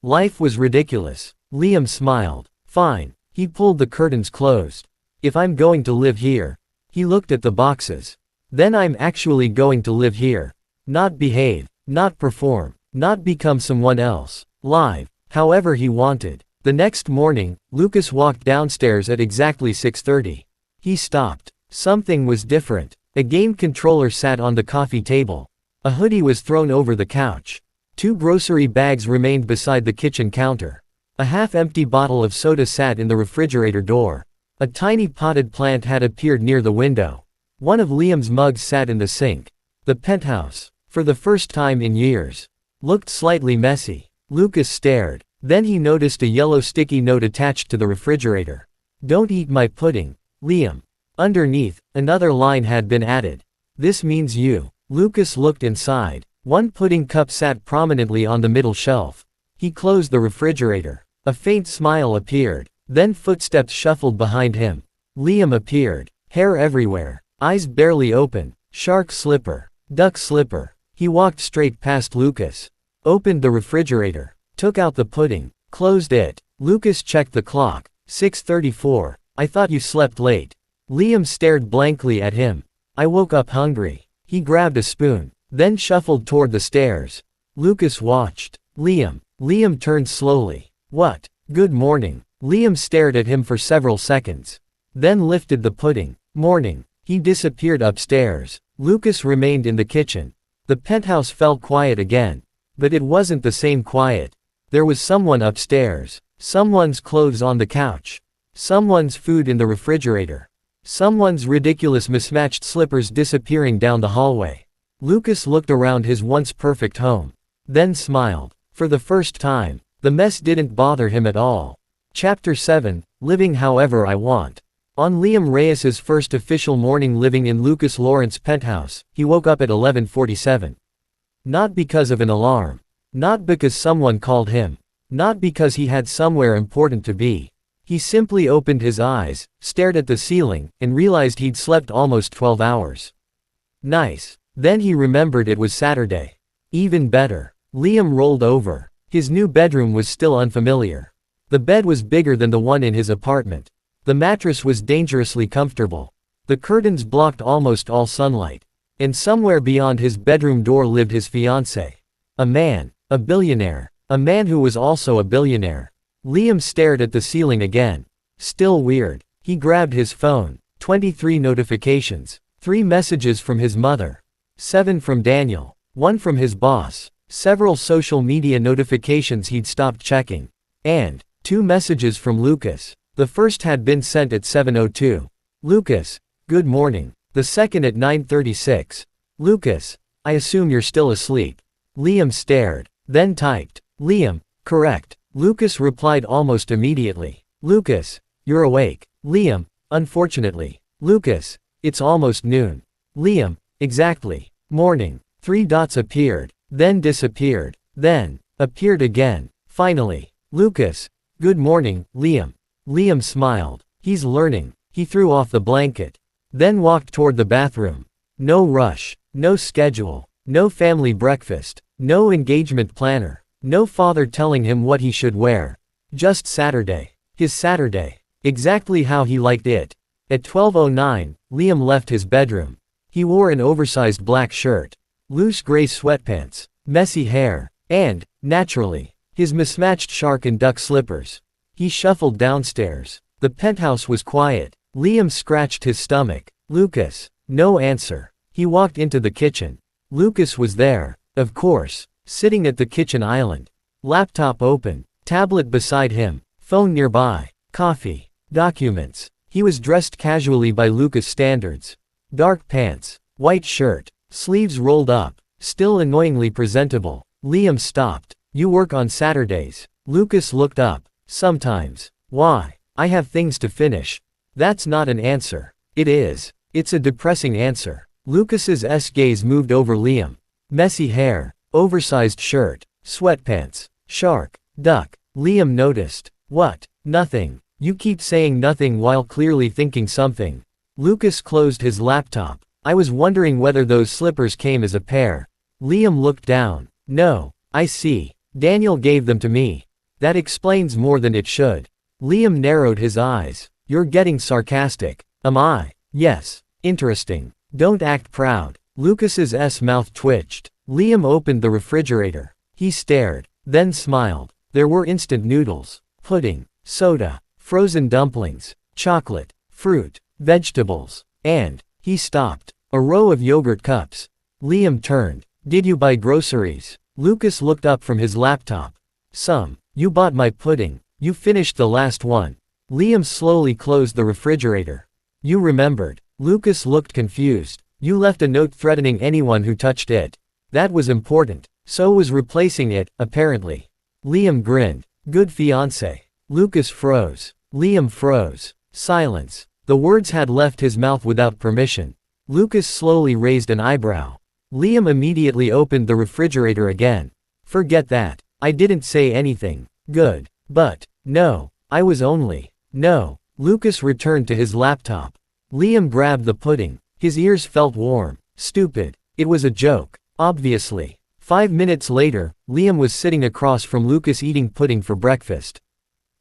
Life was ridiculous. Liam smiled. Fine. He pulled the curtains closed. If I'm going to live here. He looked at the boxes. Then I'm actually going to live here. Not behave, not perform, not become someone else. Live, however he wanted. The next morning, Lucas walked downstairs at exactly 6:30. He stopped. Something was different. A game controller sat on the coffee table. A hoodie was thrown over the couch. 2 grocery bags remained beside the kitchen counter. A half-empty bottle of soda sat in the refrigerator door. A tiny potted plant had appeared near the window. One of Liam's mugs sat in the sink. The penthouse, for the first time in years, looked slightly messy. Lucas stared. Then he noticed a yellow sticky note attached to the refrigerator. Don't eat my pudding, Liam. Underneath, another line had been added. This means you. Lucas looked inside. One pudding cup sat prominently on the middle shelf. He closed the refrigerator. A faint smile appeared. Then footsteps shuffled behind him. Liam appeared. Hair everywhere. Eyes barely open. Shark slipper. Duck slipper. He walked straight past Lucas. Opened the refrigerator. Took out the pudding. Closed it. Lucas checked the clock. 6:34. I thought you slept late. Liam stared blankly at him. I woke up hungry. He grabbed a spoon. Then shuffled toward the stairs. Lucas watched. Liam turned slowly. What? Good morning. Liam stared at him for several seconds. Then lifted the pudding. Morning. He disappeared upstairs. Lucas remained in the kitchen. The penthouse felt quiet again. But it wasn't the same quiet. There was someone upstairs. Someone's clothes on the couch. Someone's food in the refrigerator. Someone's ridiculous mismatched slippers disappearing down the hallway. Lucas looked around his once perfect home. Then smiled. For the first time, the mess didn't bother him at all. Chapter 7, Living However I Want. On Liam Reyes's first official morning living in Lucas Laurent's penthouse, he woke up at 11:47. Not because of an alarm. Not because someone called him. Not because he had somewhere important to be. He simply opened his eyes, stared at the ceiling, and realized he'd slept almost 12 hours. Nice. Then he remembered it was Saturday. Even better. Liam rolled over. His new bedroom was still unfamiliar. The bed was bigger than the one in his apartment. The mattress was dangerously comfortable. The curtains blocked almost all sunlight. And somewhere beyond his bedroom door lived his fiancée. A man. A billionaire. A man who was also a billionaire. Liam stared at the ceiling again. Still weird. He grabbed his phone. 23 notifications. 3 messages from his mother. 7 from Daniel. 1 from his boss. Several social media notifications he'd stopped checking. And 2 messages from Lucas. The first had been sent at 7:02. Lucas, good morning. The second at 9:36. Lucas, I assume you're still asleep. Liam stared. Then typed. Liam, correct. Lucas replied almost immediately. Lucas, you're awake. Liam, unfortunately. Lucas, it's almost noon. Liam, exactly. Morning. 3 dots appeared, then disappeared, then appeared again. Finally. Lucas, good morning, Liam. Liam smiled. He's learning. He threw off the blanket. Then walked toward the bathroom. No rush. No schedule. No family breakfast. No engagement planner. No father telling him what he should wear. Just Saturday. His Saturday. Exactly how he liked it. At 12:09, Liam left his bedroom. He wore an oversized black shirt. Loose gray sweatpants. Messy hair. And, naturally, his mismatched shark and duck slippers. He shuffled downstairs. The penthouse was quiet. Liam scratched his stomach. Lucas. No answer. He walked into the kitchen. Lucas was there, of course, sitting at the kitchen island. Laptop open. Tablet beside him. Phone nearby. Coffee. Documents. He was dressed casually by Lucas standards. Dark pants. White shirt. Sleeves rolled up. Still annoyingly presentable. Liam stopped. You work on Saturdays. Lucas looked up. Sometimes. Why? I have things to finish. That's not an answer. It is. It's a depressing answer. Lucas's gaze moved over Liam. Messy hair. Oversized shirt. Sweatpants. Shark. Duck. Liam noticed. What? Nothing. You keep saying nothing while clearly thinking something. Lucas closed his laptop. I was wondering whether those slippers came as a pair. Liam looked down. No. I see. Daniel gave them to me. That explains more than it should. Liam narrowed his eyes. You're getting sarcastic. Am I? Yes. Interesting. Don't act proud. Lucas's mouth twitched. Liam opened the refrigerator. He stared, then smiled. There were instant noodles, pudding, soda, frozen dumplings, chocolate, fruit, vegetables, and, he stopped, a row of yogurt cups. Liam turned. Did you buy groceries? Lucas looked up from his laptop. Some. You bought my pudding. You finished the last one. Liam slowly closed the refrigerator. You remembered. Lucas looked confused. You left a note threatening anyone who touched it. That was important. So was replacing it, apparently. Liam grinned. Good fiancé. Lucas froze. Liam froze. Silence. The words had left his mouth without permission. Lucas slowly raised an eyebrow. Liam immediately opened the refrigerator again. Forget that. I didn't say anything. Good. But, no. I was only. No. Lucas returned to his laptop. Liam grabbed the pudding. His ears felt warm. Stupid. It was a joke. Obviously. 5 minutes later, Liam was sitting across from Lucas eating pudding for breakfast.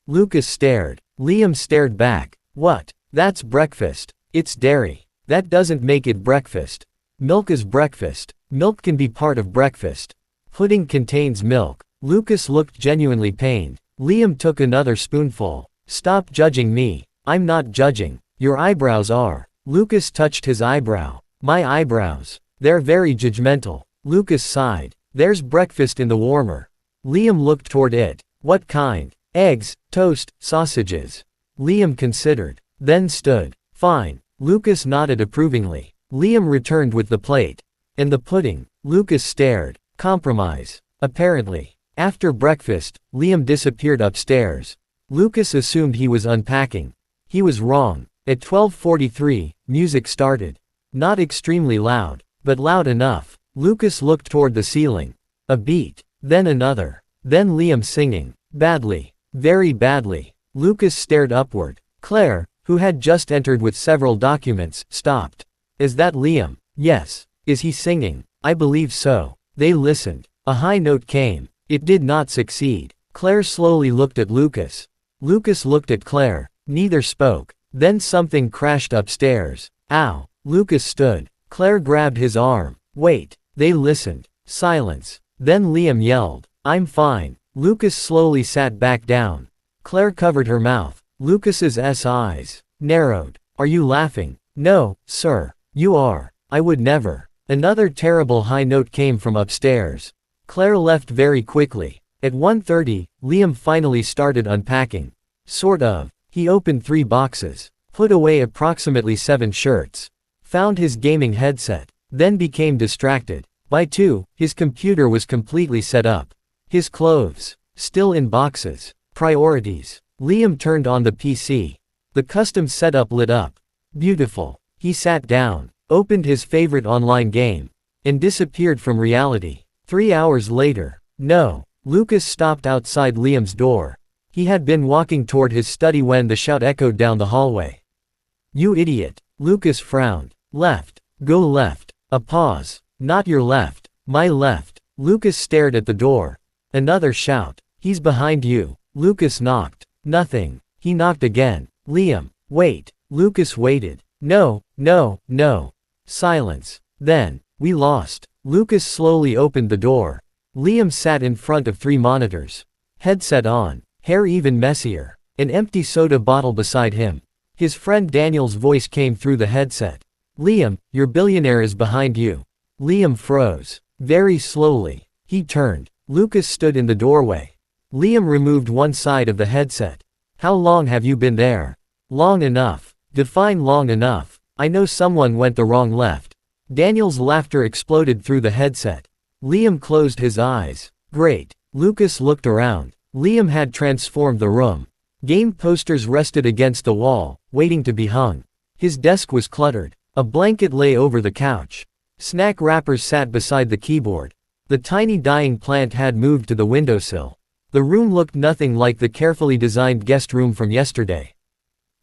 Lucas stared. Liam stared back. What? That's breakfast. It's dairy. That doesn't make it breakfast. Milk is breakfast. Milk can be part of breakfast. Pudding contains milk. Lucas looked genuinely pained. Liam took another spoonful. Stop judging me. I'm not judging. Your eyebrows are. Lucas touched his eyebrow. My eyebrows. They're very judgmental. Lucas sighed. There's breakfast in the warmer. Liam looked toward it. What kind? Eggs, toast, sausages. Liam considered. Then stood. Fine. Lucas nodded approvingly. Liam returned with the plate. And the pudding. Lucas stared. Compromise. Apparently. After breakfast, Liam disappeared upstairs. Lucas assumed he was unpacking. He was wrong. At 12:43, music started. Not extremely loud, but loud enough. Lucas looked toward the ceiling. A beat. Then another. Then Liam singing. Badly. Very badly. Lucas stared upward. Claire, who had just entered with several documents, stopped. Is that Liam? Yes. Is he singing? I believe so. They listened. A high note came. It did not succeed. Claire slowly looked at Lucas. Lucas looked at Claire. Neither spoke. Then something crashed upstairs. Ow. Lucas stood. Claire grabbed his arm. Wait. They listened. Silence. Then Liam yelled. I'm fine. Lucas slowly sat back down. Claire covered her mouth. Lucas's eyes narrowed. Are you laughing? No, sir. You are. I would never. Another terrible high note came from upstairs. Claire left very quickly. At 1:30, Liam finally started unpacking. Sort of. He opened 3 boxes. Put away approximately 7 shirts. Found his gaming headset. Then became distracted. By 2, his computer was completely set up. His clothes. Still in boxes. Priorities. Liam turned on the PC. The custom setup lit up. Beautiful. He sat down, opened his favorite online game, and disappeared from reality. 3 hours later. No. Lucas stopped outside Liam's door. He had been walking toward his study when the shout echoed down the hallway. You idiot. Lucas frowned. Left. Go left. A pause. Not your left. My left. Lucas stared at the door. Another shout. He's behind you. Lucas knocked. Nothing. He knocked again. Liam. Wait. Lucas waited. No, no, no. Silence. Then, we lost. Lucas slowly opened the door. Liam sat in front of 3 monitors. Headset on. Hair even messier. An empty soda bottle beside him. His friend Daniel's voice came through the headset. Liam, your billionaire is behind you. Liam froze. Very slowly. He turned. Lucas stood in the doorway. Liam removed one side of the headset. How long have you been there? Long enough. Define long enough. I know someone went the wrong left. Daniel's laughter exploded through the headset. Liam closed his eyes. Great. Lucas looked around. Liam had transformed the room. Game posters rested against the wall, waiting to be hung. His desk was cluttered. A blanket lay over the couch. Snack wrappers sat beside the keyboard. The tiny dying plant had moved to the windowsill. The room looked nothing like the carefully designed guest room from yesterday.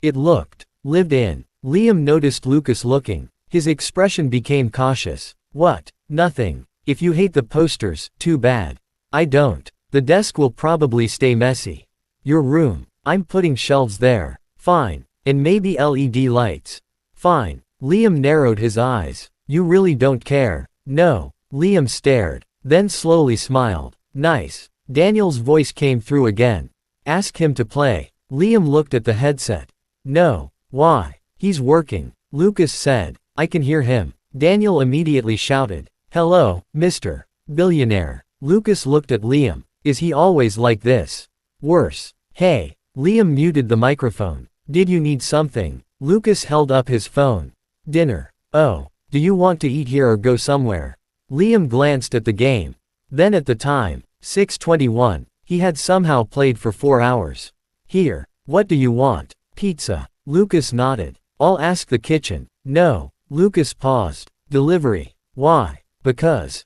It looked lived in. Liam noticed Lucas looking. His expression became cautious. What? Nothing. If you hate the posters, too bad. I don't. The desk will probably stay messy. Your room. I'm putting shelves there. Fine. And maybe LED lights. Fine. Liam narrowed his eyes. You really don't care? No. Liam stared, then slowly smiled. Nice. Daniel's voice came through again. Ask him to play. Liam looked at the headset. No. Why? He's working. Lucas said. I can hear him. Daniel immediately shouted. Hello, Mr. Billionaire. Lucas looked at Liam. Is he always like this? Worse. Hey. Liam muted the microphone. Did you need something? Lucas held up his phone. Dinner. Oh. Do you want to eat here or go somewhere? Liam glanced at the game. Then at the time, 6:21, he had somehow played for 4 hours. Here. What do you want? Pizza. Lucas nodded. I'll ask the kitchen. No. Lucas paused. Delivery. Why? Because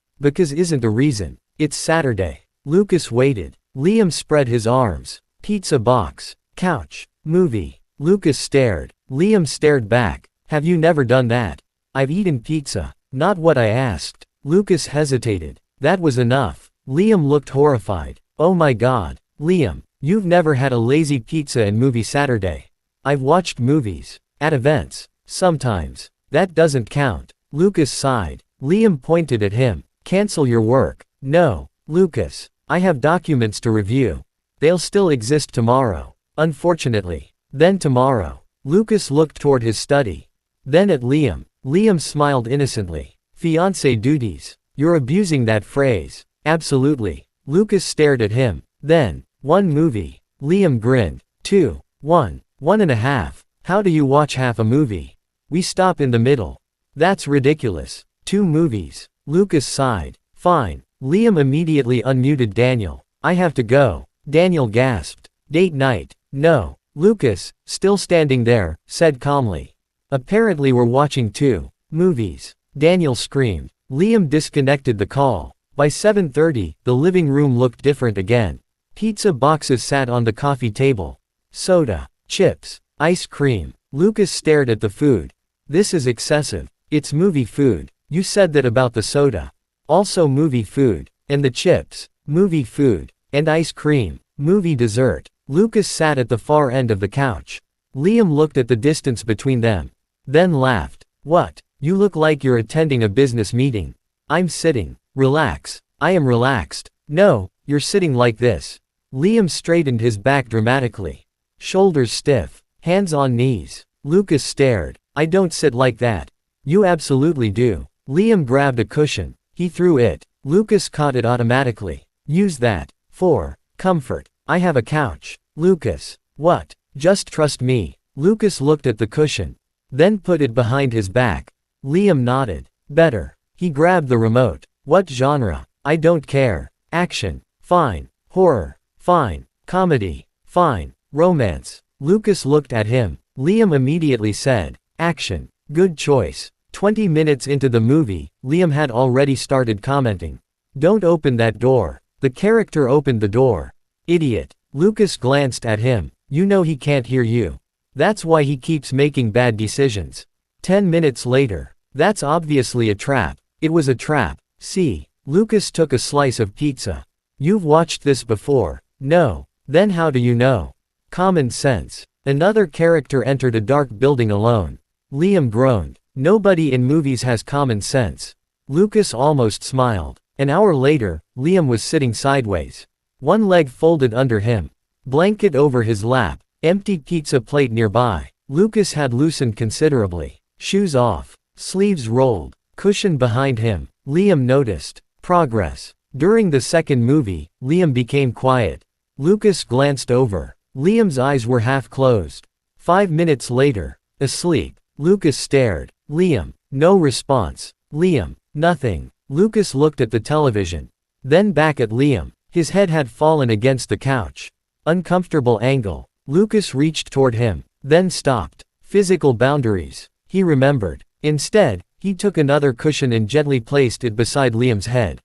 isn't the reason. It's Saturday. Lucas waited. Liam spread his arms. Pizza box. Couch. Movie. Lucas stared. Liam stared back. Have you never done that? I've eaten pizza. Not what I asked. Lucas hesitated. That was enough. Liam looked horrified. Oh my god. Liam, you've never had a lazy pizza and movie Saturday. I've watched movies. At events. Sometimes. That doesn't count. Lucas sighed. Liam pointed at him. Cancel your work. No. Lucas. I have documents to review. They'll still exist tomorrow. Unfortunately. Then tomorrow. Lucas looked toward his study. Then at Liam. Liam smiled innocently. Fiancé duties. You're abusing that phrase. Absolutely. Lucas stared at him. Then, 1 movie. Liam grinned. 2, 1, 1.5. How do you watch half a movie? We stop in the middle. That's ridiculous. 2 movies. Lucas sighed. Fine. Liam immediately unmuted Daniel. I have to go. Daniel gasped. Date night. No. Lucas, still standing there, said calmly. Apparently we're watching 2 movies. Daniel screamed. Liam disconnected the call. By 7:30, the living room looked different again. Pizza boxes sat on the coffee table. Soda, chips, ice cream. Lucas stared at the food. This is excessive. It's movie food. You said that about the soda. Also movie food. And the chips. Movie food. And ice cream. Movie dessert. Lucas sat at the far end of the couch. Liam looked at the distance between them. Then laughed. What? You look like you're attending a business meeting. I'm sitting. Relax. I am relaxed. No, you're sitting like this. Liam straightened his back dramatically. Shoulders stiff. Hands on knees. Lucas stared. I don't sit like that. You absolutely do. Liam grabbed a cushion. He threw it. Lucas caught it automatically. Use that. For comfort. I have a couch. Lucas. What? Just trust me. Lucas looked at the cushion. Then put it behind his back. Liam nodded. Better. He grabbed the remote. What genre? I don't care. Action. Fine. Horror. Fine. Comedy. Fine. Romance. Lucas looked at him. Liam immediately said. Action. Good choice. 20 minutes into the movie, Liam had already started commenting. Don't open that door. The character opened the door. Idiot. Lucas glanced at him. You know he can't hear you. That's why he keeps making bad decisions. 10 minutes later. That's obviously a trap. It was a trap. See. Lucas took a slice of pizza. You've watched this before. No. Then how do you know? Common sense. Another character entered a dark building alone. Liam groaned. Nobody in movies has common sense. Lucas almost smiled. An hour later, Liam was sitting sideways. One leg folded under him. Blanket over his lap. Empty pizza plate nearby. Lucas had loosened considerably. Shoes off. Sleeves rolled. Cushion behind him. Liam noticed. Progress. During the second movie, Liam became quiet. Lucas glanced over. Liam's eyes were half closed. 5 minutes later. Asleep. Lucas stared. Liam. No response. Liam. Nothing. Lucas looked at the television. Then back at Liam. His head had fallen against the couch. Uncomfortable angle. Lucas reached toward him. Then stopped. Physical boundaries. He remembered. Instead, he took another cushion and gently placed it beside Liam's head.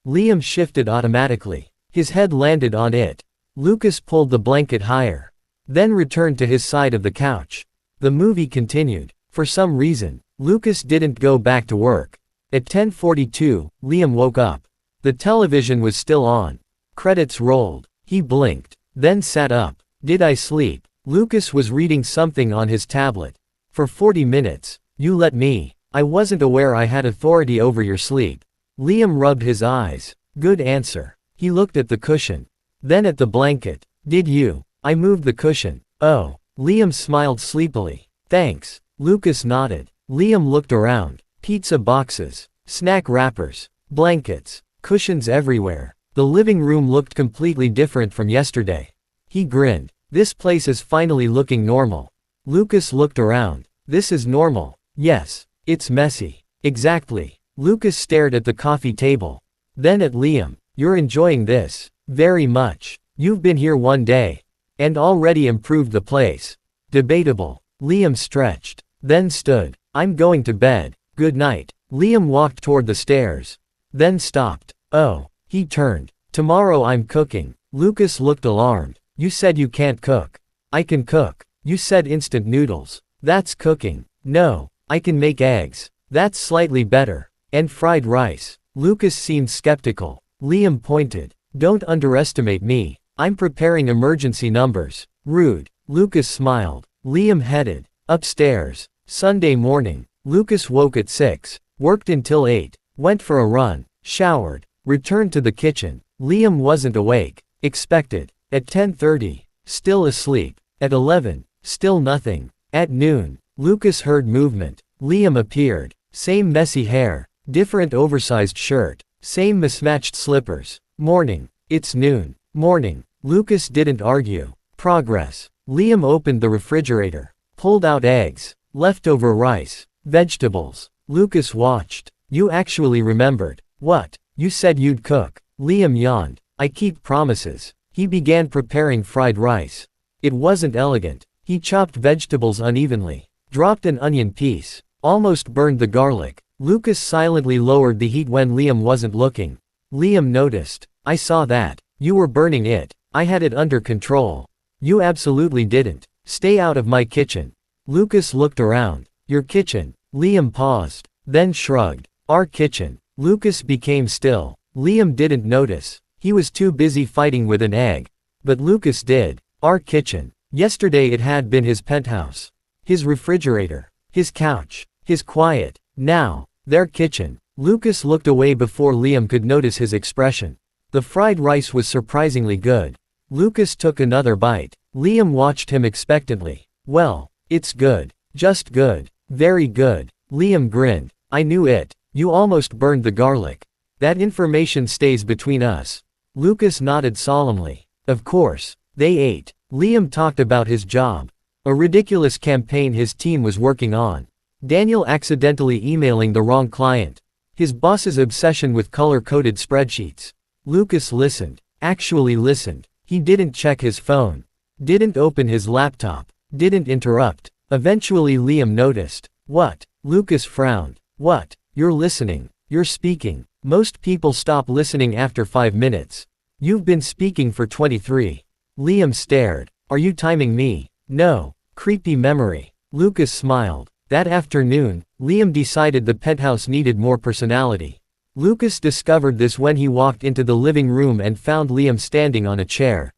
Liam shifted automatically. His head landed on it. Lucas pulled the blanket higher. Then returned to his side of the couch. The movie continued. For some reason, Lucas didn't go back to work. At 10:42, Liam woke up. The television was still on. Credits rolled. He blinked, then sat up. Did I sleep? Lucas was reading something on his tablet. For 40 minutes. You let me. I wasn't aware I had authority over your sleep. Liam rubbed his eyes. Good answer. He looked at the cushion. Then at the blanket. Did you? I moved the cushion. Oh. Liam smiled sleepily. Thanks. Lucas nodded. Liam looked around. Pizza boxes. Snack wrappers. Blankets. Cushions everywhere. The living room looked completely different from yesterday. He grinned. This place is finally looking normal. Lucas looked around. This is normal. Yes. It's messy. Exactly. Lucas stared at the coffee table. Then at Liam. You're enjoying this. Very much. You've been here one day. And already improved the place. Debatable. Liam stretched. Then stood. I'm going to bed. Good night. Liam walked toward the stairs. Then stopped. Oh. He turned. Tomorrow I'm cooking. Lucas looked alarmed. You said you can't cook. I can cook. You said instant noodles. That's cooking. No. I can make eggs. That's slightly better. And fried rice. Lucas seemed skeptical. Liam pointed. Don't underestimate me. I'm preparing emergency numbers. Rude. Lucas smiled. Liam headed upstairs. Sunday morning. Lucas woke at 6. Worked until 8. Went for a run. Showered. Returned to the kitchen. Liam wasn't awake. Expected. At 10:30. Still asleep. At 11. Still nothing. At noon. Lucas heard movement. Liam appeared. Same messy hair. Different oversized shirt. Same mismatched slippers. Morning. It's noon. Morning. Lucas didn't argue. Progress. Liam opened the refrigerator. Pulled out eggs. Leftover rice. Vegetables. Lucas watched. You actually remembered. What? You said you'd cook. Liam yawned. I keep promises. He began preparing fried rice. It wasn't elegant. He chopped vegetables unevenly. Dropped an onion piece. Almost burned the garlic. Lucas silently lowered the heat when Liam wasn't looking. Liam noticed. I saw that. You were burning it. I had it under control. You absolutely didn't. Stay out of my kitchen. Lucas looked around. Your kitchen. Liam paused. Then shrugged. Our kitchen. Lucas became still. Liam didn't notice. He was too busy fighting with an egg. But Lucas did. Our kitchen. Yesterday it had been his penthouse. His refrigerator. His couch. His quiet. Now, their kitchen. Lucas looked away before Liam could notice his expression. The fried rice was surprisingly good. Lucas took another bite. Liam watched him expectantly. Well, it's good. Just good. Very good. Liam grinned. I knew it. You almost burned the garlic. That information stays between us. Lucas nodded solemnly. Of course. They ate. Liam talked about his job. A ridiculous campaign his team was working on. Daniel accidentally emailing the wrong client. His boss's obsession with color-coded spreadsheets. Lucas listened. Actually listened. He didn't check his phone. Didn't open his laptop. Didn't interrupt. Eventually Liam noticed. What? Lucas frowned. What? You're listening. You're speaking. Most people stop listening after 5 minutes. You've been speaking for 23. Liam stared. Are you timing me? No. Creepy memory. Lucas smiled. That afternoon, Liam decided the penthouse needed more personality. Lucas discovered this when he walked into the living room and found Liam standing on a chair.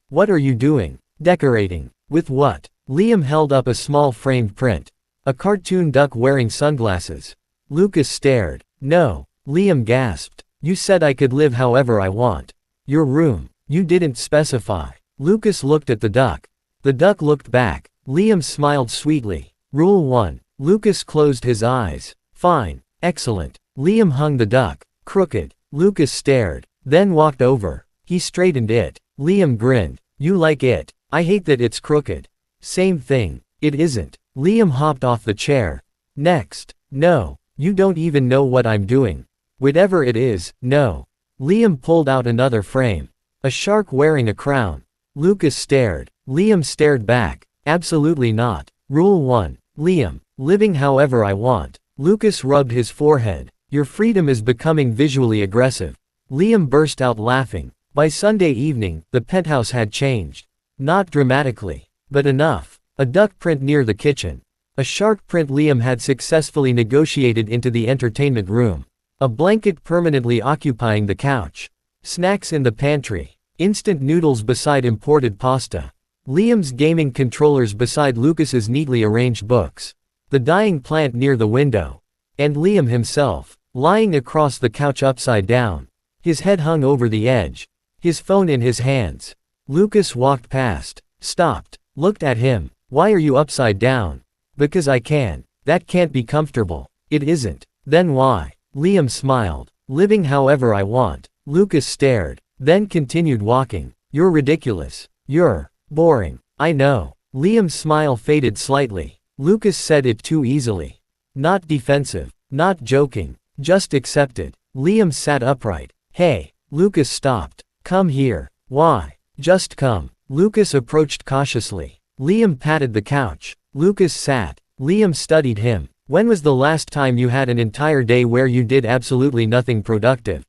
What are you doing? Decorating. With what? Liam held up a small framed print. A cartoon duck wearing sunglasses. Lucas stared. No. Liam gasped. You said I could live however I want. Your room. You didn't specify. Lucas looked at the duck. The duck looked back. Liam smiled sweetly. Rule 1. Lucas closed his eyes. Fine. Excellent. Liam hung the duck. Crooked. Lucas stared. Then walked over. He straightened it. Liam grinned. You like it. I hate that it's crooked. Same thing. It isn't. Liam hopped off the chair. Next. No. You don't even know what I'm doing. Whatever it is, no. Liam pulled out another frame. A shark wearing a crown. Lucas stared. Liam stared back. Absolutely not. Rule 1. Liam. Living however I want. Lucas rubbed his forehead. Your freedom is becoming visually aggressive. Liam burst out laughing. By Sunday evening, the penthouse had changed. Not dramatically. But enough. A duck print near the kitchen. A shark print Liam had successfully negotiated into the entertainment room. A blanket permanently occupying the couch. Snacks in the pantry. Instant noodles beside imported pasta. Liam's gaming controllers beside Lucas's neatly arranged books. The dying plant near the window. And Liam himself, lying across the couch upside down. His head hung over the edge. His phone in his hands. Lucas walked past, stopped, looked at him. Why are you upside down? Because I can. That can't be comfortable. It isn't. Then why? Liam smiled. Living however I want. Lucas stared, then continued walking. You're ridiculous. You're boring. I know. Liam's smile faded slightly. Lucas said it too easily. Not defensive. Not joking. Just accepted. Liam sat upright. Hey. Lucas stopped. Come here. Why? Just come. Lucas approached cautiously. Liam patted the couch. Lucas sat. Liam studied him. When was the last time you had an entire day where you did absolutely nothing productive?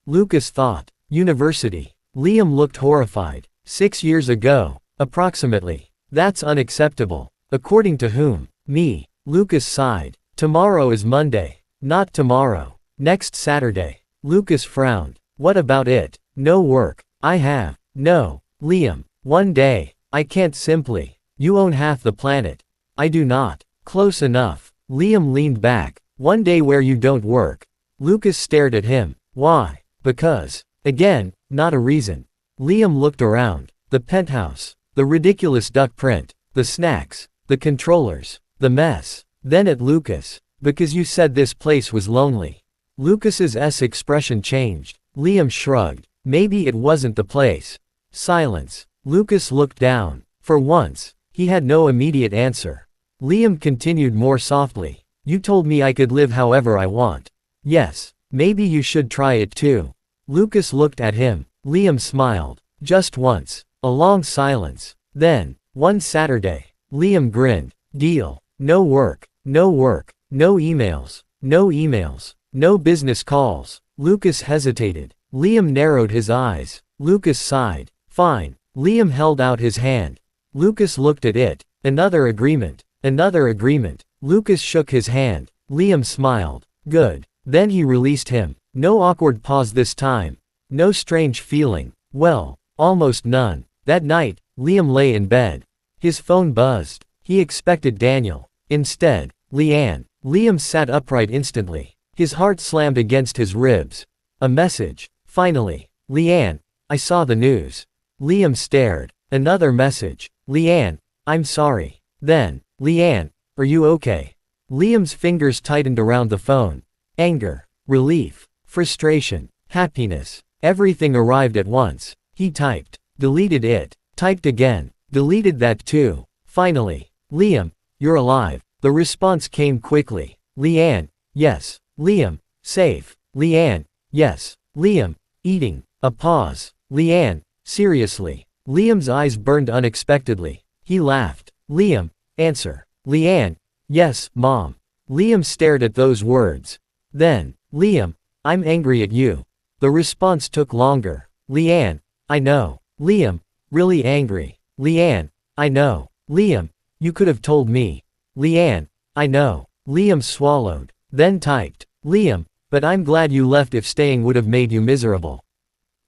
Lucas thought. University. Liam looked horrified. 6 years ago. Approximately. That's unacceptable. According to whom? Me. Lucas sighed. Tomorrow is Monday. Not tomorrow. Next Saturday. Lucas frowned. What about it? No work. I have. No. Liam. One day. I can't simply. You own half the planet. I do not. Close enough. Liam leaned back. One day where you don't work. Lucas stared at him. Why? Because. Again, not a reason. Liam looked around. The penthouse. The ridiculous duck print. The snacks. The controllers. The mess. Then at Lucas. Because you said this place was lonely. Lucas's expression changed. Liam shrugged. Maybe it wasn't the place. Silence. Lucas looked down. For once, he had no immediate answer. Liam continued more softly. You told me I could live however I want. Yes, maybe you should try it too. Lucas looked at him. Liam smiled. Just once. A long silence. Then, one Saturday. Liam grinned. Deal. No work. No work. No emails. No emails. No business calls. Lucas hesitated. Liam narrowed his eyes. Lucas sighed. Fine. Liam held out his hand. Lucas looked at it. Another agreement. Another agreement. Lucas shook his hand. Liam smiled. Good. Then he released him. No awkward pause this time. No strange feeling. Well, almost none. That night, Liam lay in bed. His phone buzzed. He expected Daniel. Instead, Liann. Liam sat upright instantly. His heart slammed against his ribs. A message. Finally. Liann. I saw the news. Liam stared. Another message. Liann. I'm sorry. Then. Liann. Are you okay? Liam's fingers tightened around the phone. Anger. Relief. Frustration. Happiness. Everything arrived at once. He typed. Deleted it. Typed again. Deleted that too. Finally. Liam. You're alive. The response came quickly. Liann. Yes. Liam. Safe. Liann. Yes. Liam. Eating. A pause. Liann. Seriously. Liam's eyes burned unexpectedly. He laughed. Liam. Answer. Liann. Yes, Mom. Liam stared at those words. Then. Liam. I'm angry at you. The response took longer. Liann. I know. Liam. Really angry. Liann. I know. Liam. You could have told me. Liann. I know. Liam swallowed. Then typed. Liam. But I'm glad you left if staying would have made you miserable.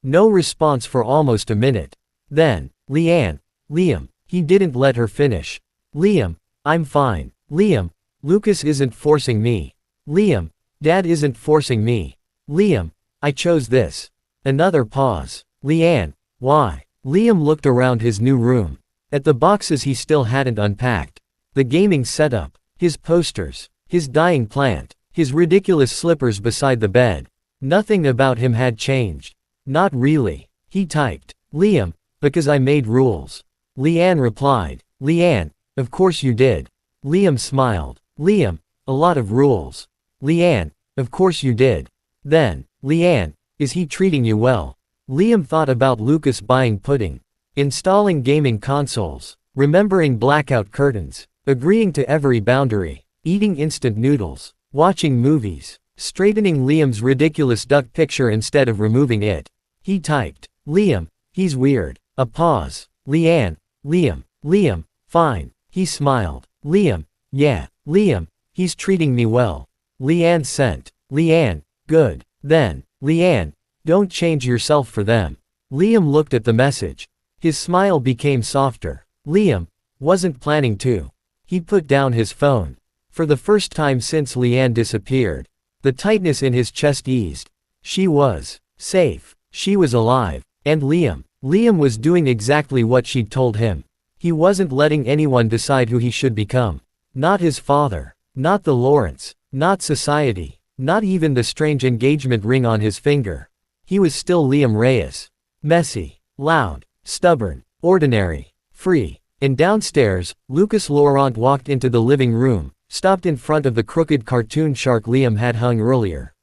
No response for almost a minute. Then. Liann. Liam. He didn't let her finish. Liam. I'm fine. Liam. Lucas isn't forcing me. Liam. Dad isn't forcing me. Liam. I chose this. Another pause. Liann. Why? Liam looked around his new room. At the boxes he still hadn't unpacked. The gaming setup. His posters. His dying plant. His ridiculous slippers beside the bed. Nothing about him had changed. Not really. He typed. Liam. Because I made rules. Liann replied. Liann. Of course you did. Liam smiled. Liam. A lot of rules. Liann. Of course you did. Then. Liann. Is he treating you well? Liam thought about Lucas buying pudding. Installing gaming consoles. Remembering blackout curtains. Agreeing to every boundary. Eating instant noodles. Watching movies. Straightening Liam's ridiculous duck picture instead of removing it. He typed. Liam. He's weird. A pause. Liann. Liam. Liam. Fine. He smiled. Liam. Yeah. Liam. He's treating me well. Liann sent. Liann. Good. Then. Liann. Don't change yourself for them. Liam looked at the message. His smile became softer. Liam wasn't planning to. He put down his phone. For the first time since Liann disappeared, the tightness in his chest eased. She was safe. She was alive. And Liam was doing exactly what she'd told him. He wasn't letting anyone decide who he should become. Not his father. Not the Laurents. Not society. Not even the strange engagement ring on his finger. He was still Liam Reyes. Messy. Loud. Stubborn. Ordinary. Free. And downstairs, Lucas Laurent walked into the living room, stopped in front of the crooked cartoon shark Liam had hung earlier,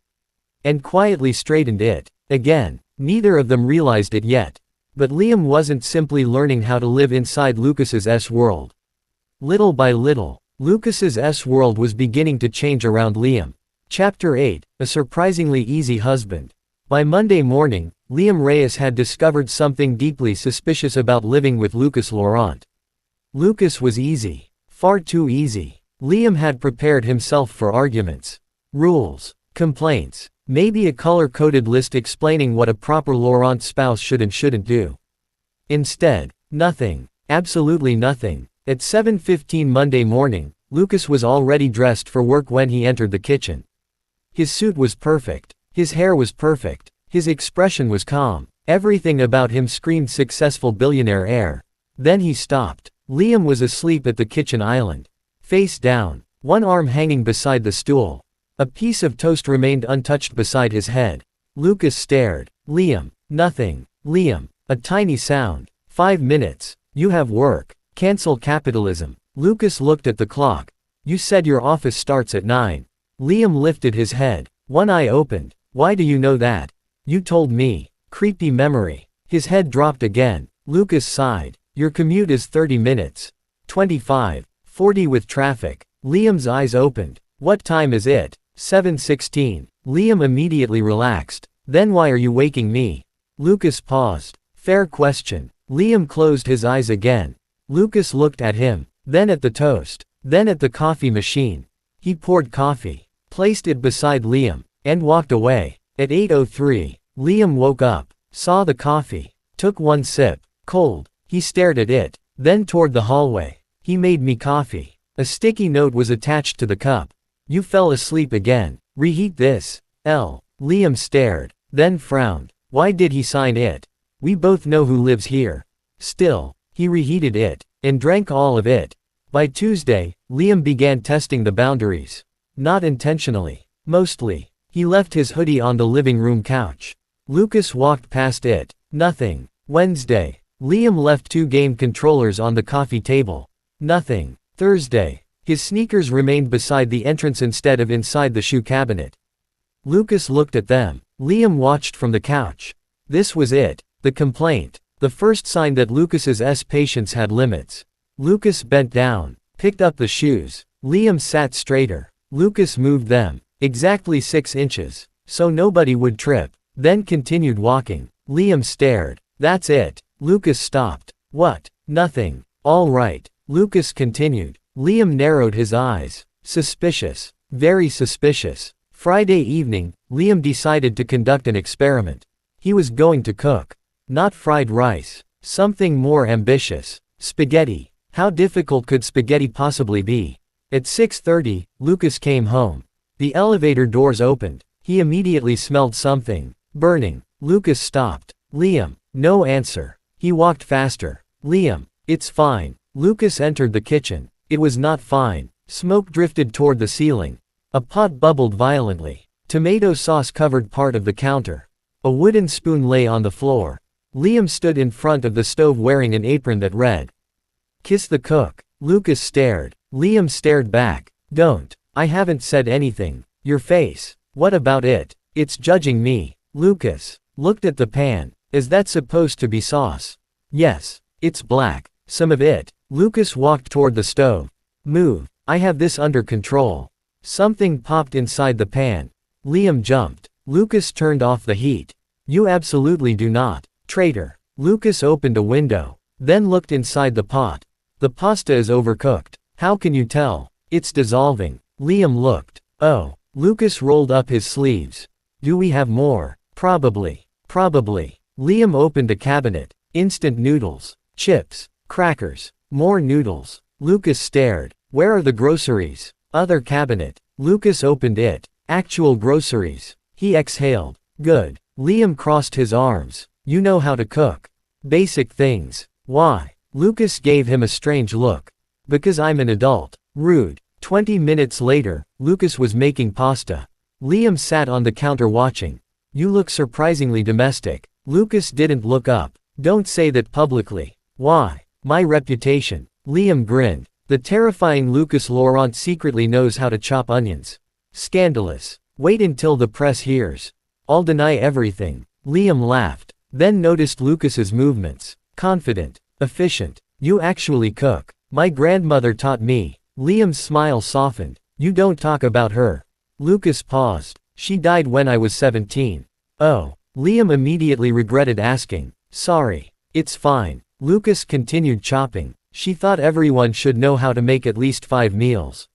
and quietly straightened it. Again, neither of them realized it yet. But Liam wasn't simply learning how to live inside Lucas's world. Little by little, Lucas's world was beginning to change around Liam. Chapter 8, A Surprisingly Easy Husband. By Monday morning, Liam Reyes had discovered something deeply suspicious about living with Lucas Laurent. Lucas was easy. Far too easy. Liam had prepared himself for arguments, rules, complaints, maybe a color-coded list explaining what a proper Laurent spouse should and shouldn't do. Instead, nothing. Absolutely nothing. At 7:15 Monday morning, Lucas was already dressed for work when he entered the kitchen. His suit was perfect. His hair was perfect. His expression was calm. Everything about him screamed successful billionaire heir. Then he stopped. Liam was asleep at the kitchen island. Face down. One arm hanging beside the stool. A piece of toast remained untouched beside his head. Lucas stared. Liam. Nothing. Liam. A tiny sound. 5 minutes. You have work. Cancel capitalism. Lucas looked at the clock. You said your office starts at 9. Liam lifted his head. One eye opened. Why do you know that? You told me. Creepy memory. His head dropped again. Lucas sighed. Your commute is 30 minutes. 25. 40 with traffic. Liam's eyes opened. What time is it? 7:16. Liam immediately relaxed. Then why are you waking me? Lucas paused. Fair question. Liam closed his eyes again. Lucas looked at him, then at the toast, then at the coffee machine. He poured coffee, placed it beside Liam, and walked away. At 8:03, Liam woke up, saw the coffee, took one sip. Cold. He stared at it, then toward the hallway. He made me coffee. A sticky note was attached to the cup. You fell asleep again. Reheat this. L. Liam stared, then frowned. Why did he sign it? We both know who lives here. Still, he reheated it, and drank all of it. By Tuesday, Liam began testing the boundaries. Not intentionally. Mostly. He left his hoodie on the living room couch. Lucas walked past it. Nothing. Wednesday. Liam left 2 game controllers on the coffee table. Nothing. Thursday. His sneakers remained beside the entrance instead of inside the shoe cabinet. Lucas looked at them. Liam watched from the couch. This was it. The complaint. The first sign that Lucas's patience had limits. Lucas bent down, picked up the shoes. Liam sat straighter. Lucas moved them. Exactly 6 inches. So nobody would trip. Then continued walking. Liam stared. That's it. Lucas stopped. What? Nothing. All right. Lucas continued. Liam narrowed his eyes. Suspicious. Very suspicious. Friday evening, Liam decided to conduct an experiment. He was going to cook. Not fried rice. Something more ambitious. Spaghetti. How difficult could spaghetti possibly be? At 6:30, Lucas came home. The elevator doors opened. He immediately smelled something. Burning. Lucas stopped. Liam. No answer. He walked faster. Liam. It's fine. Lucas entered the kitchen. It was not fine. Smoke drifted toward the ceiling. A pot bubbled violently. Tomato sauce covered part of the counter. A wooden spoon lay on the floor. Liam stood in front of the stove wearing an apron that read, "Kiss the cook." Lucas stared. Liam stared back. Don't. I haven't said anything. Your face. What about it? It's judging me. Lucas looked at the pan. Is that supposed to be sauce? Yes. It's black. Some of it. Lucas walked toward the stove. Move. I have this under control. Something popped inside the pan. Liam jumped. Lucas turned off the heat. You absolutely do not. Traitor. Lucas opened a window. Then looked inside the pot. The pasta is overcooked. How can you tell? It's dissolving. Liam looked. Oh. Lucas rolled up his sleeves. Do we have more? Probably. Probably. Liam opened a cabinet. Instant noodles. Chips. Crackers. More noodles. Lucas stared. Where are the groceries? Other cabinet. Lucas opened it. Actual groceries. He exhaled. Good. Liam crossed his arms. You know how to cook. Basic things. Why? Lucas gave him a strange look. Because I'm an adult. Rude. 20 minutes later, Lucas was making pasta. Liam sat on the counter watching. You look surprisingly domestic. Lucas didn't look up. Don't say that publicly. Why? My reputation. Liam grinned. The terrifying Lucas Laurent secretly knows how to chop onions. Scandalous. Wait until the press hears. I'll deny everything. Liam laughed. Then noticed Lucas's movements. Confident. Efficient. You actually cook. My grandmother taught me. Liam's smile softened. You don't talk about her. Lucas paused. She died when I was 17. Oh. Liam immediately regretted asking. Sorry. It's fine. Lucas continued chopping. She thought everyone should know how to make at least 5 meals.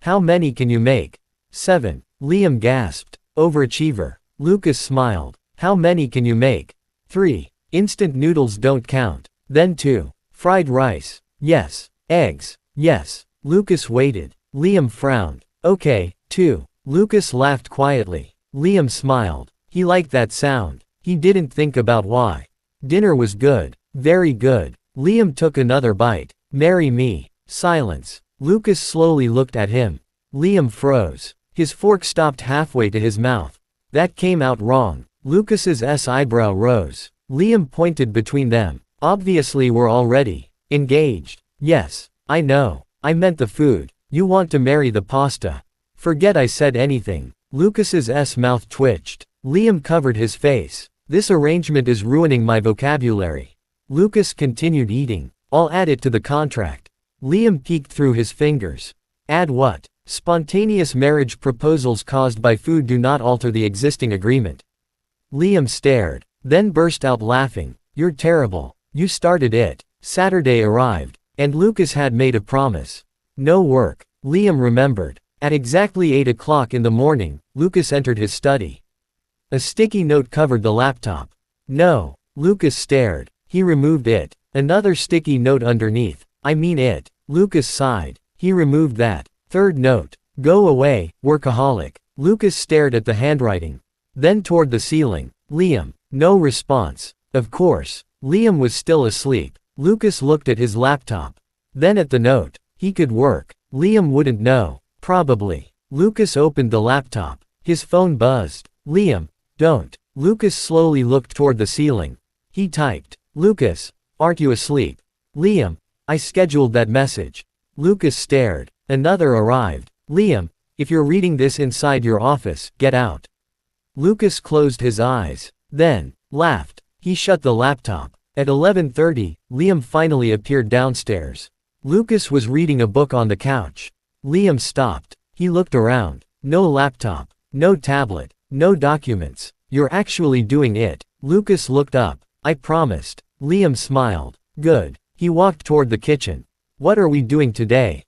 How many can you make? 7. Liam gasped. Overachiever. Lucas smiled. How many can you make? 3. Instant noodles don't count. Then 2. Fried rice. Yes. Eggs. Yes. Lucas waited. Liam frowned. Okay, 2. Lucas laughed quietly. Liam smiled. He liked that sound. He didn't think about why. Dinner was good. Very good. Liam took another bite. Marry me. Silence. Lucas slowly looked at him. Liam froze. His fork stopped halfway to his mouth. That came out wrong. Lucas's eyebrow rose. Liam pointed between them. Obviously we're already engaged. Yes, I know. I meant the food. You want to marry the pasta. Forget I said anything. Lucas's mouth twitched. Liam covered his face. This arrangement is ruining my vocabulary. Lucas continued eating. I'll add it to the contract. Liam peeked through his fingers. Add what? Spontaneous marriage proposals caused by food do not alter the existing agreement. Liam stared, then burst out laughing. You're terrible. You started it. Saturday arrived, and Lucas had made a promise. No work. Liam remembered. At exactly 8 o'clock in the morning, Lucas entered his study. A sticky note covered the laptop. No. Lucas stared. He removed it. Another sticky note underneath. I mean it. Lucas sighed. He removed that. Third note. Go away, workaholic. Lucas stared at the handwriting. Then toward the ceiling. Liam. No response. Of course. Liam was still asleep. Lucas looked at his laptop. Then at the note. He could work. Liam wouldn't know. Probably. Lucas opened the laptop. His phone buzzed. Liam. Don't. Lucas slowly looked toward the ceiling. He typed. Lucas. Aren't you asleep? Liam. I scheduled that message. Lucas stared. Another arrived. Liam. If you're reading this inside your office, get out. Lucas closed his eyes. Then, laughed. He shut the laptop. At 11:30, Liam finally appeared downstairs. Lucas was reading a book on the couch. Liam stopped. He looked around. No laptop. No tablet. No documents. You're actually doing it. Lucas looked up. I promised. Liam smiled. Good. He walked toward the kitchen. What are we doing today?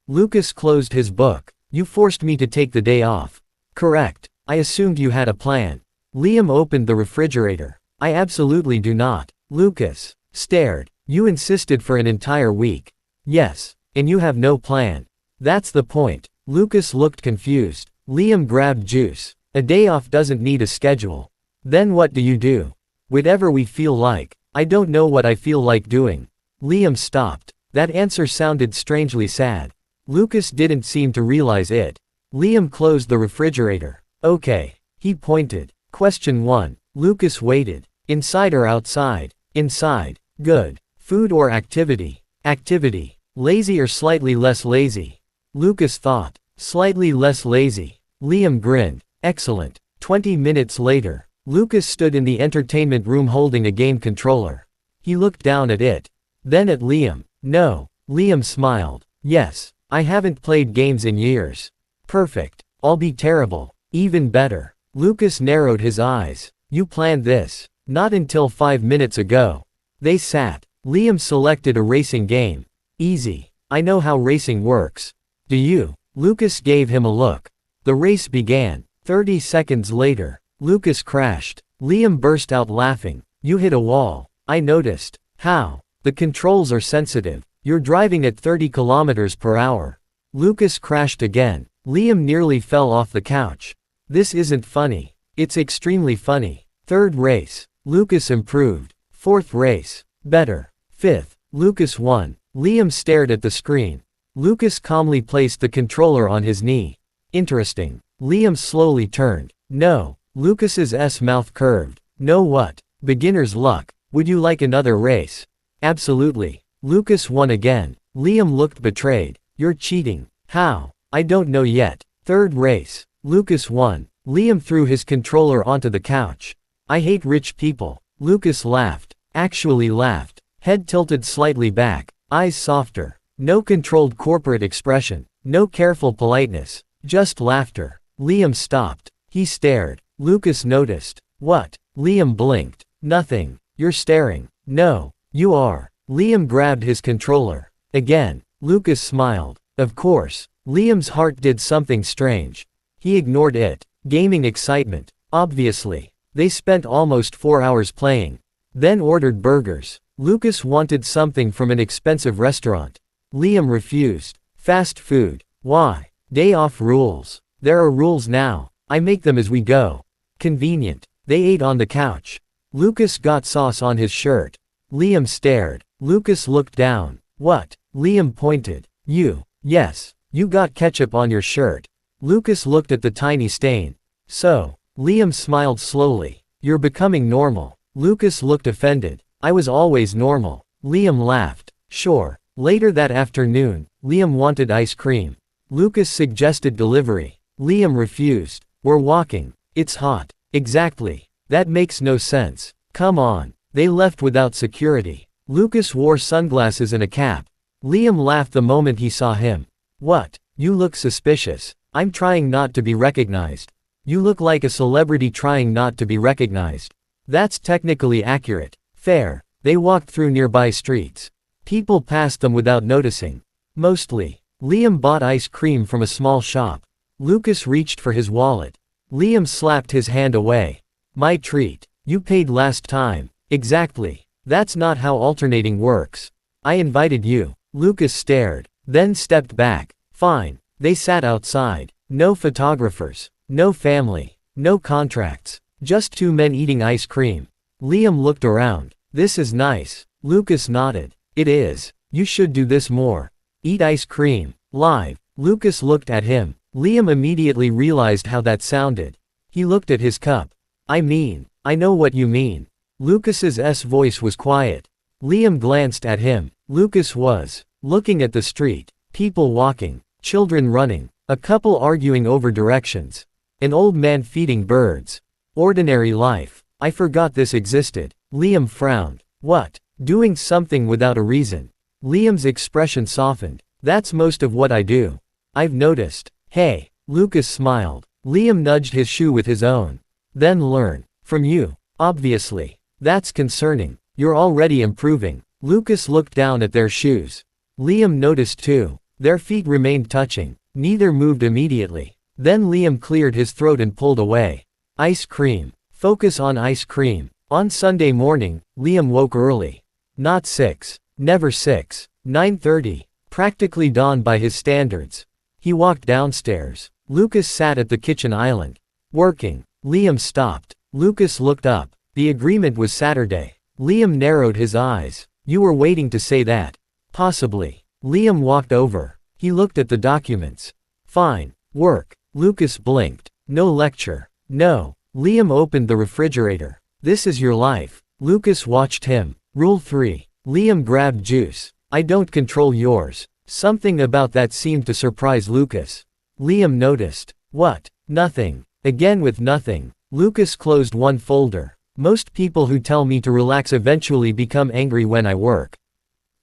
Lucas closed his book. You forced me to take the day off. Correct. I assumed you had a plan. Liam opened the refrigerator. I absolutely do not. Lucas stared. You insisted for an entire week. Yes. And you have no plan. That's the point. Lucas looked confused. Liam grabbed juice. A day off doesn't need a schedule. Then what do you do? Whatever we feel like. I don't know what I feel like doing. Liam stopped. That answer sounded strangely sad. Lucas didn't seem to realize it. Liam closed the refrigerator. Okay. He pointed. Question 1. Lucas waited. Inside or outside? Inside. Good. Food or activity? Activity. Lazy or slightly less lazy? Lucas thought. Slightly less lazy. Liam grinned. Excellent. 20 minutes later, Lucas stood in the entertainment room holding a game controller. He looked down at it. Then at Liam. No. Liam smiled. Yes. I haven't played games in years. Perfect. I'll be terrible. Even better. Lucas narrowed his eyes. You planned this. Not until 5 minutes ago. They sat. Liam selected a racing game. Easy. I know how racing works. Do you? Lucas gave him a look. The race began. 30 seconds later, Lucas crashed. Liam burst out laughing. You hit a wall. I noticed. How? The controls are sensitive. You're driving at 30 kilometers per hour. Lucas crashed again. Liam nearly fell off the couch. This isn't funny. It's extremely funny. Third race. Lucas improved. Fourth race. Better. Fifth. Lucas won. Liam stared at the screen. Lucas calmly placed the controller on his knee. Interesting. Liam slowly turned. No. Lucas's mouth curved. No what? Beginner's luck. Would you like another race? Absolutely. Lucas won again. Liam looked betrayed. You're cheating. How? I don't know yet. Third race. Lucas won. Liam threw his controller onto the couch. I hate rich people. Lucas laughed. Actually laughed. Head tilted slightly back. Eyes softer. No controlled corporate expression. No careful politeness. Just laughter. Liam stopped. He stared. Lucas noticed. What? Liam blinked. Nothing. You're staring. No. You are. Liam grabbed his controller. Again. Lucas smiled. Of course. Liam's heart did something strange. He ignored it. Gaming excitement. Obviously. They spent almost 4 hours playing. Then ordered burgers. Lucas wanted something from an expensive restaurant. Liam refused. Fast food. Why? Day off rules. There are rules now. I make them as we go. Convenient. They ate on the couch. Lucas got sauce on his shirt. Liam stared. Lucas looked down. What? Liam pointed. You. Yes. You got ketchup on your shirt. Lucas looked at the tiny stain. So. Liam smiled slowly. You're becoming normal. Lucas looked offended. I was always normal. Liam laughed. Sure. Later that afternoon, Liam wanted ice cream. Lucas suggested delivery. Liam refused. We're walking. It's hot. Exactly. That makes no sense. Come on. They left without security. Lucas wore sunglasses and a cap. Liam laughed the moment he saw him. What? You look suspicious. I'm trying not to be recognized. You look like a celebrity trying not to be recognized. That's technically accurate. Fair. They walked through nearby streets. People passed them without noticing. Mostly. Liam bought ice cream from a small shop. Lucas reached for his wallet. Liam slapped his hand away. My treat. You paid last time. Exactly. That's not how alternating works. I invited you. Lucas stared. Then stepped back. Fine. They sat outside. No photographers. No family. No contracts. Just two men eating ice cream. Liam looked around. This is nice. Lucas nodded. It is. You should do this more. Eat ice cream. Live. Lucas looked at him. Liam immediately realized how that sounded. He looked at his cup. I mean, I know what you mean. Lucas's voice was quiet. Liam glanced at him. Lucas was looking at the street. People walking. Children running. A couple arguing over directions. An old man feeding birds. Ordinary life. I forgot this existed. Liam frowned. What? Doing something without a reason. Liam's expression softened. That's most of what I do. I've noticed. Hey. Lucas smiled. Liam nudged his shoe with his own. Then learn. From you. Obviously. That's concerning. You're already improving. Lucas looked down at their shoes. Liam noticed too. Their feet remained touching. Neither moved immediately. Then Liam cleared his throat and pulled away. Ice cream. Focus on ice cream. On Sunday morning, Liam woke early. Not 6. Never 6. 9:30. Practically dawn by his standards. He walked downstairs. Lucas sat at the kitchen island. Working. Liam stopped. Lucas looked up. The agreement was Saturday. Liam narrowed his eyes. You were waiting to say that. Possibly. Liam walked over. He looked at the documents. Fine. Work. Lucas blinked. No lecture. No. Liam opened the refrigerator. This is your life. Lucas watched him. Rule 3. Liam grabbed juice. I don't control yours. Something about that seemed to surprise Lucas. Liam noticed. What? Nothing. Again with nothing. Lucas closed one folder. Most people who tell me to relax eventually become angry when I work.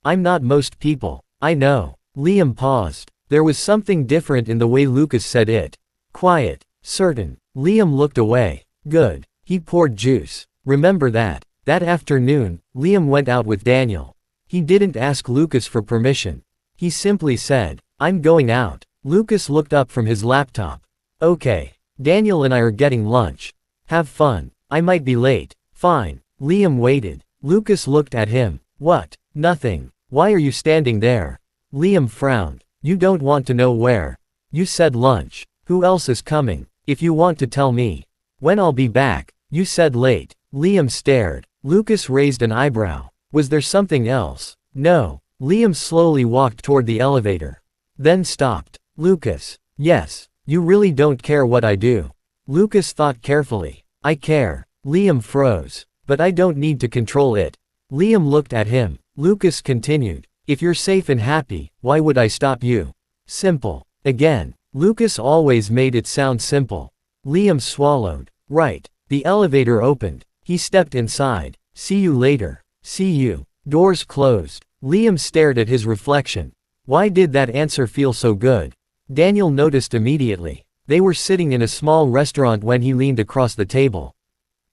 I'm not most people. I know. Liam paused. There was something different in the way Lucas said it. Quiet. Certain. Liam looked away. Good. He poured juice. Remember that. That afternoon, Liam went out with Daniel. He didn't ask Lucas for permission. He simply said, I'm going out. Lucas looked up from his laptop. Okay. Daniel and I are getting lunch. Have fun. I might be late. Fine. Liam waited. Lucas looked at him. What? Nothing. Why are you standing there? Liam frowned. You don't want to know where. You said lunch. Who else is coming? If you want to tell me. When I'll be back. You said late. Liam stared. Lucas raised an eyebrow. Was there something else? No. Liam slowly walked toward the elevator. Then stopped. Lucas. Yes. You really don't care what I do. Lucas thought carefully. I care. Liam froze. But I don't need to control it. Liam looked at him. Lucas continued. If you're safe and happy, why would I stop you? Simple. Again. Lucas always made it sound simple. Liam swallowed. Right. The elevator opened. He stepped inside. See you later. See you. Doors closed. Liam stared at his reflection. Why did that answer feel so good? Daniel noticed immediately. They were sitting in a small restaurant when he leaned across the table.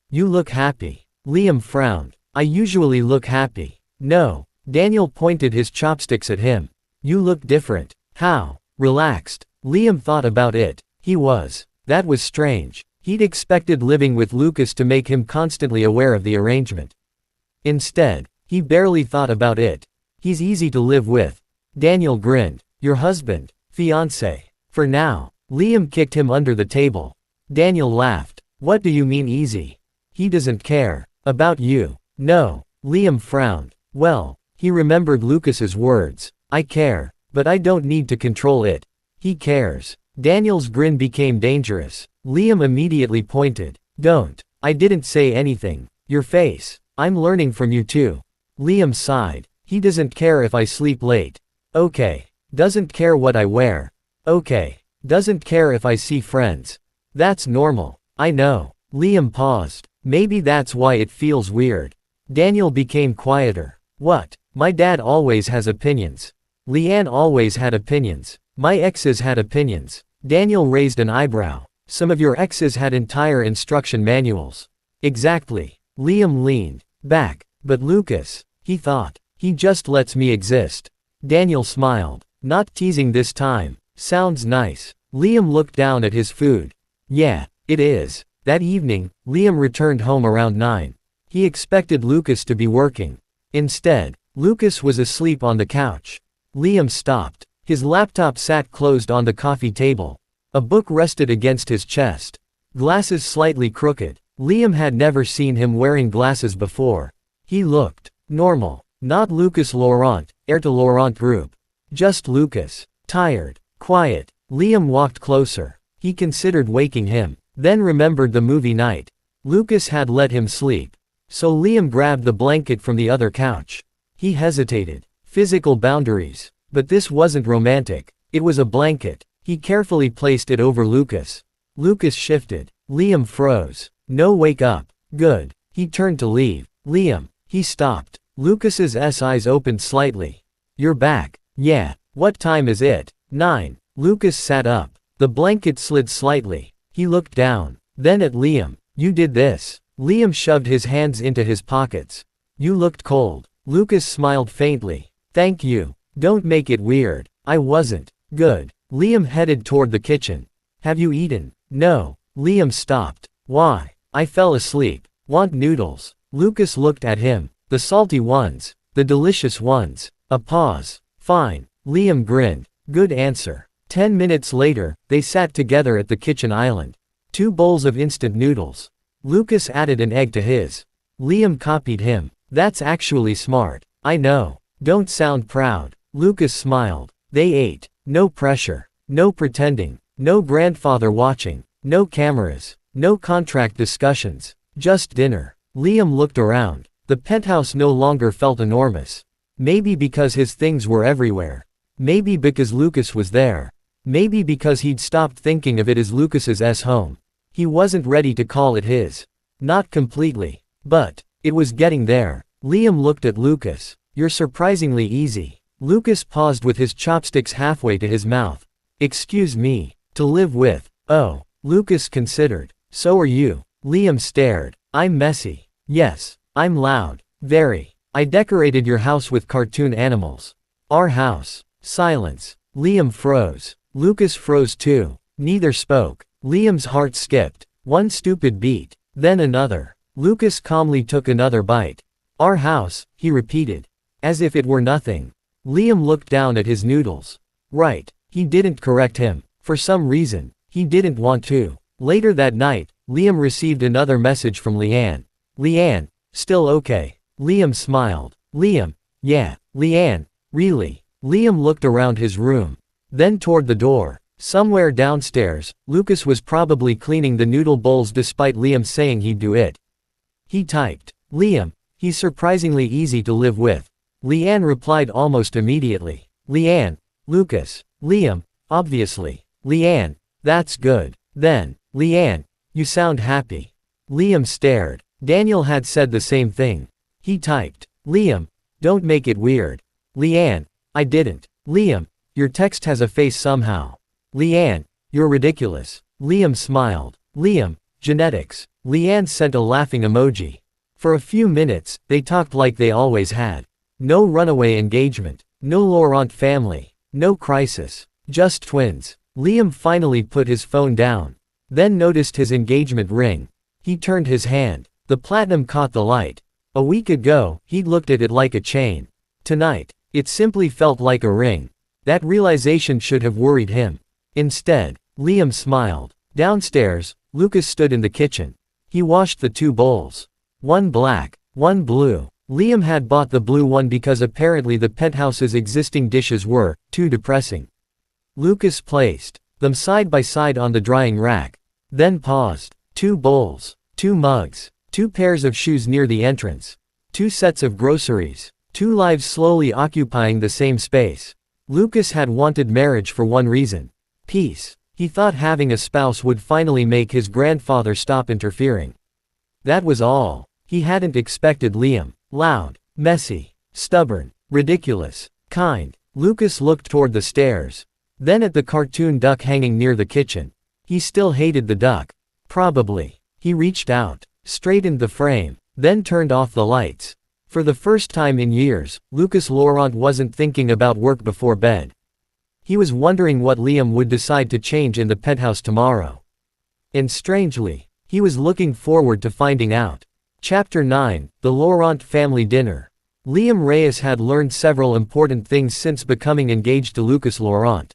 You look happy. Liam frowned. I usually look happy. No. Daniel pointed his chopsticks at him. You look different. How? Relaxed. Liam thought about it. He was. That was strange. He'd expected living with Lucas to make him constantly aware of the arrangement. Instead, he barely thought about it. He's easy to live with. Daniel grinned. Your husband. Fiancé. For now. Liam kicked him under the table. Daniel laughed. What do you mean easy? He doesn't care. About you. No. Liam frowned. Well, he remembered Lucas's words. I care. But I don't need to control it. He cares. Daniel's grin became dangerous. Liam immediately pointed. Don't. I didn't say anything. Your face. I'm learning from you too. Liam sighed. He doesn't care if I sleep late. Okay. Doesn't care what I wear. Okay. Doesn't care if I see friends. That's normal. I know. Liam paused. Maybe that's why it feels weird. Daniel became quieter. What? My dad always has opinions. Liann always had opinions. My exes had opinions. Daniel raised an eyebrow. Some of your exes had entire instruction manuals. Exactly. Liam leaned back. But Lucas, he thought, he just lets me exist. Daniel smiled. Not teasing this time. Sounds nice. Liam looked down at his food. Yeah, it is. That evening, Liam returned home around 9. He expected Lucas to be working. Instead, Lucas was asleep on the couch. Liam stopped. His laptop sat closed on the coffee table. A book rested against his chest. Glasses slightly crooked. Liam had never seen him wearing glasses before. He looked normal. Not Lucas Laurent, Heir to Laurent Group. Just Lucas. Tired. Quiet. Liam walked closer. He considered waking him, then remembered the movie night. Lucas had let him sleep. So Liam grabbed the blanket from the other couch. He hesitated. Physical boundaries. But this wasn't romantic. It was a blanket. He carefully placed it over Lucas. Lucas shifted. Liam froze. No, wake up. Good. He turned to leave. Liam. He stopped. Lucas's eyes opened slightly. You're back. Yeah. What time is it? 9. Lucas sat up. The blanket slid slightly. He looked down. Then at Liam. You did this. Liam shoved his hands into his pockets. You looked cold. Lucas smiled faintly. Thank you. Don't make it weird. I wasn't. Good. Liam headed toward the kitchen. Have you eaten? No. Liam stopped. Why? I fell asleep. Want noodles? Lucas looked at him. The salty ones. The delicious ones. A pause. Fine. Liam grinned. Good answer. 10 minutes later, they sat together at the kitchen island. 2 bowls of instant noodles. Lucas added an egg to his. Liam copied him. That's actually smart. I know. Don't sound proud. Lucas smiled. They ate. No pressure. No pretending. No grandfather watching. No cameras. No contract discussions. Just dinner. Liam looked around. The penthouse no longer felt enormous. Maybe because his things were everywhere. Maybe because Lucas was there. Maybe because he'd stopped thinking of it as Lucas's home. He wasn't ready to call it his. Not completely. But it was getting there. Liam looked at Lucas. You're surprisingly easy. Lucas paused with his chopsticks halfway to his mouth. Excuse me. To live with. Oh. Lucas considered. So are you. Liam stared. I'm messy. Yes. I'm loud. Very. I decorated your house with cartoon animals. Our house. Silence. Liam froze. Lucas froze too. Neither spoke. Liam's heart skipped. One stupid beat. Then another. Lucas calmly took another bite. Our house, he repeated. As if it were nothing. Liam looked down at his noodles. Right. He didn't correct him. For some reason, he didn't want to. Later that night, Liam received another message from Liann. Liann, still okay. Liam smiled. Liam, yeah. Liann, really. Liam looked around his room. Then toward the door. Somewhere downstairs, Lucas was probably cleaning the noodle bowls despite Liam saying he'd do it. He typed, Liam, he's surprisingly easy to live with. Liann replied almost immediately. Liann, Lucas, Liam, obviously. Liann, that's good. Then, Liann, you sound happy. Liam stared. Daniel had said the same thing. He typed, Liam, don't make it weird. Liann, I didn't. Liam, your text has a face somehow. Liann, you're ridiculous. Liam smiled. Liam, genetics. Liann sent a laughing emoji. For a few minutes, they talked like they always had. No runaway engagement. No Laurent family. No crisis. Just twins. Liam finally put his phone down. Then noticed his engagement ring. He turned his hand. The platinum caught the light. A week ago, he'd looked at it like a chain. Tonight, it simply felt like a ring. That realization should have worried him. Instead, Liam smiled. Downstairs, Lucas stood in the kitchen. He washed the two bowls. One black, one blue. Liam had bought the blue one because apparently the penthouse's existing dishes were too depressing. Lucas placed them side by side on the drying rack. Then paused. 2 bowls, 2 mugs, 2 pairs of shoes near the entrance. 2 sets of groceries. 2 lives slowly occupying the same space. Lucas had wanted marriage for one reason. Peace. He thought having a spouse would finally make his grandfather stop interfering. That was all. He hadn't expected Liam. Loud, messy, stubborn, ridiculous, kind. Lucas looked toward the stairs. Then at the cartoon duck hanging near the kitchen. He still hated the duck. Probably. He reached out, straightened the frame, then turned off the lights. For the first time in years, Lucas Laurent wasn't thinking about work before bed. He was wondering what Liam would decide to change in the penthouse tomorrow. And strangely, he was looking forward to finding out. Chapter 9, The Laurent Family Dinner. Liam Reyes had learned several important things since becoming engaged to Lucas Laurent.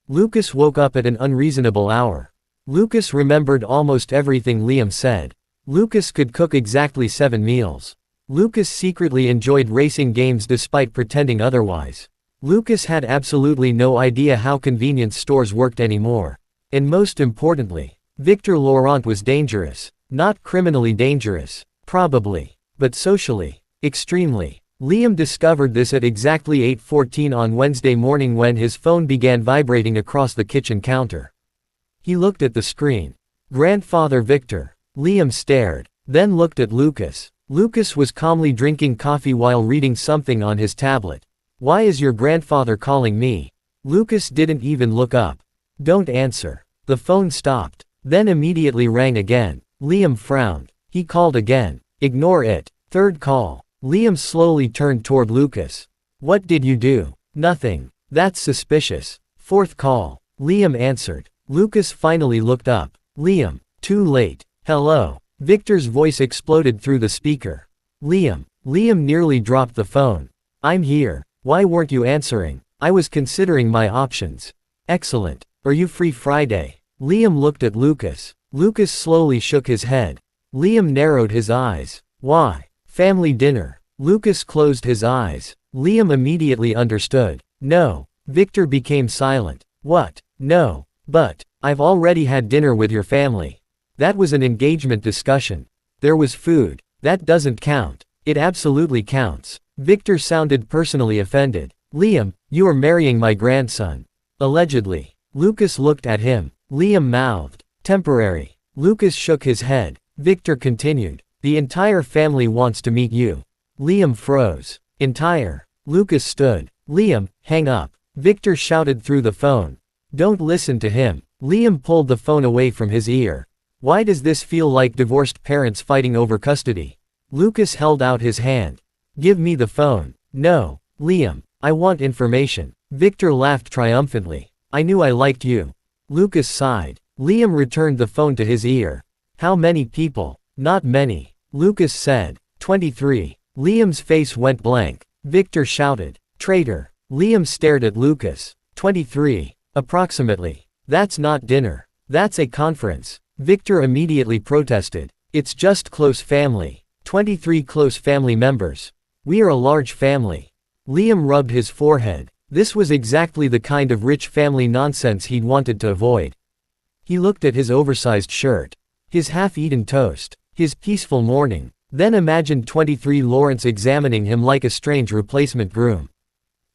Lucas woke up at an unreasonable hour. Lucas remembered almost everything Liam said. Lucas could cook exactly 7 meals. Lucas secretly enjoyed racing games despite pretending otherwise. Lucas had absolutely no idea how convenience stores worked anymore. And most importantly, Victor Laurent was dangerous. Not criminally dangerous, probably, but socially, extremely. Liam discovered this at exactly 8:14 on Wednesday morning when his phone began vibrating across the kitchen counter. He looked at the screen. Grandfather Victor. Liam stared, then looked at Lucas. Lucas was calmly drinking coffee while reading something on his tablet. Why is your grandfather calling me? Lucas didn't even look up. Don't answer. The phone stopped, then immediately rang again. Liam frowned. He called again. Ignore it. 3rd call. Liam slowly turned toward Lucas. What did you do? Nothing. That's suspicious. 4th call. Liam answered. Lucas finally looked up. Liam. Too late. Hello. Victor's voice exploded through the speaker. Liam. Liam nearly dropped the phone. I'm here. Why weren't you answering? I was considering my options. Excellent. Are you free Friday? Liam looked at Lucas. Lucas slowly shook his head. Liam narrowed his eyes. Why? Family dinner. Lucas closed his eyes. Liam immediately understood. No. Victor became silent. What? No. But, I've already had dinner with your family. That was an engagement discussion. There was food. That doesn't count. It absolutely counts. Victor sounded personally offended. Liam, you are marrying my grandson. Allegedly. Lucas looked at him. Liam mouthed. Temporary. Lucas shook his head. Victor continued. The entire family wants to meet you. Liam froze. Entire. Lucas stood. Liam, hang up. Victor shouted through the phone. Don't listen to him. Liam pulled the phone away from his ear. Why does this feel like divorced parents fighting over custody? Lucas held out his hand. Give me the phone. No. Liam, I want information. Victor laughed triumphantly. I knew I liked you. Lucas sighed. Liam returned the phone to his ear. How many people? Not many. Lucas said. 23. Liam's face went blank. Victor shouted. Traitor. Liam stared at Lucas. 23. Approximately. That's not dinner. That's a conference. Victor immediately protested. It's just close family. 23 close family members. We are a large family. Liam rubbed his forehead. This was exactly the kind of rich family nonsense he'd wanted to avoid. He looked at his oversized shirt, his half-eaten toast, his peaceful morning, then imagined 23 Lawrence examining him like a strange replacement groom.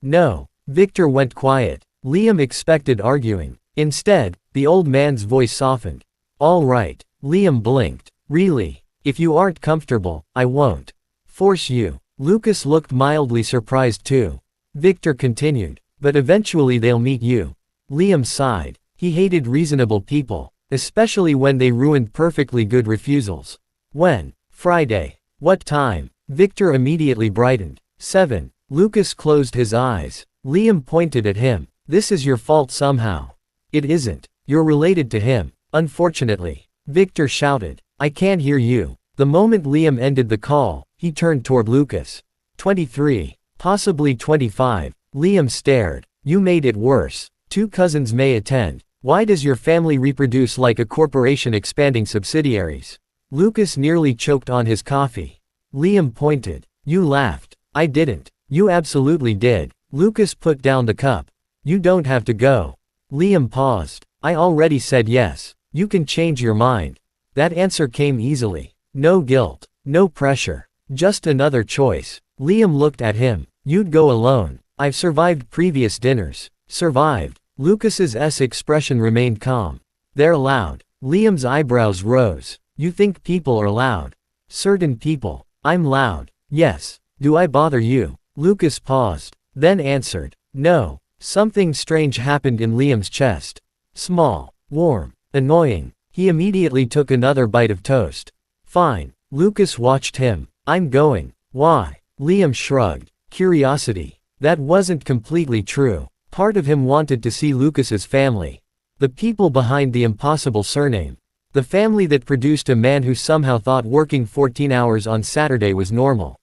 No. Victor went quiet. Liam expected arguing. Instead, the old man's voice softened. All right. Liam blinked. Really? If you aren't comfortable, I won't force you. Lucas looked mildly surprised too. Victor continued. But eventually they'll meet you. Liam sighed. He hated reasonable people, especially when they ruined perfectly good refusals. When? Friday. What time? Victor immediately brightened. 7. Lucas closed his eyes. Liam pointed at him. This is your fault somehow. It isn't. You're related to him, unfortunately. Victor shouted. I can't hear you. The moment Liam ended the call, he turned toward Lucas. 23. Possibly 25. Liam stared. You made it worse. 2 cousins may attend. Why does your family reproduce like a corporation expanding subsidiaries? Lucas nearly choked on his coffee. Liam pointed. You laughed. I didn't. You absolutely did. Lucas put down the cup. You don't have to go. Liam paused. I already said yes. You can change your mind. That answer came easily. No guilt. No pressure. Just another choice. Liam looked at him. You'd go alone. I've survived previous dinners. Survived. Lucas's expression remained calm. They're loud. Liam's eyebrows rose. You think people are loud? Certain people. I'm loud. Yes. Do I bother you? Lucas paused, then answered. No. Something strange happened in Liam's chest. Small. Warm. Annoying. He immediately took another bite of toast. Fine. Lucas watched him. I'm going. Why? Liam shrugged. Curiosity. That wasn't completely true. Part of him wanted to see Lucas's family. The people behind the impossible surname. The family that produced a man who somehow thought working 14 hours on Saturday was normal.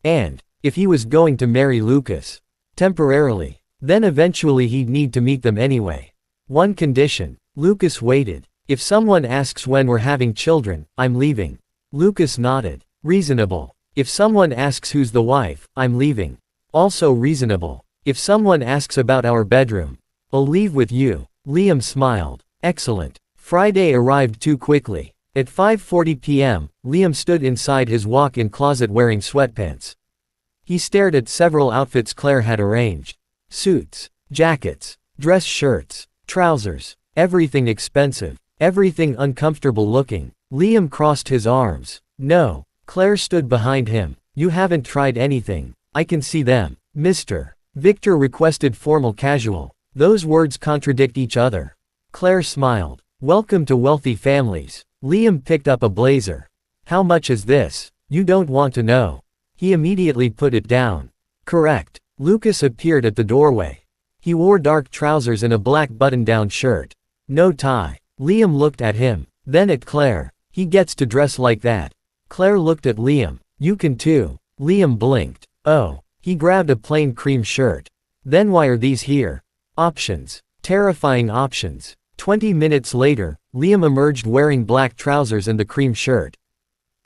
And, if he was going to marry Lucas, temporarily, then eventually he'd need to meet them anyway. One condition. Lucas waited. If someone asks when we're having children, I'm leaving. Lucas nodded. Reasonable. If someone asks who's the wife, I'm leaving. Also reasonable. If someone asks about our bedroom, I'll leave with you. Liam smiled. Excellent. Friday arrived too quickly. At 5:40 p.m., Liam stood inside his walk-in closet wearing sweatpants. He stared at several outfits Claire had arranged. Suits, jackets, dress shirts, trousers, everything expensive, everything uncomfortable looking. Liam crossed his arms. No. Claire stood behind him. You haven't tried anything. I can see them. Mr. Victor requested formal casual. Those words contradict each other. Claire smiled. Welcome to wealthy families. Liam picked up a blazer. How much is this? You don't want to know. He immediately put it down. Correct. Lucas appeared at the doorway. He wore dark trousers and a black button-down shirt. No tie. Liam looked at him, then at Claire. He gets to dress like that. Claire looked at Liam. You can too. Liam blinked. Oh. He grabbed a plain cream shirt. Then why are these here? Options. Terrifying options. 20 minutes later, Liam emerged wearing black trousers and the cream shirt.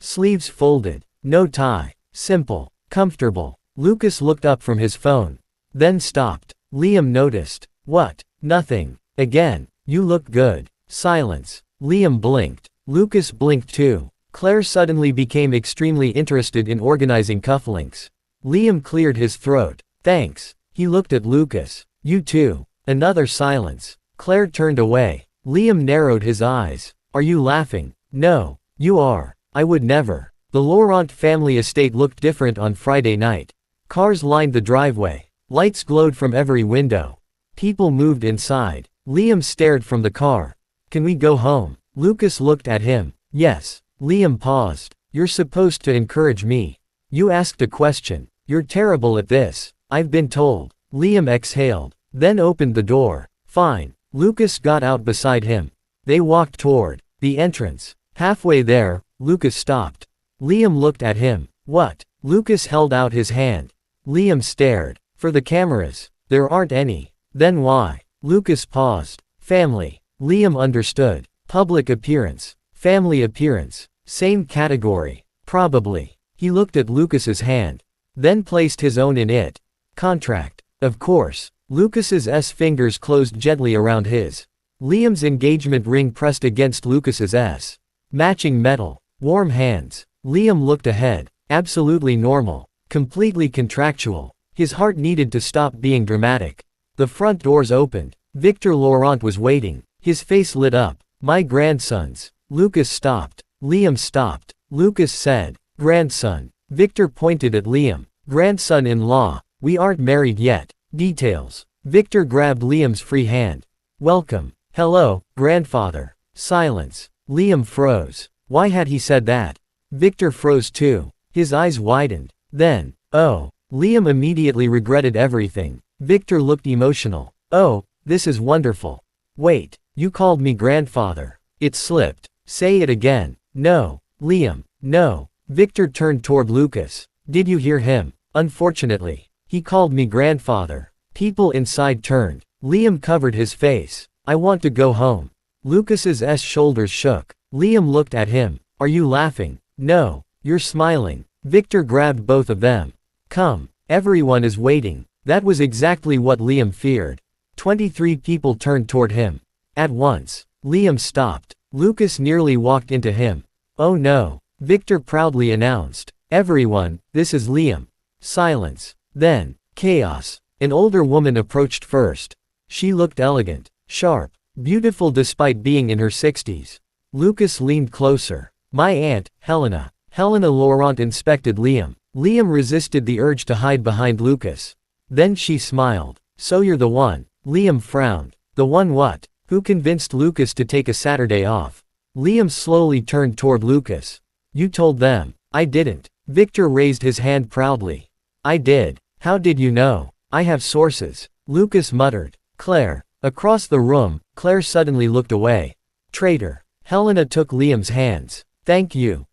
Sleeves folded. No tie. Simple. Comfortable. Lucas looked up from his phone. Then stopped. Liam noticed. What? Nothing. Again. You look good. Silence. Liam blinked. Lucas blinked too. Claire suddenly became extremely interested in organizing cufflinks. Liam cleared his throat. Thanks. He looked at Lucas. You too. Another silence. Claire turned away. Liam narrowed his eyes. Are you laughing? No. You are. I would never. The Laurent family estate looked different on Friday night. Cars lined the driveway. Lights glowed from every window. People moved inside. Liam stared from the car. Can we go home? Lucas looked at him. Yes. Liam paused. You're supposed to encourage me. You asked a question. You're terrible at this. I've been told. Liam exhaled, then opened the door. Fine. Lucas got out beside him. They walked toward the entrance. Halfway there, Lucas stopped. Liam looked at him. What? Lucas held out his hand. Liam stared. For the cameras. There aren't any. Then why? Lucas paused. Family. Liam understood. Public appearance. Family appearance. Same category. Probably. He looked at Lucas's hand. Then placed his own in it. Contract. Of course. Lucas's fingers closed gently around his. Liam's engagement ring pressed against Lucas's. Matching metal. Warm hands. Liam looked ahead. Absolutely normal. Completely contractual. His heart needed to stop being dramatic. The front doors opened. Victor Laurent was waiting. His face lit up. My grandsons. Lucas stopped. Liam stopped. Lucas said, grandson. Victor pointed at Liam. Grandson-in-law. We aren't married yet. Details. Victor grabbed Liam's free hand. Welcome. Hello, grandfather. Silence. Liam froze. Why had he said that? Victor froze too. His eyes widened. Then, oh. Liam immediately regretted everything. Victor looked emotional. Oh, this is wonderful. Wait, you called me grandfather. It slipped. Say it again. No. Liam, no. Victor turned toward Lucas. Did you hear him? Unfortunately. He called me grandfather. People inside turned. Liam covered his face. I want to go home. Lucas's shoulders shook. Liam looked at him. Are you laughing? No. You're smiling. Victor grabbed both of them. Come. Everyone is waiting. That was exactly what Liam feared. 23 people turned toward him. At once. Liam stopped. Lucas nearly walked into him. Oh no. Victor proudly announced. Everyone, this is Liam. Silence. Then, chaos. An older woman approached first. She looked elegant, sharp, beautiful despite being in her 60s. Lucas leaned closer. My aunt, Helena. Helena Laurent inspected Liam. Liam resisted the urge to hide behind Lucas. Then she smiled. So you're the one. Liam frowned. The one what? Who convinced Lucas to take a Saturday off? Liam slowly turned toward Lucas. You told them. I didn't. Victor raised his hand proudly. I did. How did you know? I have sources. Lucas muttered. Claire. Across the room, Claire suddenly looked away. Traitor. Helena took Liam's hands. Thank you.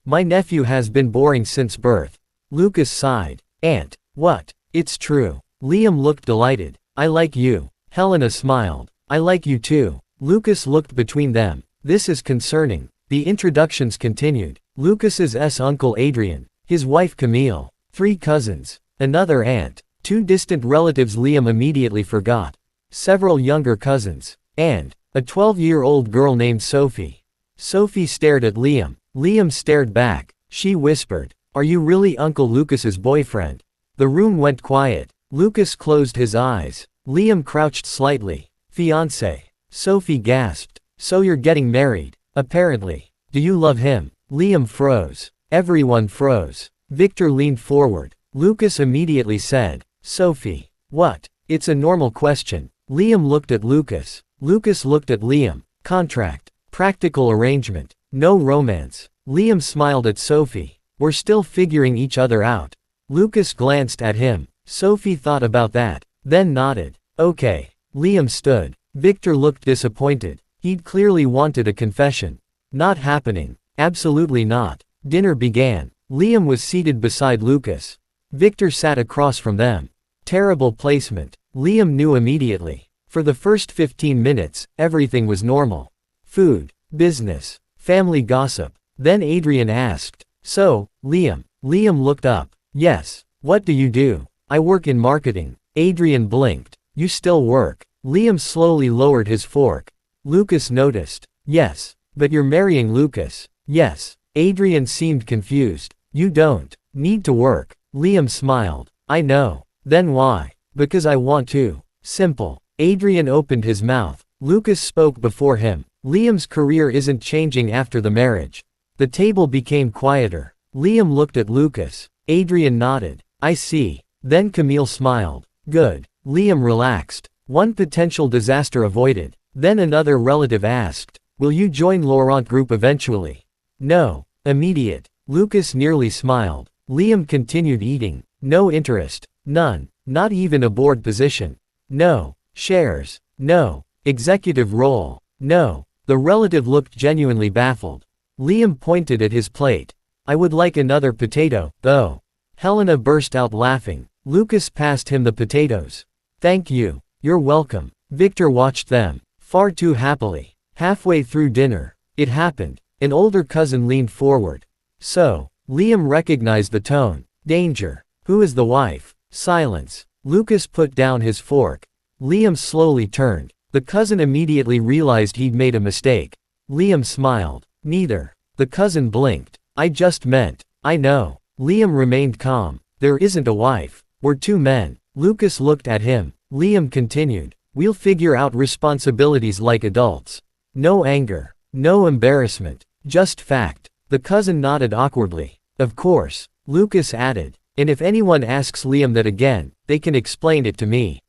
My nephew has been boring since birth. Lucas sighed. Aunt. What? It's true. Liam looked delighted. I like you. Helena smiled. I like you too. Lucas looked between them. This is concerning. The introductions continued. Lucas's uncle Adrian. His wife Camille. 3 cousins. Another aunt. 2 distant relatives Liam immediately forgot. Several younger cousins. And a 12-year-old girl named Sophie. Sophie stared at Liam. Liam stared back. She whispered. Are you really Uncle Lucas's boyfriend? The room went quiet. Lucas closed his eyes. Liam crouched slightly. Fiancé. Sophie gasped. So you're getting married. Apparently. Do you love him? Liam froze. Everyone froze. Victor leaned forward. Lucas immediately said. Sophie. What? It's a normal question. Liam looked at Lucas. Lucas looked at Liam. Contract. Practical arrangement. No romance. Liam smiled at Sophie. We're still figuring each other out. Lucas glanced at him. Sophie thought about that. Then nodded. Okay. Liam stood. Victor looked disappointed. He'd clearly wanted a confession. Not happening. Absolutely not. Dinner began. Liam was seated beside Lucas. Victor sat across from them. Terrible placement. Liam knew immediately. For the first 15 minutes, everything was normal. Food. Business. Family gossip. Then Adrian asked. So, Liam. Liam looked up. Yes. What do you do? I work in marketing. Adrian blinked. You still work. Liam slowly lowered his fork. Lucas noticed. Yes. But you're marrying Lucas. Yes. Adrian seemed confused. You don't need to work. Liam smiled. I know. Then why? Because I want to. Simple. Adrian opened his mouth. Lucas spoke before him. Liam's career isn't changing after the marriage. The table became quieter. Liam looked at Lucas. Adrian nodded. I see. Then Camille smiled. Good. Liam relaxed. One potential disaster avoided. Then another relative asked. Will you join Laurent Group eventually? No. Immediate. Lucas nearly smiled. Liam continued eating. No interest. None. Not even a board position. No. Shares. No. Executive role. No. The relative looked genuinely baffled. Liam pointed at his plate. I would like another potato, though. Helena burst out laughing. Lucas passed him the potatoes. Thank you. You're welcome. Victor watched them, far too happily. Halfway through dinner, it happened. An older cousin leaned forward. So, Liam recognized the tone. Danger. Who is the wife? Silence. Lucas put down his fork. Liam slowly turned. The cousin immediately realized he'd made a mistake. Liam smiled. Neither. The cousin blinked. I just meant. I know. Liam remained calm. There isn't a wife. We're two men. Lucas looked at him. Liam continued. We'll figure out responsibilities like adults. No anger. No embarrassment. Just fact. The cousin nodded awkwardly. Of course. Lucas added. And if anyone asks Liam that again, they can explain it to me.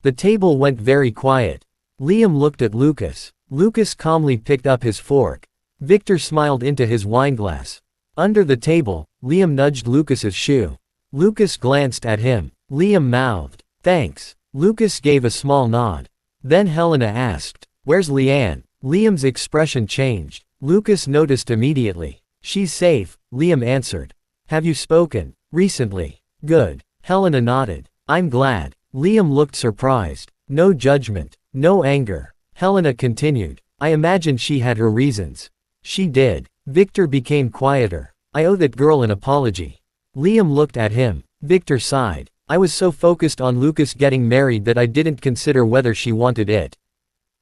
The table went very quiet. Liam looked at Lucas. Lucas calmly picked up his fork. Victor smiled into his wineglass. Under the table, Liam nudged Lucas's shoe. Lucas glanced at him. Liam mouthed, "Thanks." Lucas gave a small nod. Then Helena asked, "Where's Liann?" Liam's expression changed. Lucas noticed immediately. "She's safe," Liam answered. "Have you spoken recently?" "Good." Helena nodded. "I'm glad." Liam looked surprised. No judgment. No anger. Helena continued. "I imagine she had her reasons." "She did." Victor became quieter. "I owe that girl an apology." Liam looked at him. Victor sighed. "I was so focused on Lucas getting married that I didn't consider whether she wanted it."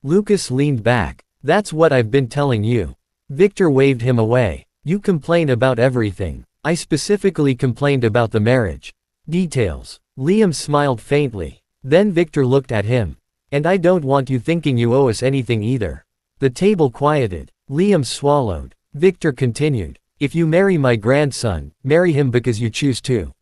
Lucas leaned back. "That's what I've been telling you." Victor waved him away. "You complain about everything. I specifically complained about the marriage. Details." Liam smiled faintly. Then Victor looked at him. "And I don't want you thinking you owe us anything either." The table quieted. Liam swallowed. Victor continued. "If you marry my grandson, marry him because you choose to.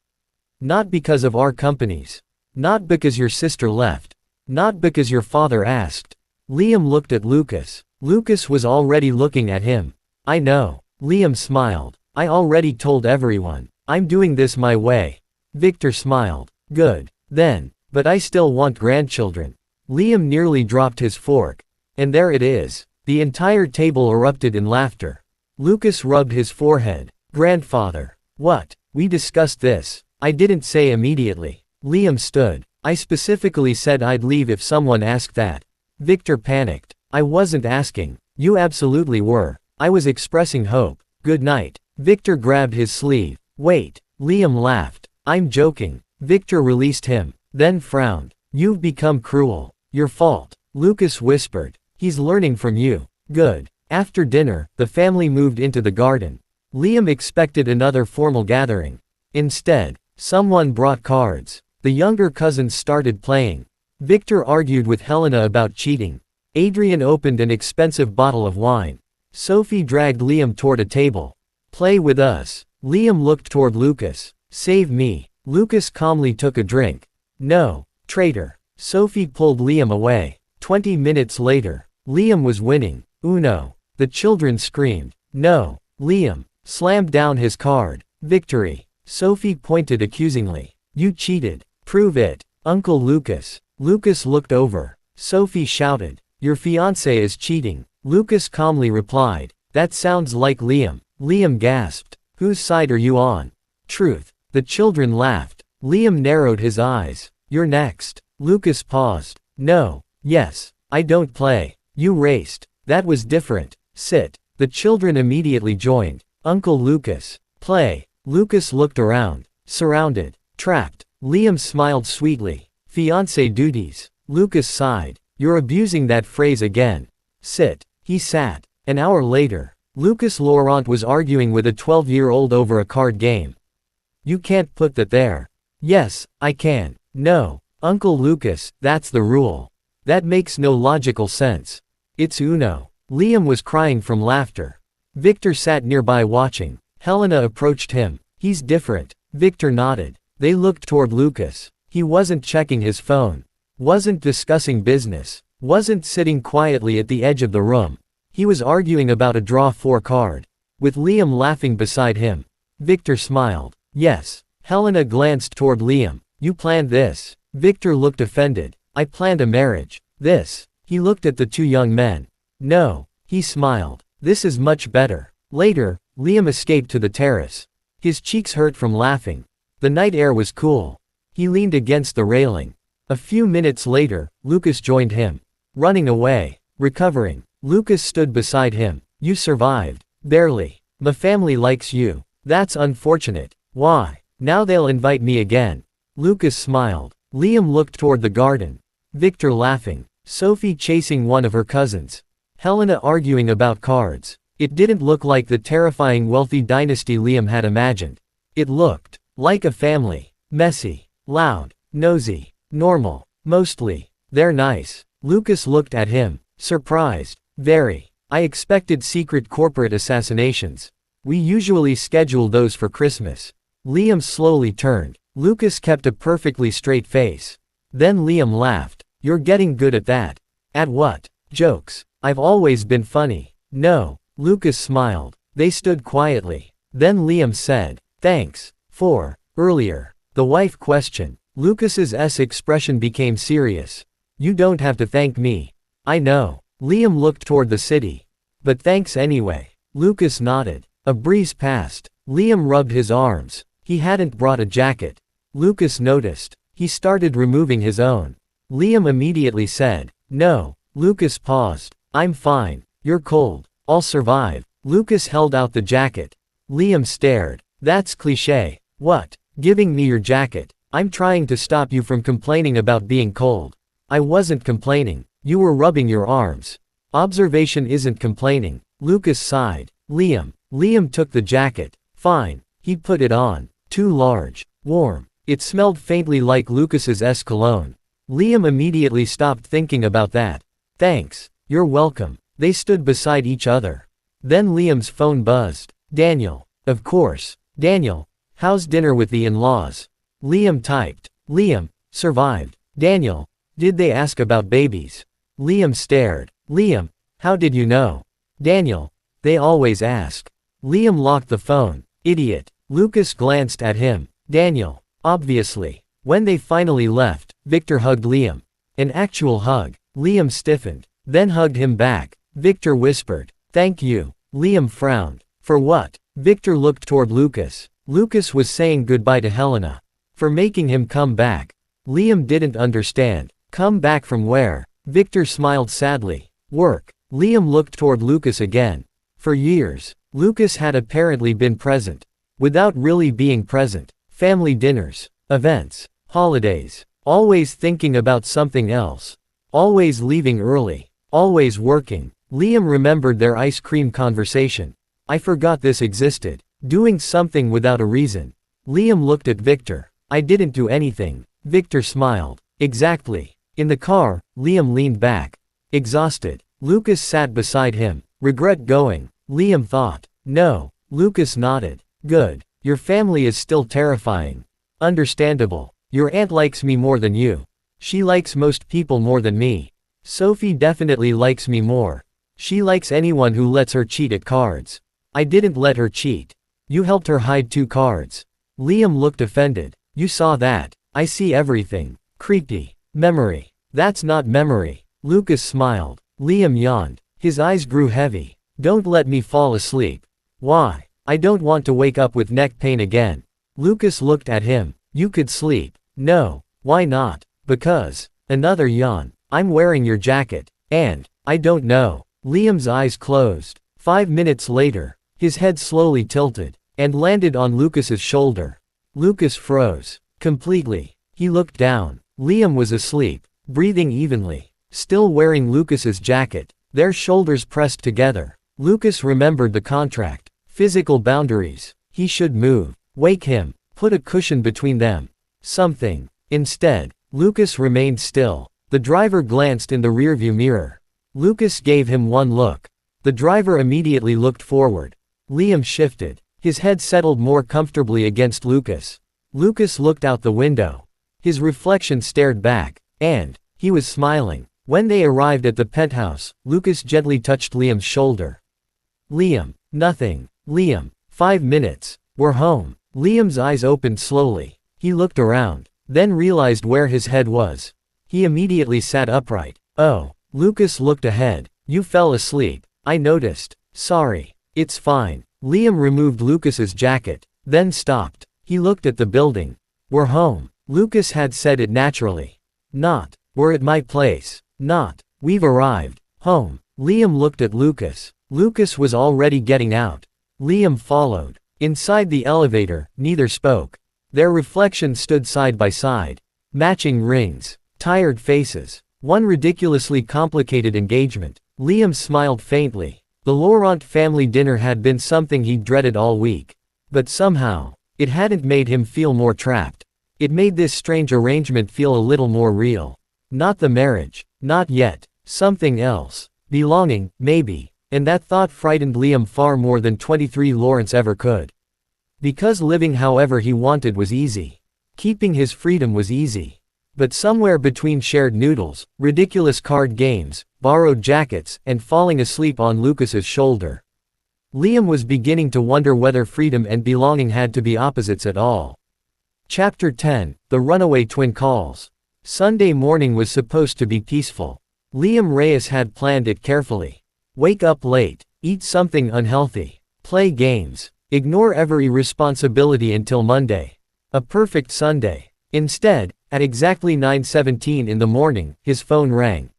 Not because of our companies. Not because your sister left. Not because your father asked." Liam looked at Lucas. Lucas was already looking at him. "I know." Liam smiled. "I already told everyone. I'm doing this my way." Victor smiled. "Good. Then. But I still want grandchildren." Liam nearly dropped his fork. And there it is. The entire table erupted in laughter. Lucas rubbed his forehead. "Grandfather. What? We discussed this." "I didn't say immediately." Liam stood. "I specifically said I'd leave if someone asked that." Victor panicked. "I wasn't asking." "You absolutely were. I was expressing hope." "Good night." Victor grabbed his sleeve. "Wait." Liam laughed. "I'm joking." Victor released him. Then frowned. "You've become cruel. Your fault." Lucas whispered. "He's learning from you." "Good." After dinner, the family moved into the garden. Liam expected another formal gathering. Instead, someone brought cards. The younger cousins started playing. Victor argued with Helena about cheating. Adrian opened an expensive bottle of wine. Sophie dragged Liam toward a table. "Play with us." Liam looked toward Lucas. "Save me." Lucas calmly took a drink. "No, traitor." Sophie pulled Liam away. 20 minutes later, Liam was winning. "Uno." The children screamed. "No." Liam slammed down his card. "Victory." Sophie pointed accusingly. "You cheated. Prove it." "Uncle Lucas." Lucas looked over. Sophie shouted. "Your fiancé is cheating." Lucas calmly replied. "That sounds like Liam." Liam gasped. "Whose side are you on?" "Truth." The children laughed. Liam narrowed his eyes. "You're next." Lucas paused. "No. Yes. I don't play." "You raced." "That was different." "Sit." The children immediately joined. "Uncle Lucas. Play." Lucas looked around. Surrounded. Trapped. Liam smiled sweetly. "Fiancé duties." Lucas sighed. "You're abusing that phrase again." "Sit." He sat. An hour later, Lucas Laurent was arguing with a 12-year-old over a card game. "You can't put that there." "Yes, I can." "No. Uncle Lucas, that's the rule. That makes no logical sense. It's Uno." Liam was crying from laughter. Victor sat nearby watching. Helena approached him. "He's different." Victor nodded. They looked toward Lucas. He wasn't checking his phone. Wasn't discussing business. Wasn't sitting quietly at the edge of the room. He was arguing about a draw 4 card. With Liam laughing beside him. Victor smiled. "Yes." Helena glanced toward Liam. "You planned this." Victor looked offended. "I planned a marriage." "This." He looked at the two young men. "No." He smiled. "This is much better." Later, Liam escaped to the terrace. His cheeks hurt from laughing. The night air was cool. He leaned against the railing. A few minutes later, Lucas joined him. Running away. Recovering. Lucas stood beside him. You survived. Barely. The family likes you. That's unfortunate. Why? Now they'll invite me again. Lucas smiled. Liam looked toward the garden. Victor laughing. Sophie chasing one of her cousins. Helena arguing about cards. It didn't look like the terrifying wealthy dynasty Liam had imagined. It looked like a family. Messy. Loud. Nosy. Normal. Mostly. They're nice. Lucas looked at him. Surprised. Very. I expected secret corporate assassinations. We usually schedule those for Christmas. Liam slowly turned. Lucas kept a perfectly straight face. Then Liam laughed. You're getting good at that. At what? Jokes. I've always been funny. No. Lucas smiled. They stood quietly. Then Liam said, thanks. For earlier. The wife questioned. Lucas's expression became serious. You don't have to thank me. I know. Liam looked toward the city. But thanks anyway. Lucas nodded. A breeze passed. Liam rubbed his arms. He hadn't brought a jacket. Lucas noticed. He started removing his own. Liam immediately said, no. Lucas paused. I'm fine. You're cold. I'll survive. Lucas held out the jacket. Liam stared. That's cliché. What? Giving me your jacket. I'm trying to stop you from complaining about being cold. I wasn't complaining. You were rubbing your arms. Observation isn't complaining. Lucas sighed. Liam took the jacket. Fine. He put it on. Too large. Warm. It smelled faintly like Lucas's cologne. Liam immediately stopped thinking about that. Thanks. You're welcome. They stood beside each other. Then Liam's phone buzzed. Daniel. Of course. Daniel. How's dinner with the in-laws? Liam typed. Liam. Survived. Daniel. Did they ask about babies? Liam stared. Liam. How did you know? Daniel. They always ask. Liam locked the phone. Idiot. Lucas glanced at him. Daniel. Obviously. When they finally left, Victor hugged Liam. An actual hug. Liam stiffened. Then hugged him back. Victor whispered. Thank you. Liam frowned. For what? Victor looked toward Lucas. Lucas was saying goodbye to Helena. For making him come back. Liam didn't understand. Come back from where? Victor smiled sadly. Work. Liam looked toward Lucas again. For years, Lucas had apparently been present. Without really being present. Family dinners. Events. Holidays. Always thinking about something else. Always leaving early. Always working. Liam remembered their ice cream conversation. I forgot this existed. Doing something without a reason. Liam looked at Victor. I didn't do anything. Victor smiled. Exactly. In the car, Liam leaned back. Exhausted. Lucas sat beside him. Regret going. Liam thought. No. Lucas nodded. Good. Your family is still terrifying. Understandable. Your aunt likes me more than you. She likes most people more than me. Sophie definitely likes me more. She likes anyone who lets her cheat at cards. I didn't let her cheat. You helped her hide 2 cards. Liam looked offended. You saw that. I see everything. Creepy. Memory. That's not memory. Lucas smiled. Liam yawned. His eyes grew heavy. Don't let me fall asleep. Why? I don't want to wake up with neck pain again. Lucas looked at him. You could sleep. No. Why not? Because. Another yawn. I'm wearing your jacket. And. I don't know. Liam's eyes closed. 5 minutes later. His head slowly tilted. And landed on Lucas's shoulder. Lucas froze. Completely. He looked down. Liam was asleep. Breathing evenly. Still wearing Lucas's jacket. Their shoulders pressed together. Lucas remembered the contract. Physical boundaries. He should move. Wake him. Put a cushion between them. Something. Instead, Lucas remained still. The driver glanced in the rearview mirror. Lucas gave him one look. The driver immediately looked forward. Liam shifted. His head settled more comfortably against Lucas. Lucas looked out the window. His reflection stared back. And he was smiling. When they arrived at the penthouse, Lucas gently touched Liam's shoulder. Liam. Nothing. Liam. 5 minutes. We're home. Liam's eyes opened slowly. He looked around. Then realized where his head was. He immediately sat upright. Oh. Lucas looked ahead. You fell asleep. I noticed. Sorry. It's fine. Liam removed Lucas's jacket, then stopped. He looked at the building. We're home. Lucas had said it naturally. Not, we're at my place. Not, we've arrived. Home. Liam looked at Lucas. Lucas was already getting out. Liam followed. Inside the elevator, neither spoke. Their reflections stood side by side. Matching rings. Tired faces. One ridiculously complicated engagement. Liam smiled faintly. The Laurent family dinner had been something he'd dreaded all week. But somehow, it hadn't made him feel more trapped. It made this strange arrangement feel a little more real. Not the marriage. Not yet. Something else. Belonging, maybe. And that thought frightened Liam far more than 23 Laurents ever could. Because living however he wanted was easy. Keeping his freedom was easy. But somewhere between shared noodles, ridiculous card games, borrowed jackets, and falling asleep on Lucas's shoulder, Liam was beginning to wonder whether freedom and belonging had to be opposites at all. Chapter 10, The Runaway Twin Calls. Sunday morning was supposed to be peaceful. Liam Reyes had planned it carefully. Wake up late, eat something unhealthy, play games, ignore every responsibility until Monday. A perfect Sunday. Instead, at exactly 9:17 in the morning, his phone rang.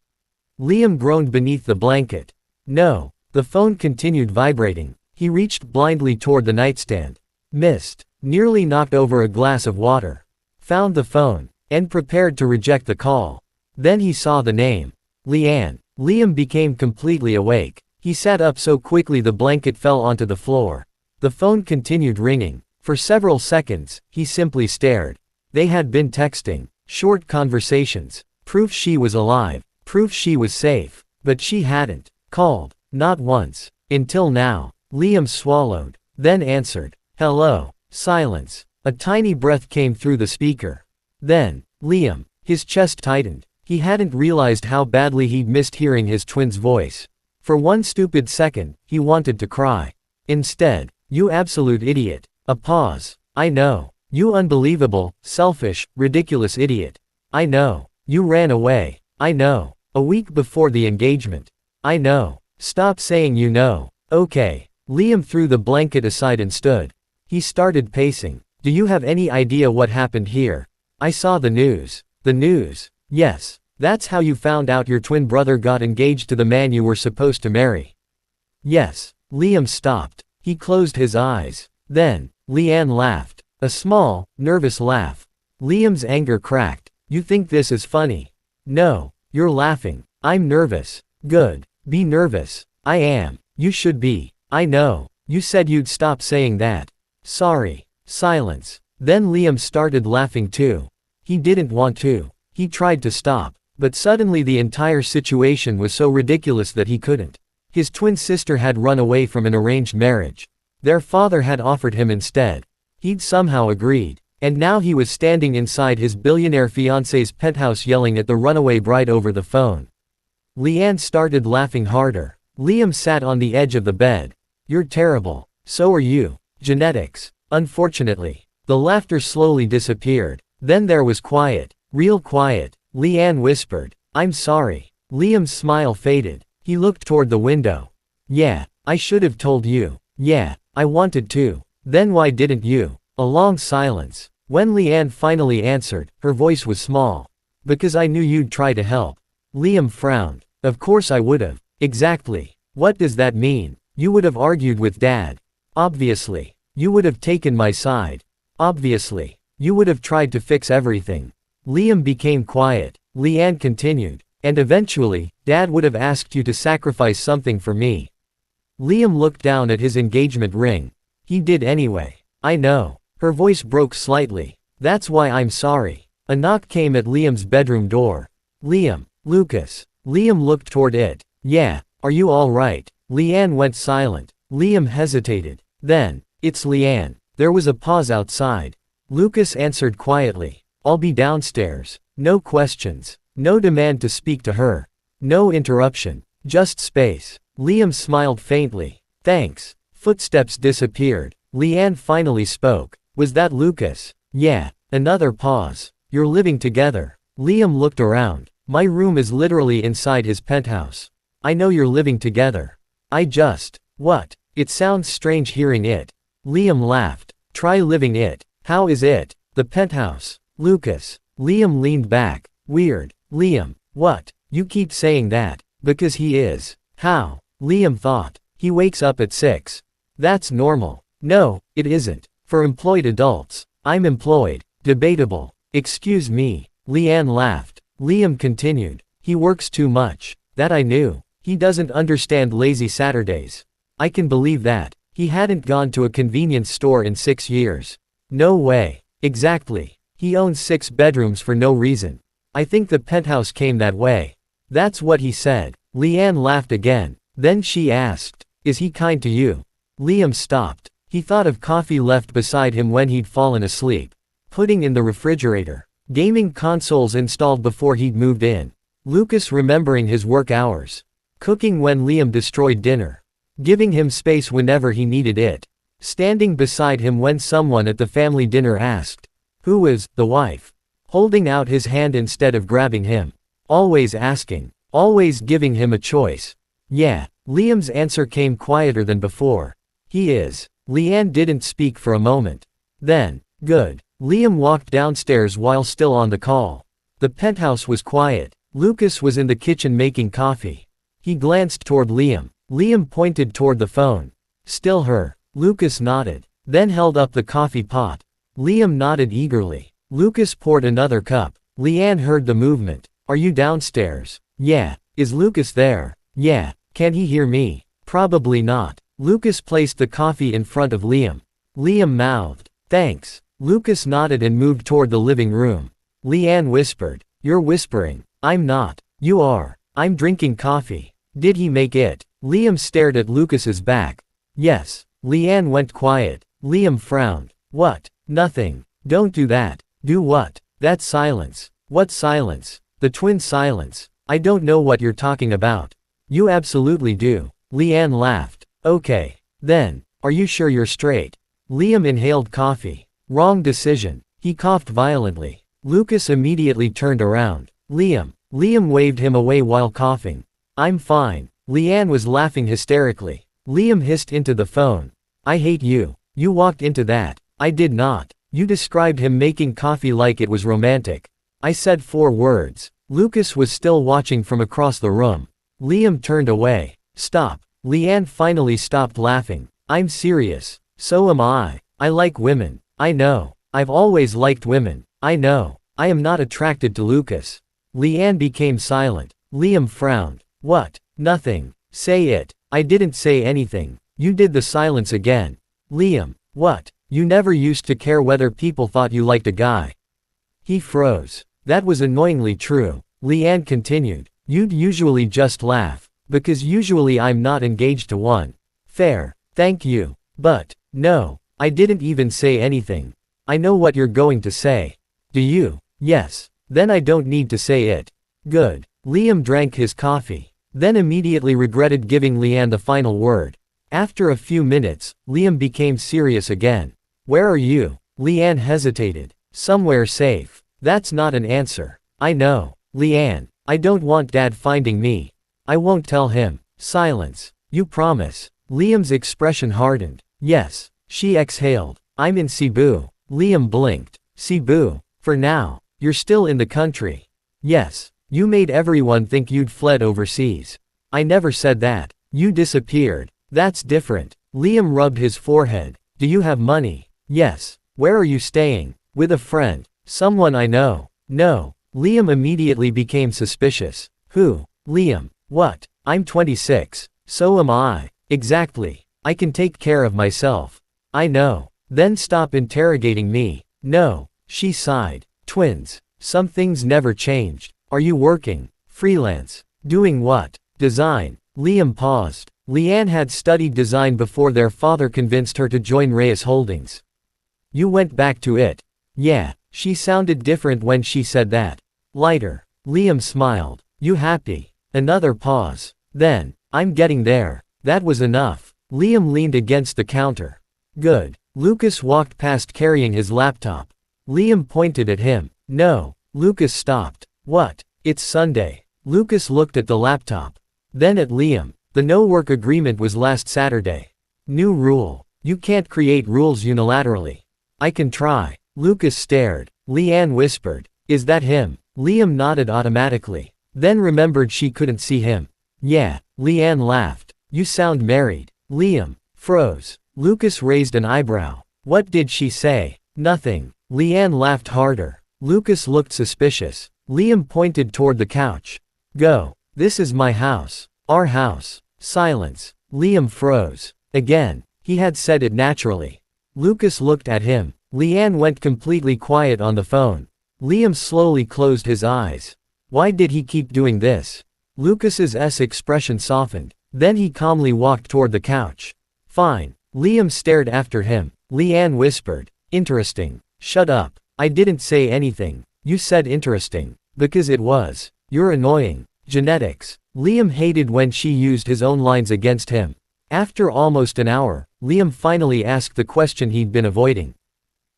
Liam groaned beneath the blanket. No. The phone continued vibrating. He reached blindly toward the nightstand. Missed. Nearly knocked over a glass of water. Found the phone. And prepared to reject the call. Then he saw the name. Liann. Liam became completely awake. He sat up so quickly the blanket fell onto the floor. The phone continued ringing. For several seconds, he simply stared. They had been texting. Short conversations. Proof she was alive. Proof she was safe. But she hadn't called. Not once. Until now. Liam swallowed. Then answered. Hello. Silence. A tiny breath came through the speaker. Then, Liam. His chest tightened. He hadn't realized how badly he'd missed hearing his twin's voice. For one stupid second, he wanted to cry. Instead, you absolute idiot. A pause. I know. You unbelievable, selfish, ridiculous idiot. I know. You ran away. I know. A week before the engagement. I know. Stop saying you know. Okay. Liam threw the blanket aside and stood. He started pacing. Do you have any idea what happened here? I saw the news. The news. Yes. That's how you found out your twin brother got engaged to the man you were supposed to marry. Yes. Liam stopped. He closed his eyes. Then, Liann laughed. A small, nervous laugh. Liam's anger cracked. You think this is funny? No. You're laughing. I'm nervous. Good. Be nervous. I am. You should be. I know. You said you'd stop saying that. Sorry. Silence. Then Liam started laughing too. He didn't want to. He tried to stop. But suddenly the entire situation was so ridiculous that he couldn't. His twin sister had run away from an arranged marriage. Their father had offered him instead. He'd somehow agreed. And now he was standing inside his billionaire fiancé's penthouse yelling at the runaway bride over the phone. Liann started laughing harder. Liam sat on the edge of the bed. You're terrible. So are you. Genetics. Unfortunately. The laughter slowly disappeared. Then there was quiet. Real quiet. Liann whispered. I'm sorry. Liam's smile faded. He looked toward the window. Yeah, I should have told you. Yeah, I wanted to. Then why didn't you? A long silence. When Liann finally answered, her voice was small. Because I knew you'd try to help. Liam frowned. Of course I would've. Exactly. What does that mean? You would have argued with Dad. Obviously. You would have taken my side. Obviously. You would have tried to fix everything. Liam became quiet. Liann continued. And eventually, Dad would have asked you to sacrifice something for me. Liam looked down at his engagement ring. He did anyway. I know. Her voice broke slightly. That's why I'm sorry. A knock came at Liam's bedroom door. Liam. Lucas. Liam looked toward it. Yeah. Are you all right? Liann went silent. Liam hesitated. Then, it's Liann. There was a pause outside. Lucas answered quietly. I'll be downstairs. No questions. No demand to speak to her. No interruption. Just space. Liam smiled faintly. Thanks. Footsteps disappeared. Liann finally spoke. Was that Lucas? Yeah. Another pause. You're living together. Liam looked around. My room is literally inside his penthouse. I know you're living together. What? It sounds strange hearing it. Liam laughed. Try living it. How is it? The penthouse. Lucas. Liam leaned back. Weird. Liam. What? You keep saying that. Because he is. How? Liam thought. He wakes up at 6. That's normal. No, it isn't. For employed adults. I'm employed. Debatable. Excuse me. Liann laughed. Liam continued. He works too much. That I knew. He doesn't understand lazy Saturdays. I can believe that. He hadn't gone to a convenience store in 6 years. No way. Exactly. He owns 6 bedrooms for no reason. I think the penthouse came that way. That's what he said. Liann laughed again. Then she asked, is he kind to you? Liam stopped. He thought of coffee left beside him when he'd fallen asleep. Pudding in the refrigerator. Gaming consoles installed before he'd moved in. Lucas remembering his work hours. Cooking when Liam destroyed dinner. Giving him space whenever he needed it. Standing beside him when someone at the family dinner asked, who was the wife? Holding out his hand instead of grabbing him. Always asking. Always giving him a choice. Yeah. Liam's answer came quieter than before. He is. Liann didn't speak for a moment. Then, good. Liam walked downstairs while still on the call. The penthouse was quiet. Lucas was in the kitchen making coffee. He glanced toward Liam. Liam pointed toward the phone. Still her. Lucas nodded. Then held up the coffee pot. Liam nodded eagerly. Lucas poured another cup. Liann heard the movement. Are you downstairs? Yeah. Is Lucas there? Yeah. Can he hear me? Probably not. Lucas placed the coffee in front of Liam. Liam mouthed, thanks. Lucas nodded and moved toward the living room. Liann whispered, you're whispering. I'm not. You are. I'm drinking coffee. Did he make it? Liam stared at Lucas's back. Yes. Liann went quiet. Liam frowned. What? Nothing. Don't do that. Do what? That silence. What silence? The twin silence. I don't know what you're talking about. You absolutely do. Liann laughed. Okay. Then, are you sure you're straight? Liam inhaled coffee. Wrong decision. He coughed violently. Lucas immediately turned around. Liam. Liam waved him away while coughing. I'm fine. Liann was laughing hysterically. Liam hissed into the phone. I hate you. You walked into that. I did not. You described him making coffee like it was romantic. I said 4 words. Lucas was still watching from across the room. Liam turned away. Stop. Liann finally stopped laughing. I'm serious. So am I. I like women. I know. I've always liked women. I know. I am not attracted to Lucas. Liann became silent. Liam frowned. What? Nothing. Say it. I didn't say anything. You did the silence again. Liam. What? You never used to care whether people thought you liked a guy. He froze. That was annoyingly true. Liann continued. You'd usually just laugh. Because usually I'm not engaged to one. Fair. Thank you. But, no. I didn't even say anything. I know what you're going to say. Do you? Yes. Then I don't need to say it. Good. Liam drank his coffee. Then immediately regretted giving Liann the final word. After a few minutes, Liam became serious again. Where are you? Liann hesitated. Somewhere safe. That's not an answer. I know. Liann. I don't want Dad finding me. I won't tell him. Silence. You promise. Liam's expression hardened. Yes. She exhaled. I'm in Cebu. Liam blinked. Cebu. For now. You're still in the country. Yes. You made everyone think you'd fled overseas. I never said that. You disappeared. That's different. Liam rubbed his forehead. Do you have money? Yes. Where are you staying? With a friend. Someone I know. No. Liam immediately became suspicious. Who? Liam. What? I'm 26. So am I. Exactly. I can take care of myself. I know. Then stop interrogating me. No. She sighed. Twins. Some things never changed. Are you working? Freelance. Doing what? Design. Liam paused. Liann had studied design before their father convinced her to join Reyes Holdings. You went back to it. Yeah. She sounded different when she said that. Lighter. Liam smiled. You happy? Another pause. Then, I'm getting there. That was enough. Liam leaned against the counter. Good. Lucas walked past carrying his laptop. Liam pointed at him. No. Lucas stopped. What? It's Sunday. Lucas looked at the laptop. Then at Liam. The no-work agreement was last Saturday. New rule. You can't create rules unilaterally. I can try. Lucas stared. Liann whispered. Is that him? Liam nodded automatically. Then remembered she couldn't see him. Yeah. Liann laughed. You sound married. Liam froze. Lucas raised an eyebrow. What did she say? Nothing. Liann laughed harder. Lucas looked suspicious. Liam pointed toward the couch. Go. This is my house. Our house. Silence. Liam froze. Again. He had said it naturally. Lucas looked at him. Liann went completely quiet on the phone. Liam slowly closed his eyes. Why did he keep doing this? Lucas's expression softened. Then he calmly walked toward the couch. Fine. Liam stared after him. Liann whispered. Interesting. Shut up. I didn't say anything. You said interesting. Because it was. You're annoying. Genetics. Liam hated when she used his own lines against him. After almost an hour, Liam finally asked the question he'd been avoiding.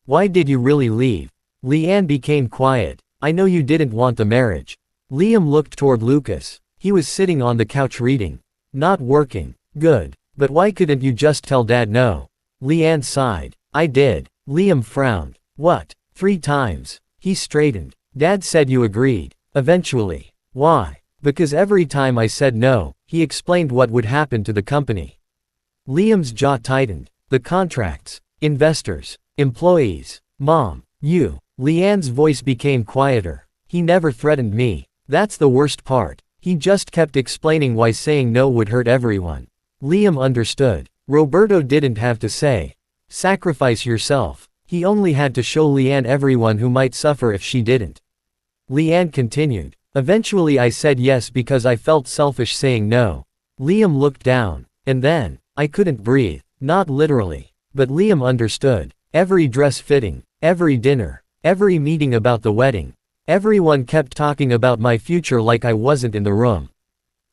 Why did you really leave? Liann became quiet. I know you didn't want the marriage. Liam looked toward Lucas. He was sitting on the couch reading. Not working. Good. But why couldn't you just tell Dad no? Liann sighed. I did. Liam frowned. What? 3 times. He straightened. Dad said you agreed. Eventually. Why? Because every time I said no, he explained what would happen to the company. Liam's jaw tightened. The contracts. Investors. Employees. Mom. You. Liann's voice became quieter. He never threatened me. That's the worst part. He just kept explaining why saying no would hurt everyone. Liam understood. Roberto didn't have to say, sacrifice yourself. He only had to show Liann everyone who might suffer if she didn't. Liann continued. Eventually I said yes because I felt selfish saying no. Liam looked down. And then, I couldn't breathe. Not literally. But Liam understood. Every dress fitting. Every dinner. Every meeting about the wedding. Everyone kept talking about my future like I wasn't in the room.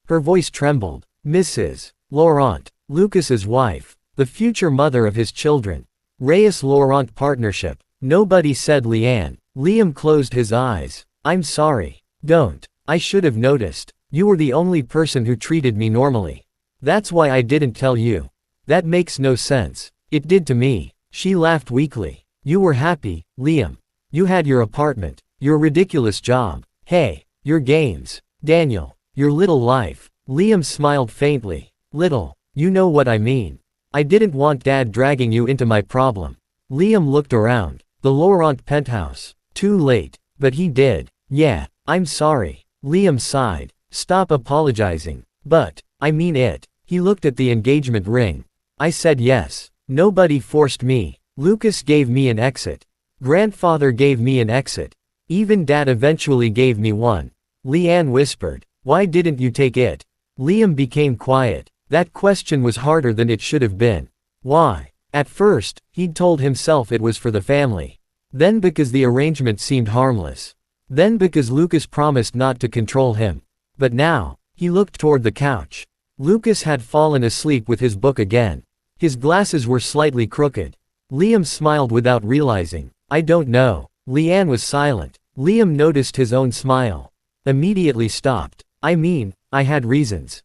Her voice trembled. Mrs. Laurent. Lucas's wife. The future mother of his children. Reyes-Laurent partnership. Nobody said Liann. Liam closed his eyes. I'm sorry. Don't. I should have noticed. You were the only person who treated me normally. That's why I didn't tell you. That makes no sense. It did to me. She laughed weakly. You were happy, Liam. You had your apartment, your ridiculous job. Hey, your games. Daniel, your little life. Liam smiled faintly. Little. You know what I mean. I didn't want Dad dragging you into my problem. Liam looked around. The Laurent penthouse. Too late. But he did. Yeah, I'm sorry. Liam sighed. Stop apologizing. But, I mean it. He looked at the engagement ring. I said yes. Nobody forced me. Lucas gave me an exit. Grandfather gave me an exit. Even Dad eventually gave me one. Liann whispered. Why didn't you take it? Liam became quiet. That question was harder than it should have been. Why? At first, he'd told himself it was for the family. Then because the arrangement seemed harmless. Then because Lucas promised not to control him. But now, he looked toward the couch. Lucas had fallen asleep with his book again. His glasses were slightly crooked. Liam smiled without realizing. I don't know. Liann was silent. Liam noticed his own smile. Immediately stopped. I mean, I had reasons.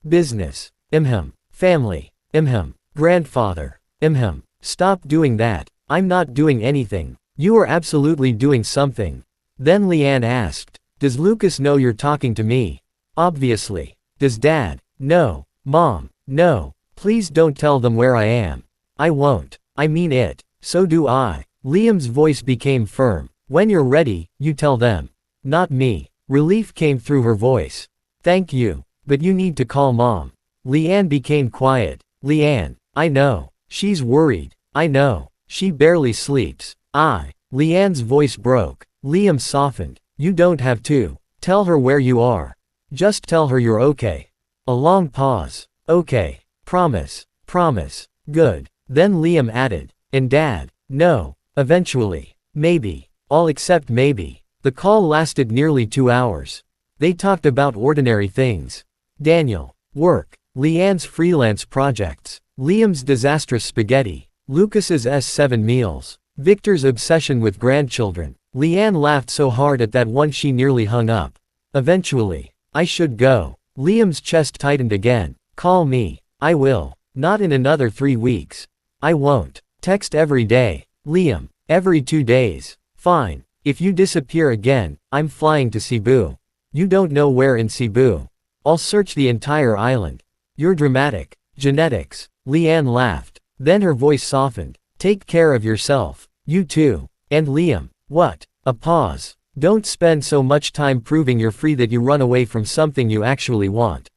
Business. Family. Grandfather. Stop doing that. I'm not doing anything. You are absolutely doing something. Then Liann asked. Does Lucas know you're talking to me? Obviously. Does Dad? No. Mom? No. Please don't tell them where I am. I won't. I mean it. So do I. Liam's voice became firm. When you're ready, you tell them. Not me. Relief came through her voice. Thank you. But you need to call Mom. Liann became quiet. Liann. I know. She's worried. I know. She barely sleeps. Liann's voice broke. Liam softened. You don't have to. Tell her where you are. Just tell her you're okay. A long pause. Okay. Promise. Promise. Good. Then Liam added. And Dad? No. Eventually. Maybe. All except maybe. The call lasted nearly 2 hours. They talked about ordinary things. Daniel. Work. Liann's freelance projects. Liam's disastrous spaghetti. Lucas's S7 meals. Victor's obsession with grandchildren. Liann laughed so hard at that one she nearly hung up. Eventually. I should go. Liam's chest tightened again. Call me. I will. Not in another 3 weeks. I won't. Text every day. Liam. Every 2 days. Fine. If you disappear again, I'm flying to Cebu. You don't know where in Cebu. I'll search the entire island. You're dramatic. Genetics. Liann laughed. Then her voice softened. Take care of yourself. You too. And Liam. What? A pause. Don't spend so much time proving you're free that you run away from something you actually want.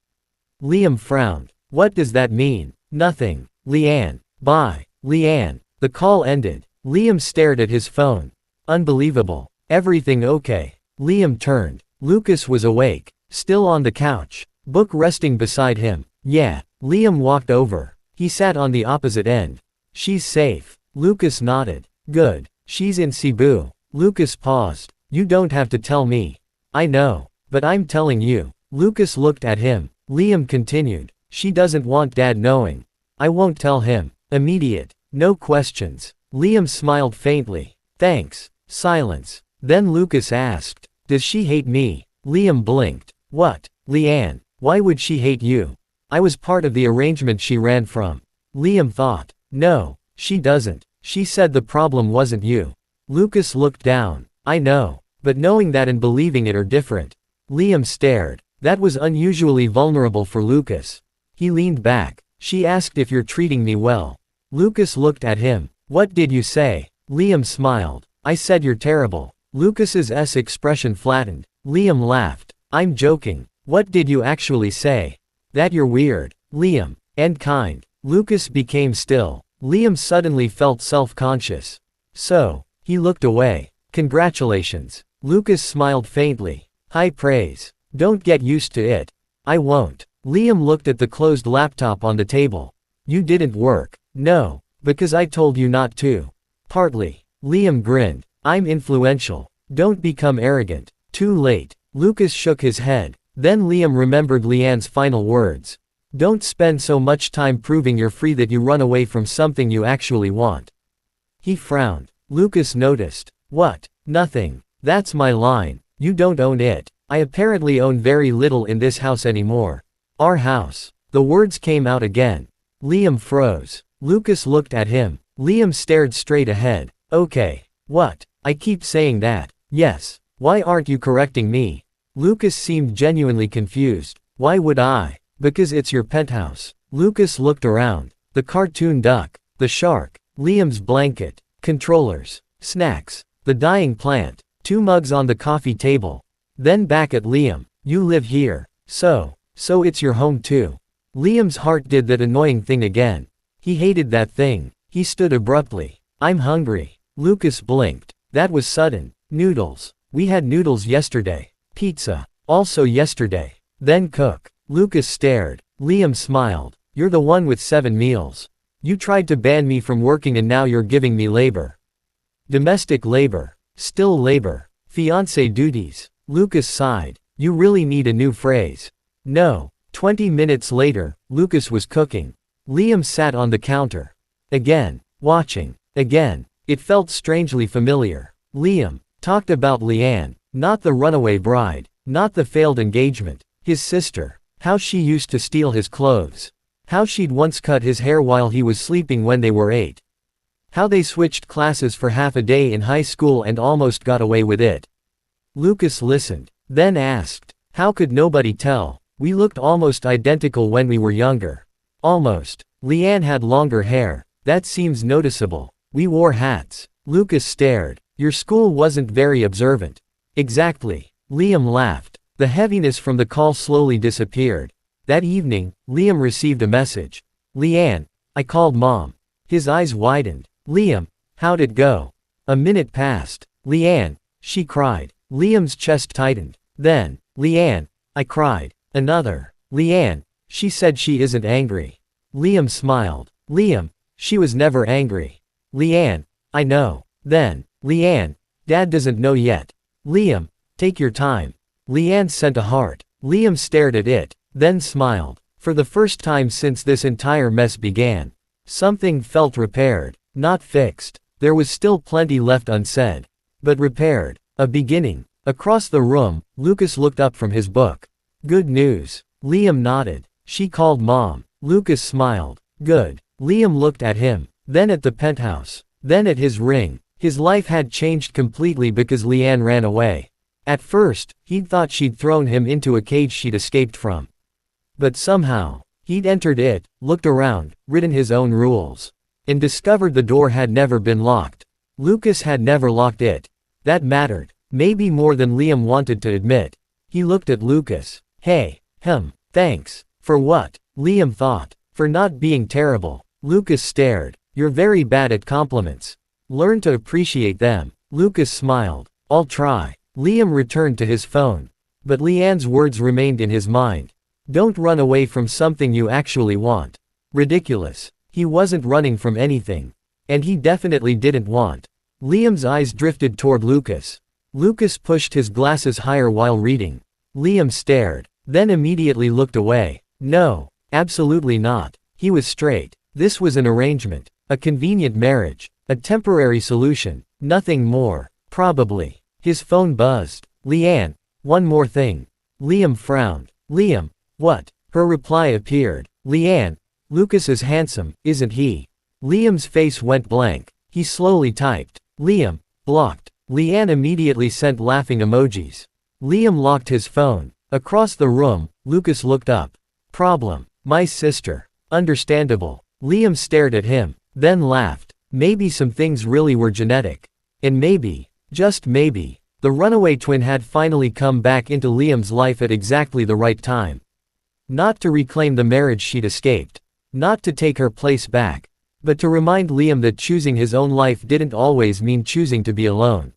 Liam frowned. What does that mean? Nothing. Liann. Bye. Liann. The call ended. Liam stared at his phone. Unbelievable. Everything okay? Liam turned. Lucas was awake. Still on the couch. Book resting beside him. Yeah. Liam walked over. He sat on the opposite end. She's safe. Lucas nodded. Good. She's in Cebu. Lucas paused. You don't have to tell me. I know. But I'm telling you. Lucas looked at him. Liam continued. She doesn't want Dad knowing. I won't tell him. Immediate. No questions. Liam smiled faintly. Thanks. Silence. Then Lucas asked. Does she hate me? Liam blinked. What? Liann. Why would she hate you? I was part of the arrangement she ran from. Liam thought. No, she doesn't. She said the problem wasn't you. Lucas looked down. I know. But knowing that and believing it are different. Liam stared. That was unusually vulnerable for Lucas. He leaned back. She asked if you're treating me well. Lucas looked at him. What did you say? Liam smiled. I said you're terrible. Lucas's expression flattened. Liam laughed. I'm joking. What did you actually say? That you're weird. Liam. And kind. Lucas became still. Liam suddenly felt self-conscious. So, he looked away. Congratulations. Lucas smiled faintly. High praise. Don't get used to it. I won't. Liam looked at the closed laptop on the table. You didn't work. No. Because I told you not to. Partly. Liam grinned. I'm influential. Don't become arrogant. Too late. Lucas shook his head. Then Liam remembered Liann's final words. Don't spend so much time proving you're free that you run away from something you actually want. He frowned. Lucas noticed. What? Nothing. That's my line. You don't own it. I apparently own very little in this house anymore. Our house. The words came out again. Liam froze. Lucas looked at him. Liam stared straight ahead. Okay. What? I keep saying that. Yes. Why aren't you correcting me? Lucas seemed genuinely confused. Why would I? Because it's your penthouse. Lucas looked around. The cartoon duck. The shark. Liam's blanket. Controllers. Snacks. The dying plant. 2 mugs on the coffee table. Then back at Liam. You live here. So it's your home too. Liam's heart did that annoying thing again. He hated that thing. He stood abruptly. I'm hungry. Lucas blinked. That was sudden. Noodles. We had noodles yesterday. Pizza. Also yesterday. Then cook. Lucas stared. Liam smiled. You're the one with 7 meals. You tried to ban me from working and now you're giving me labor. Domestic labor. Still labor. Fiancé duties. Lucas sighed. You really need a new phrase. No. 20 minutes later, Lucas was cooking. Liam sat on the counter. Again. Watching. Again. It felt strangely familiar. Liam talked about Liann. Not the runaway bride. Not the failed engagement. His sister. How she used to steal his clothes. How she'd once cut his hair while he was sleeping when they were 8. How they switched classes for half a day in high school and almost got away with it. Lucas listened. Then asked. How could nobody tell? We looked almost identical when we were younger. Almost. Liann had longer hair. That seems noticeable. We wore hats. Lucas stared. Your school wasn't very observant. Exactly. Liam laughed. The heaviness from the call slowly disappeared. That evening, Liam received a message. Liann. I called Mom. His eyes widened. Liam. How'd it go? A minute passed. Liann. She cried. Liam's chest tightened. Then. Liann. I cried. Another. Liann. She said she isn't angry. Liam smiled. Liam. She was never angry. Liann. I know. Then. Liann. Dad doesn't know yet. Liam. Take your time. Liann sent a heart. Liam stared at it, then smiled. For the first time since this entire mess began. Something felt repaired. Not fixed. There was still plenty left unsaid. But repaired. A beginning. Across the room, Lucas looked up from his book. Good news. Liam nodded. She called Mom. Lucas smiled. Good. Liam looked at him, then at the penthouse, then at his ring. His life had changed completely because Liann ran away. At first, he'd thought she'd thrown him into a cage she'd escaped from. But somehow, he'd entered it, looked around, written his own rules, and discovered the door had never been locked. Lucas had never locked it. That mattered, maybe more than Liam wanted to admit. He looked at Lucas. Hey, thanks. For what? Liam thought. For not being terrible. Lucas stared. You're very bad at compliments. Learn to appreciate them. Lucas smiled. I'll try. Liam returned to his phone. But Liann's words remained in his mind. Don't run away from something you actually want. Ridiculous. He wasn't running from anything. And he definitely didn't want. Liam's eyes drifted toward Lucas. Lucas pushed his glasses higher while reading. Liam stared, then immediately looked away. No, absolutely not. He was straight. This was an arrangement. A convenient marriage. A temporary solution. Nothing more. Probably. His phone buzzed. Liann, one more thing. Liam frowned. Liam, what? Her reply appeared. Liann, Lucas is handsome, isn't he? Liam's face went blank. He slowly typed. Liam, blocked. Liann immediately sent laughing emojis. Liam locked his phone. Across the room, Lucas looked up. Problem. My sister. Understandable. Liam stared at him, then laughed. Maybe some things really were genetic. And maybe, just maybe, the runaway twin had finally come back into Liam's life at exactly the right time. Not to reclaim the marriage she'd escaped. Not to take her place back. But to remind Liam that choosing his own life didn't always mean choosing to be alone.